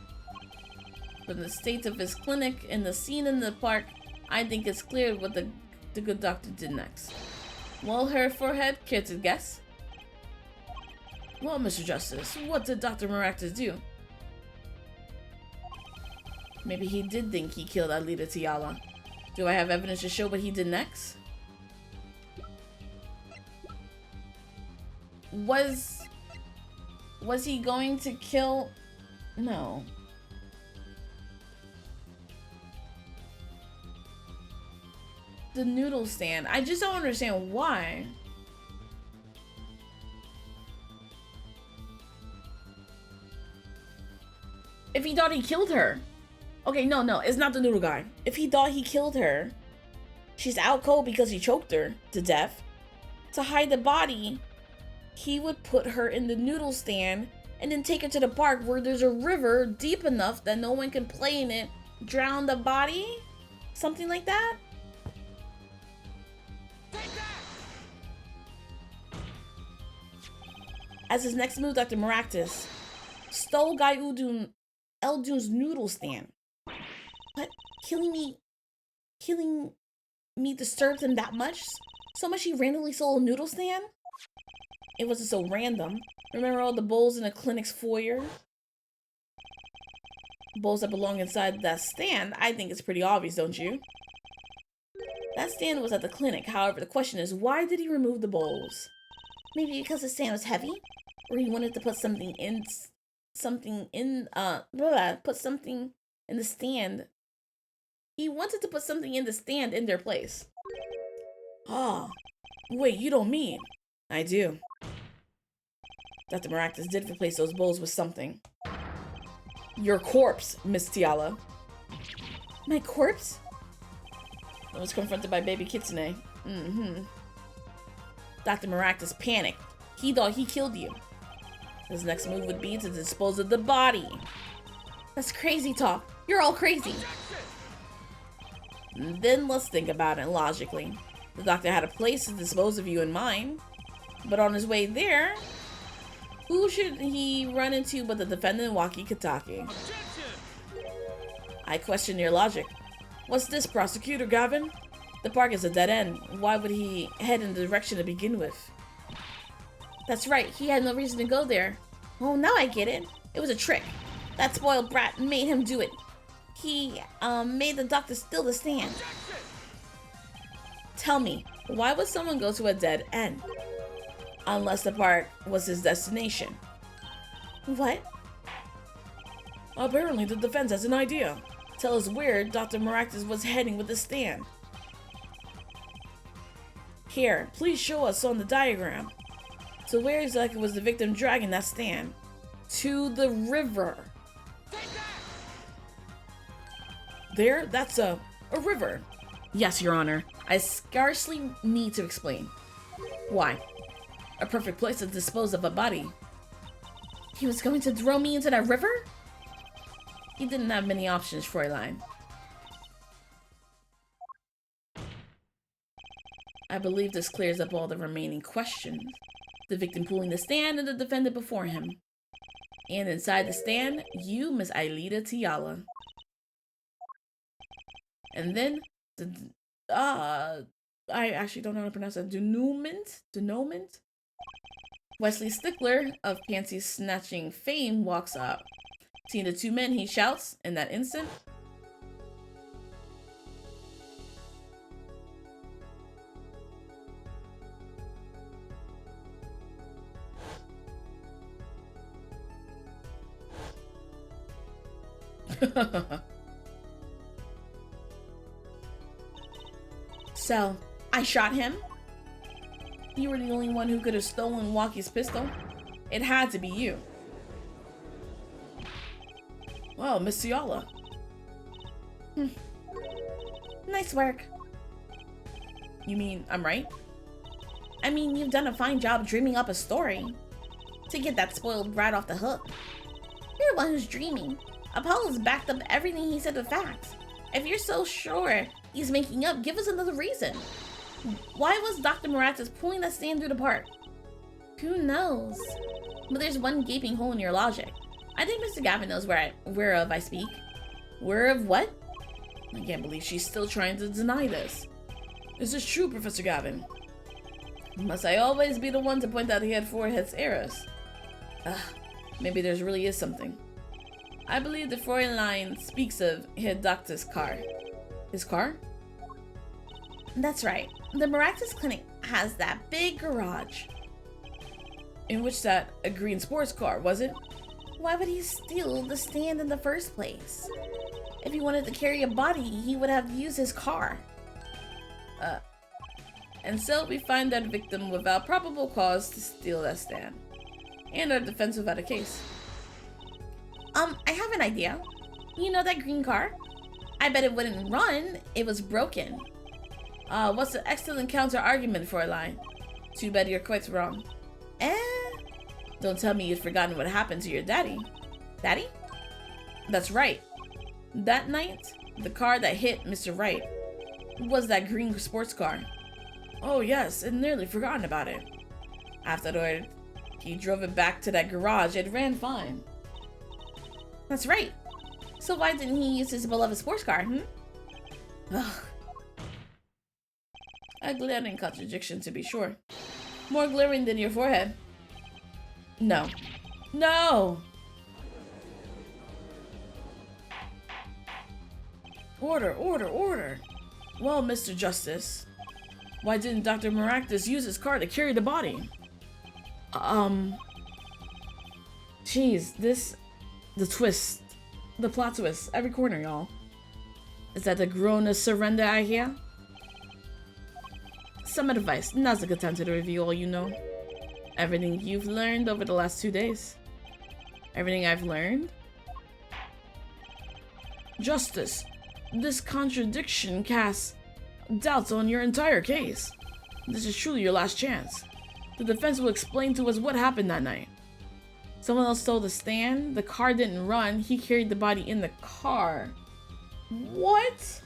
From the state of his clinic and the scene in the park, I think it's clear what the good doctor did next. Well, her forehead, care to guess? Well, Mr. Justice, what did Dr. Maractus do? Maybe he did think he killed Aelita Tiala. Do I have evidence to show what he did next? Was he going to kill? No. The noodle stand. I just don't understand why. If he thought he killed her. Okay, no, it's not the noodle guy. If he thought he killed her, she's out cold because he choked her to death. To hide the body, he would put her in the noodle stand and then take her to the park where there's a river deep enough that no one can play in it, drown the body? Something like that? As his next move, Dr. Maractus stole Guy Eldune's noodle stand. But killing me disturbed him that much? So much he randomly stole a noodle stand? It wasn't so random. Remember all the bowls in the clinic's foyer? Bowls that belong inside that stand? I think it's pretty obvious, don't you? That stand was at the clinic. However, the question is, why did he remove the bowls? Maybe because the stand was heavy? Or he wanted to put something in the stand. He wanted to put something in the stand in their place. Ah, wait, you don't mean? I do. Dr. Maractus did replace those bowls with something. Your corpse, Miss Tiala. My corpse? I was confronted by baby Kitsune. Dr. Maractus panicked. He thought he killed you. His next move would be to dispose of the body. That's crazy talk. You're all crazy. Then let's think about it logically. The doctor had a place to dispose of you in mind. But on his way there, who should he run into but the defendant Waki Katake? I question your logic. What's this, Prosecutor Gavin? The park is a dead end. Why would he head in the direction to begin with? That's right, he had no reason to go there. Oh, now I get it. It was a trick. That spoiled brat made him do it. He, made the doctor steal the stand. Tell me, why would someone go to a dead end? Unless the park was his destination. What? Apparently the defense has an idea. Tell us where Dr. Maractus was heading with the stand. Here, please show us on the diagram. So where exactly was the victim dragging that stand? To the river. There? That's a river. Yes, Your Honor. I scarcely need to explain. Why? A perfect place to dispose of a body. He was going to throw me into that river? He didn't have many options, Fräulein. I believe this clears up all the remaining questions. The victim pulling the stand and the defendant before him. And inside the stand, you, Miss Aelita Tiala. And then, I actually don't know how to pronounce that. Denouement? Wesley Stickler of Panty Snatching fame walks up. Seeing the two men, he shouts in that instant. So, I shot him? You were the only one who could have stolen Waki's pistol. It had to be you. Well, Miss Tiala. Nice work. You mean I'm right? I mean, you've done a fine job dreaming up a story. To get that spoiled brat off the hook. You're the one who's dreaming. Apollo's backed up everything he said with facts. If you're so sure he's making up, give us another reason. Why was Dr. Maractus pulling that stand through the park? Who knows? But there's one gaping hole in your logic. I think Mr. Gavin knows whereof I speak. Where of what? I can't believe she's still trying to deny this. Is this true, Professor Gavin? Must I always be the one to point out he had forehead's errors? Maybe there's really is something. I believe the Fräulein speaks of Herr Doctor's car. His car? That's right. The Maractus Clinic has that big garage. In which sat a green sports car, was it? Why would he steal the stand in the first place? If he wanted to carry a body, he would have used his car. And so we find that victim without probable cause to steal that stand. And our defense without a case. I have an idea. You know that green car? I bet it wouldn't run. It was broken. What's an excellent counter-argument, Fräulein? Too bad you're quite wrong. Don't tell me you've forgotten what happened to your daddy. Daddy? That's right. That night, the car that hit Mr. Wright was that green sports car. Oh yes, I'd nearly forgotten about it. Afterward, he drove it back to that garage. It ran fine. That's right. So why didn't he use his beloved sports car, Ugh. A glaring contradiction, to be sure. More glaring than your forehead. No. No! Order, order, order! Well, Mr. Justice, why didn't Dr. Maractus use his car to carry the body? Jeez, the twist. The plot twist. Every corner, y'all. Is that the grown surrender I hear? Some advice. Now's a good time to review all you know. Everything you've learned over the last 2 days. Everything I've learned? Justice, this contradiction casts doubts on your entire case. This is truly your last chance. The defense will explain to us what happened that night. Someone else stole the stand, the car didn't run, he carried the body in the car. What?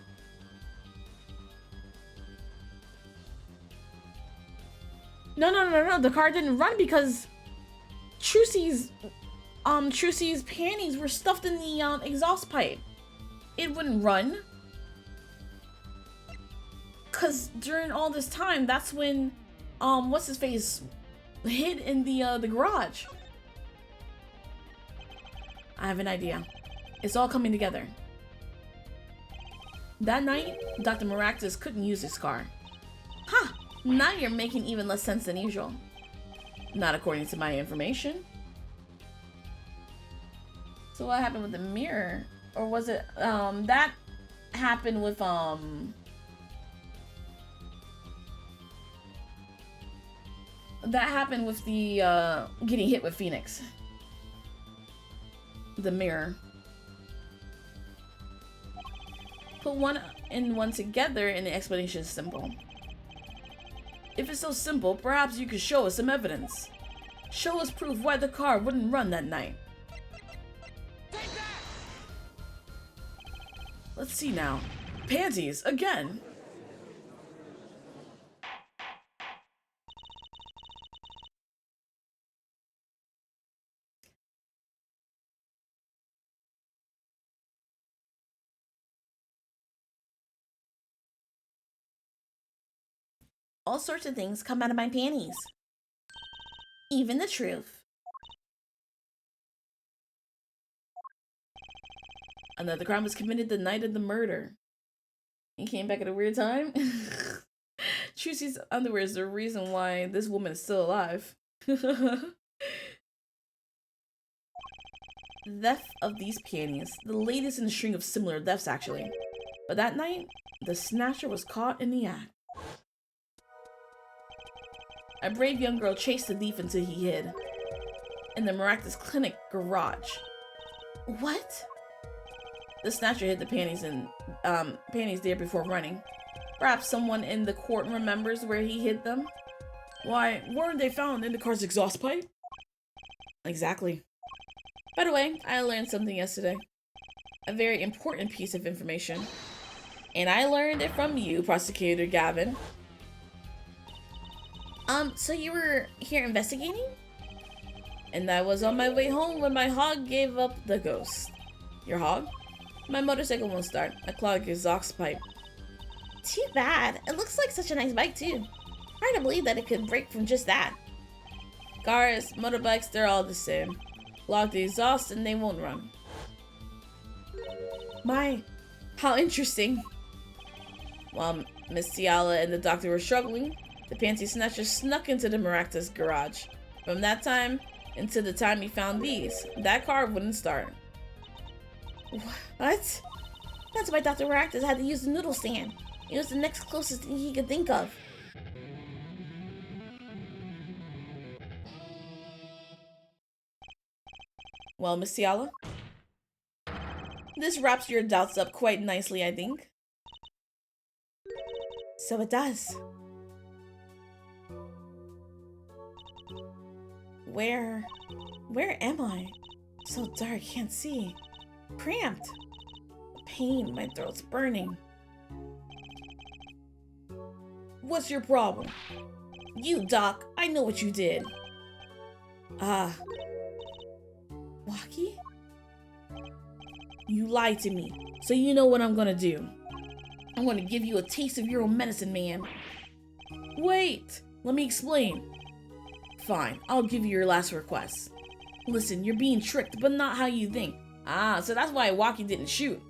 No. The car didn't run because Trucy's panties were stuffed in the exhaust pipe. It wouldn't run. Cause during all this time, that's when what's his face hid in the garage. I have an idea. It's all coming together. That night, Dr. Maractus couldn't use his car. Ha! Now you're making even less sense than usual. Not according to my information. So what happened with the mirror? Or was it, that happened with, that happened with the, getting hit with Phoenix. The mirror. Put one and one together and the explanation is simple. If it's so simple, perhaps you could show us some evidence. Show us proof why the car wouldn't run that night. Let's see now. Panties, again! All sorts of things come out of my panties. Even the truth. Another crime was committed the night of the murder. He came back at a weird time. Trucy's underwear is the reason why this woman is still alive. Theft of these panties. The latest in a string of similar thefts, actually. But that night, the snatcher was caught in the act. A brave young girl chased the thief until he hid. In the Maractus Clinic garage. What? The snatcher hid the panties there before running. Perhaps someone in the court remembers where he hid them? Why, weren't they found in the car's exhaust pipe? Exactly. By the way, I learned something yesterday. A very important piece of information. And I learned it from you, Prosecutor Gavin. So you were here investigating? And I was on my way home when my hog gave up the ghost. Your hog? My motorcycle won't start. I clogged the exhaust pipe. Too bad. It looks like such a nice bike too. Hard to believe that it could break from just that. Cars, motorbikes, they're all the same. Clog the exhaust and they won't run. My, how interesting. While Miss Ciala and the doctor were struggling, the panty snatcher snuck into the Maractus garage. From that time until the time he found these, that car wouldn't start. What? That's why Dr. Maractus had to use the noodle stand. It was the next closest thing he could think of. Well, Miss Ciala, this wraps your doubts up quite nicely, I think. So it does. Where am I? So dark, can't see. Cramped. Pain, my throat's burning. What's your problem? You, Doc, I know what you did. Waki? You lied to me, so you know what I'm gonna do. I'm gonna give you a taste of your own medicine, man. Wait, let me explain. Fine, I'll give you your last request. Listen, you're being tricked, but not how you think. So that's why Waki didn't shoot.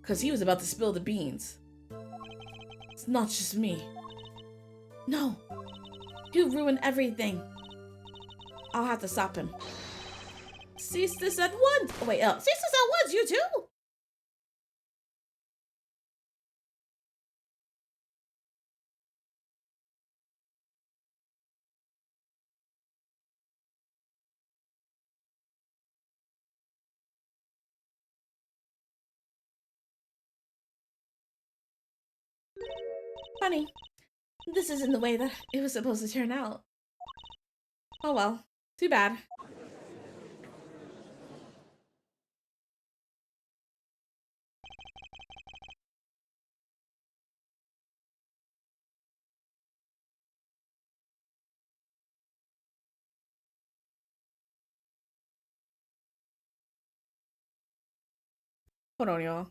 Cause he was about to spill the beans. It's not just me. No, you ruined everything. I'll have to stop him. Cease this at once! Oh wait, cease this at once, you two! Funny, this isn't the way that it was supposed to turn out. Oh well, too bad. Hold on, y'all.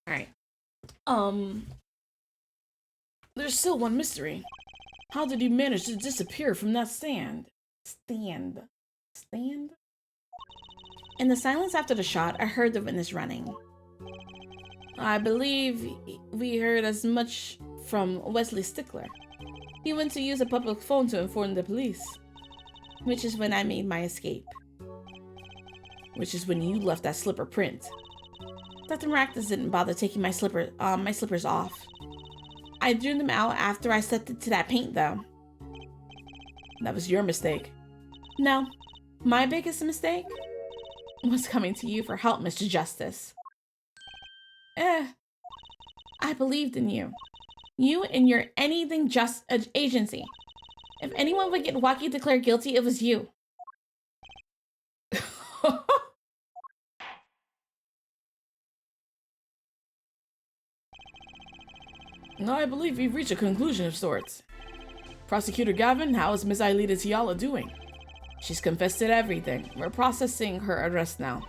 Alright. There's still one mystery. How did you manage to disappear from that stand? Stand? In the silence after the shot, I heard the witness running. I believe we heard as much from Wesley Stickler. He went to use a public phone to inform the police. Which is when I made my escape. Which is when you left that slipper print. Dr. Maractus didn't bother taking my slippers off. I drew them out after I stepped into that paint, though. That was your mistake. No, my biggest mistake was coming to you for help, Mr. Justice. I believed in you. You and your anything just agency. If anyone would get Waki declared guilty, it was you. No, I believe we've reached a conclusion of sorts. Prosecutor Gavin, how is Miss Aelita Tiala doing? She's confessed to everything. We're processing her arrest now.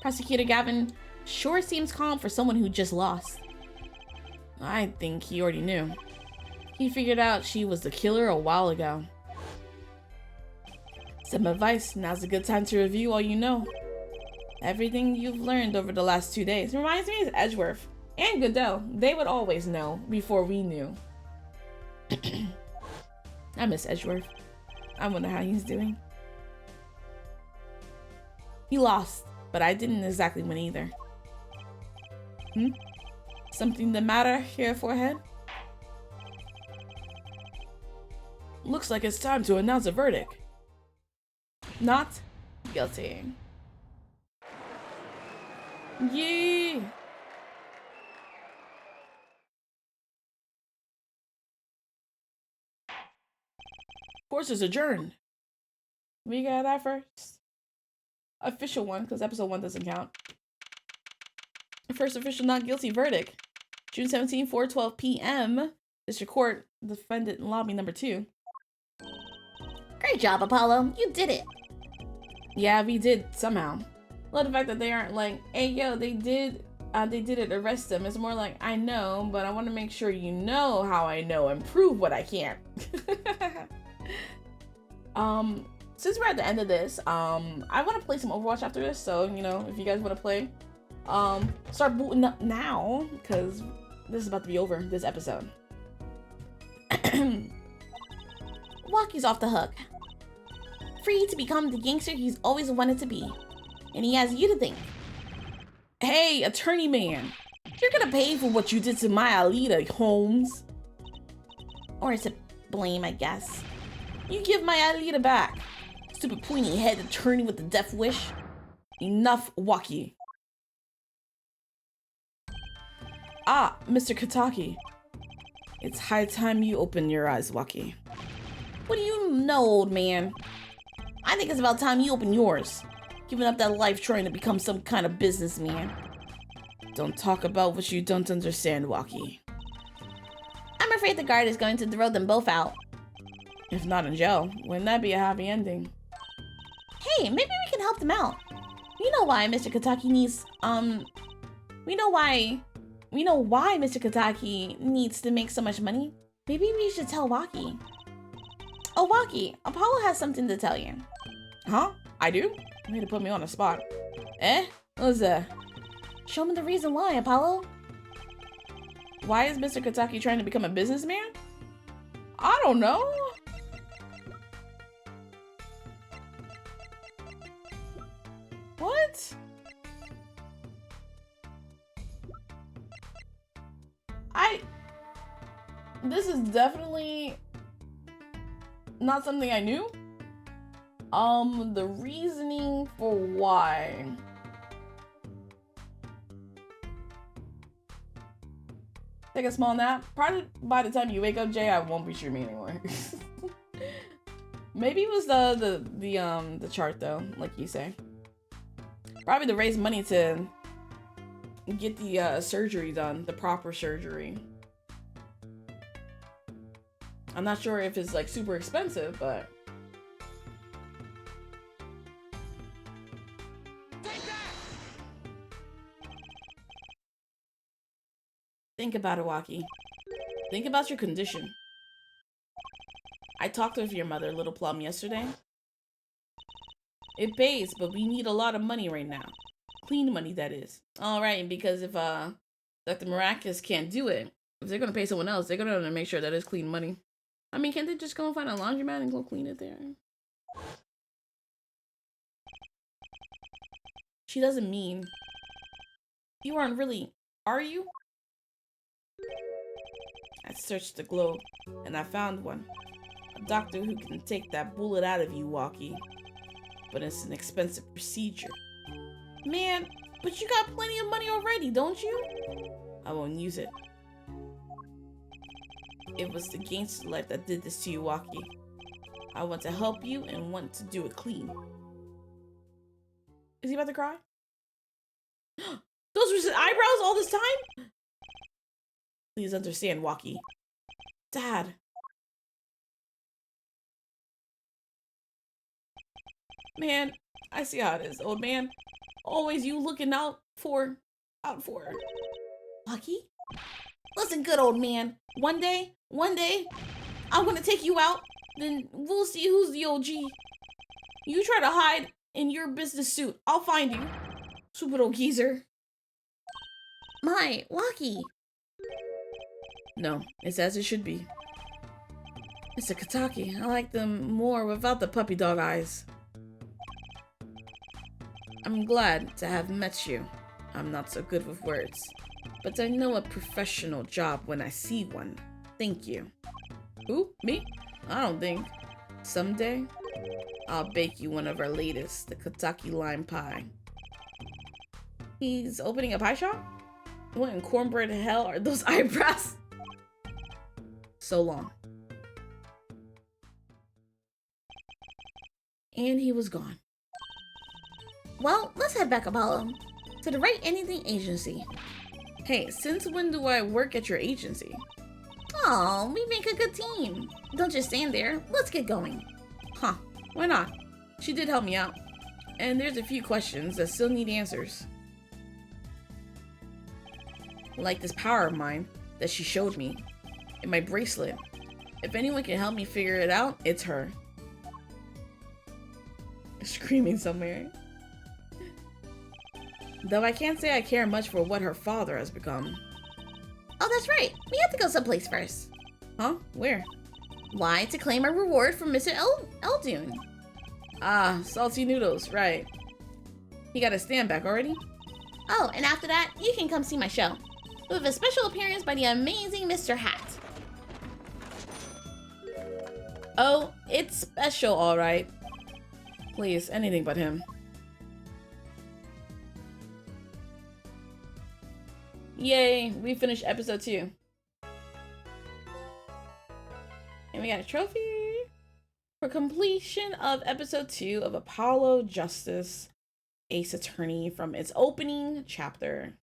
Prosecutor Gavin sure seems calm for someone who just lost. I think he already knew. He figured out she was the killer a while ago. Some advice, now's a good time to review all you know. Everything you've learned over the last 2 days. Reminds me of Edgeworth and Goodell. They would always know before we knew. I miss Edgeworth. I wonder how he's doing. He lost, but I didn't exactly win either. Something the matter here, forehead? Looks like it's time to announce a verdict. Not guilty. Yee! Course is adjourned. We got that first official one, because episode 1 doesn't count. First official not guilty verdict. June 17, 4:12 p.m. District Court, defendant in lobby number 2. Great job, Apollo. You did it. Yeah, we did somehow. Love the fact that they aren't like, hey, yo, they did it, arrest them. It's more like, I know, but I want to make sure you know how I know and prove what I can't. Since we're at the end of this, I want to play some Overwatch after this, so, you know, if you guys want to play, start booting up now, because this is about to be over, this episode. Waki's off the hook. Free to become the gangster he's always wanted to be. And he has you to thank. Hey, attorney man, you're gonna pay for what you did to my Aelita, Holmes. Or to blame, I guess. You give my Aelita back. Stupid pointy head attorney with the death wish. Enough, Waki. Ah, Mr. Kataki. It's high time you open your eyes, Waki. What do you know, old man? I think it's about time you open yours. Giving up that life trying to become some kind of businessman. Don't talk about what you don't understand, Waki. I'm afraid the guard is going to throw them both out. If not in jail, wouldn't that be a happy ending? Hey, maybe we can help them out. We know why Mr. Kataki needs, we know why Mr. Kataki needs to make so much money. Maybe we should tell Waki. Oh, Waki, Apollo has something to tell you. Huh? I do? Way to put me on the spot. What's that? Show me the reason why, Apollo. Why is Mr. Kataki trying to become a businessman? I don't know. What? this is definitely not something I knew. The reasoning for why. Take a small nap. Probably by the time you wake up, Jay, I won't be streaming anymore. Maybe it was the chart though, like you say. Probably to raise money to get the surgery done, the proper surgery. I'm not sure if it's like super expensive, but think about it, Waki. Think about your condition. I talked with your mother, Little Plum, yesterday. It pays, but we need a lot of money right now. Clean money, that is. Alright, because if Dr. Miraculous can't do it, if they're gonna pay someone else, they're gonna make sure that it's clean money. I mean, can't they just go and find a laundromat and go clean it there? She doesn't mean. You aren't really, are you? I searched the globe, and I found one. A doctor who can take that bullet out of you, Waki. But it's an expensive procedure. Man, but you got plenty of money already, don't you? I won't use it. It was the gangster life that did this to you, Waki. I want to help you and want to do it clean. Is he about to cry? Those were his eyebrows all this time? Please understand, Waki. Dad. Man, I see how it is, old man. Always you looking out for her. Waki? Listen, good old man. One day, I'm gonna take you out, then we'll see who's the OG. You try to hide in your business suit. I'll find you. Stupid old geezer. My, Waki. No, it's as it should be. Mr. Kataki, I like them more without the puppy dog eyes. I'm glad to have met you. I'm not so good with words, but I know a professional job when I see one. Thank you. Who? Me? I don't think. Someday, I'll bake you one of our latest, the Kataki lime pie. He's opening a pie shop? What in cornbread hell are those eyebrows? So long. And he was gone. Well, let's head back, Apollo. To the Right Anything Agency. Hey, since when do I work at your agency? Oh, we make a good team. Don't just stand there. Let's get going. Huh, why not? She did help me out. And there's a few questions that still need answers. Like this power of mine that she showed me in my bracelet. If anyone can help me figure it out, it's her. Screaming somewhere. Though I can't say I care much for what her father has become. Oh, that's right. We have to go someplace first. Huh? Where? Why? To claim our reward from Mr. Eldoon. Ah, salty noodles, right. He got a stand back already? Oh, and after that, you can come see my show. With a special appearance by the amazing Mr. Hat. Oh, it's special, alright. Please, anything but him. Yay, we finished episode 2. And we got a trophy for completion of episode 2 of Apollo Justice, Ace Attorney from its opening chapter.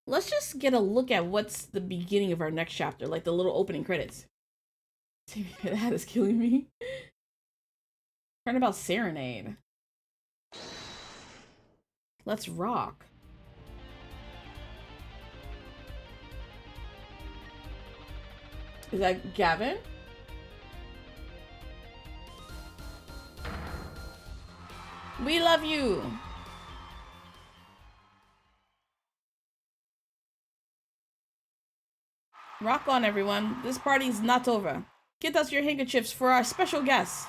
Let's just get a look at what's the beginning of our next chapter, like the little opening credits. That is killing me. Turnabout Serenade. Let's rock. Is that Gavin? We love you. Rock on, everyone. This party's not over. Get us your handkerchiefs for our special guest.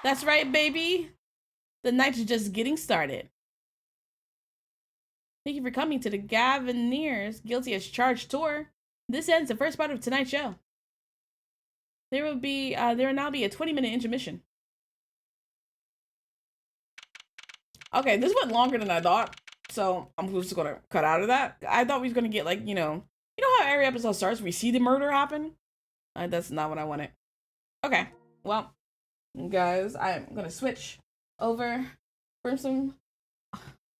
That's right, baby. The night's just getting started. Thank you for coming to the Gavineers Guilty as Charged tour. This ends the first part of tonight's show. There will now be a 20-minute intermission. Okay, this went longer than I thought, so I'm just gonna cut out of that. I thought we was gonna get like, you know how every episode starts, we see the murder happen? That's not what I wanted. Okay, well, guys, I'm gonna switch over from some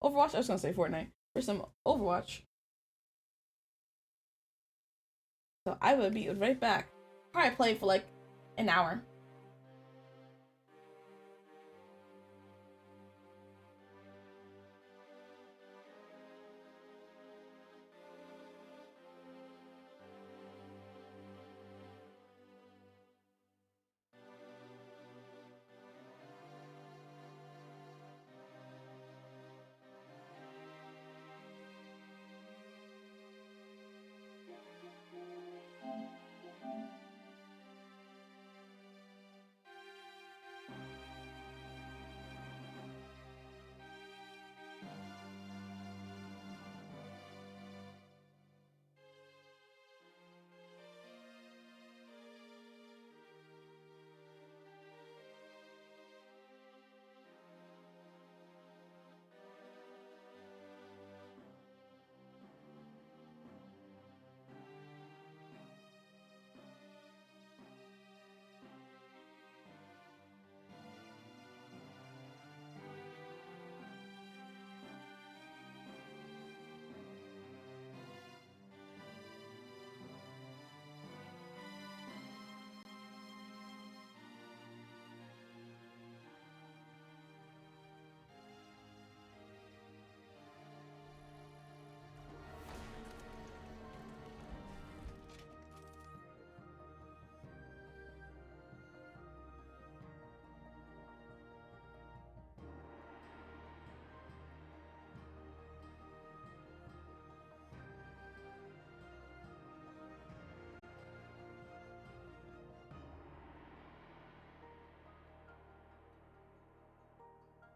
Overwatch. I was gonna say Fortnite. For some Overwatch. So I will be right back. Probably play for like an hour.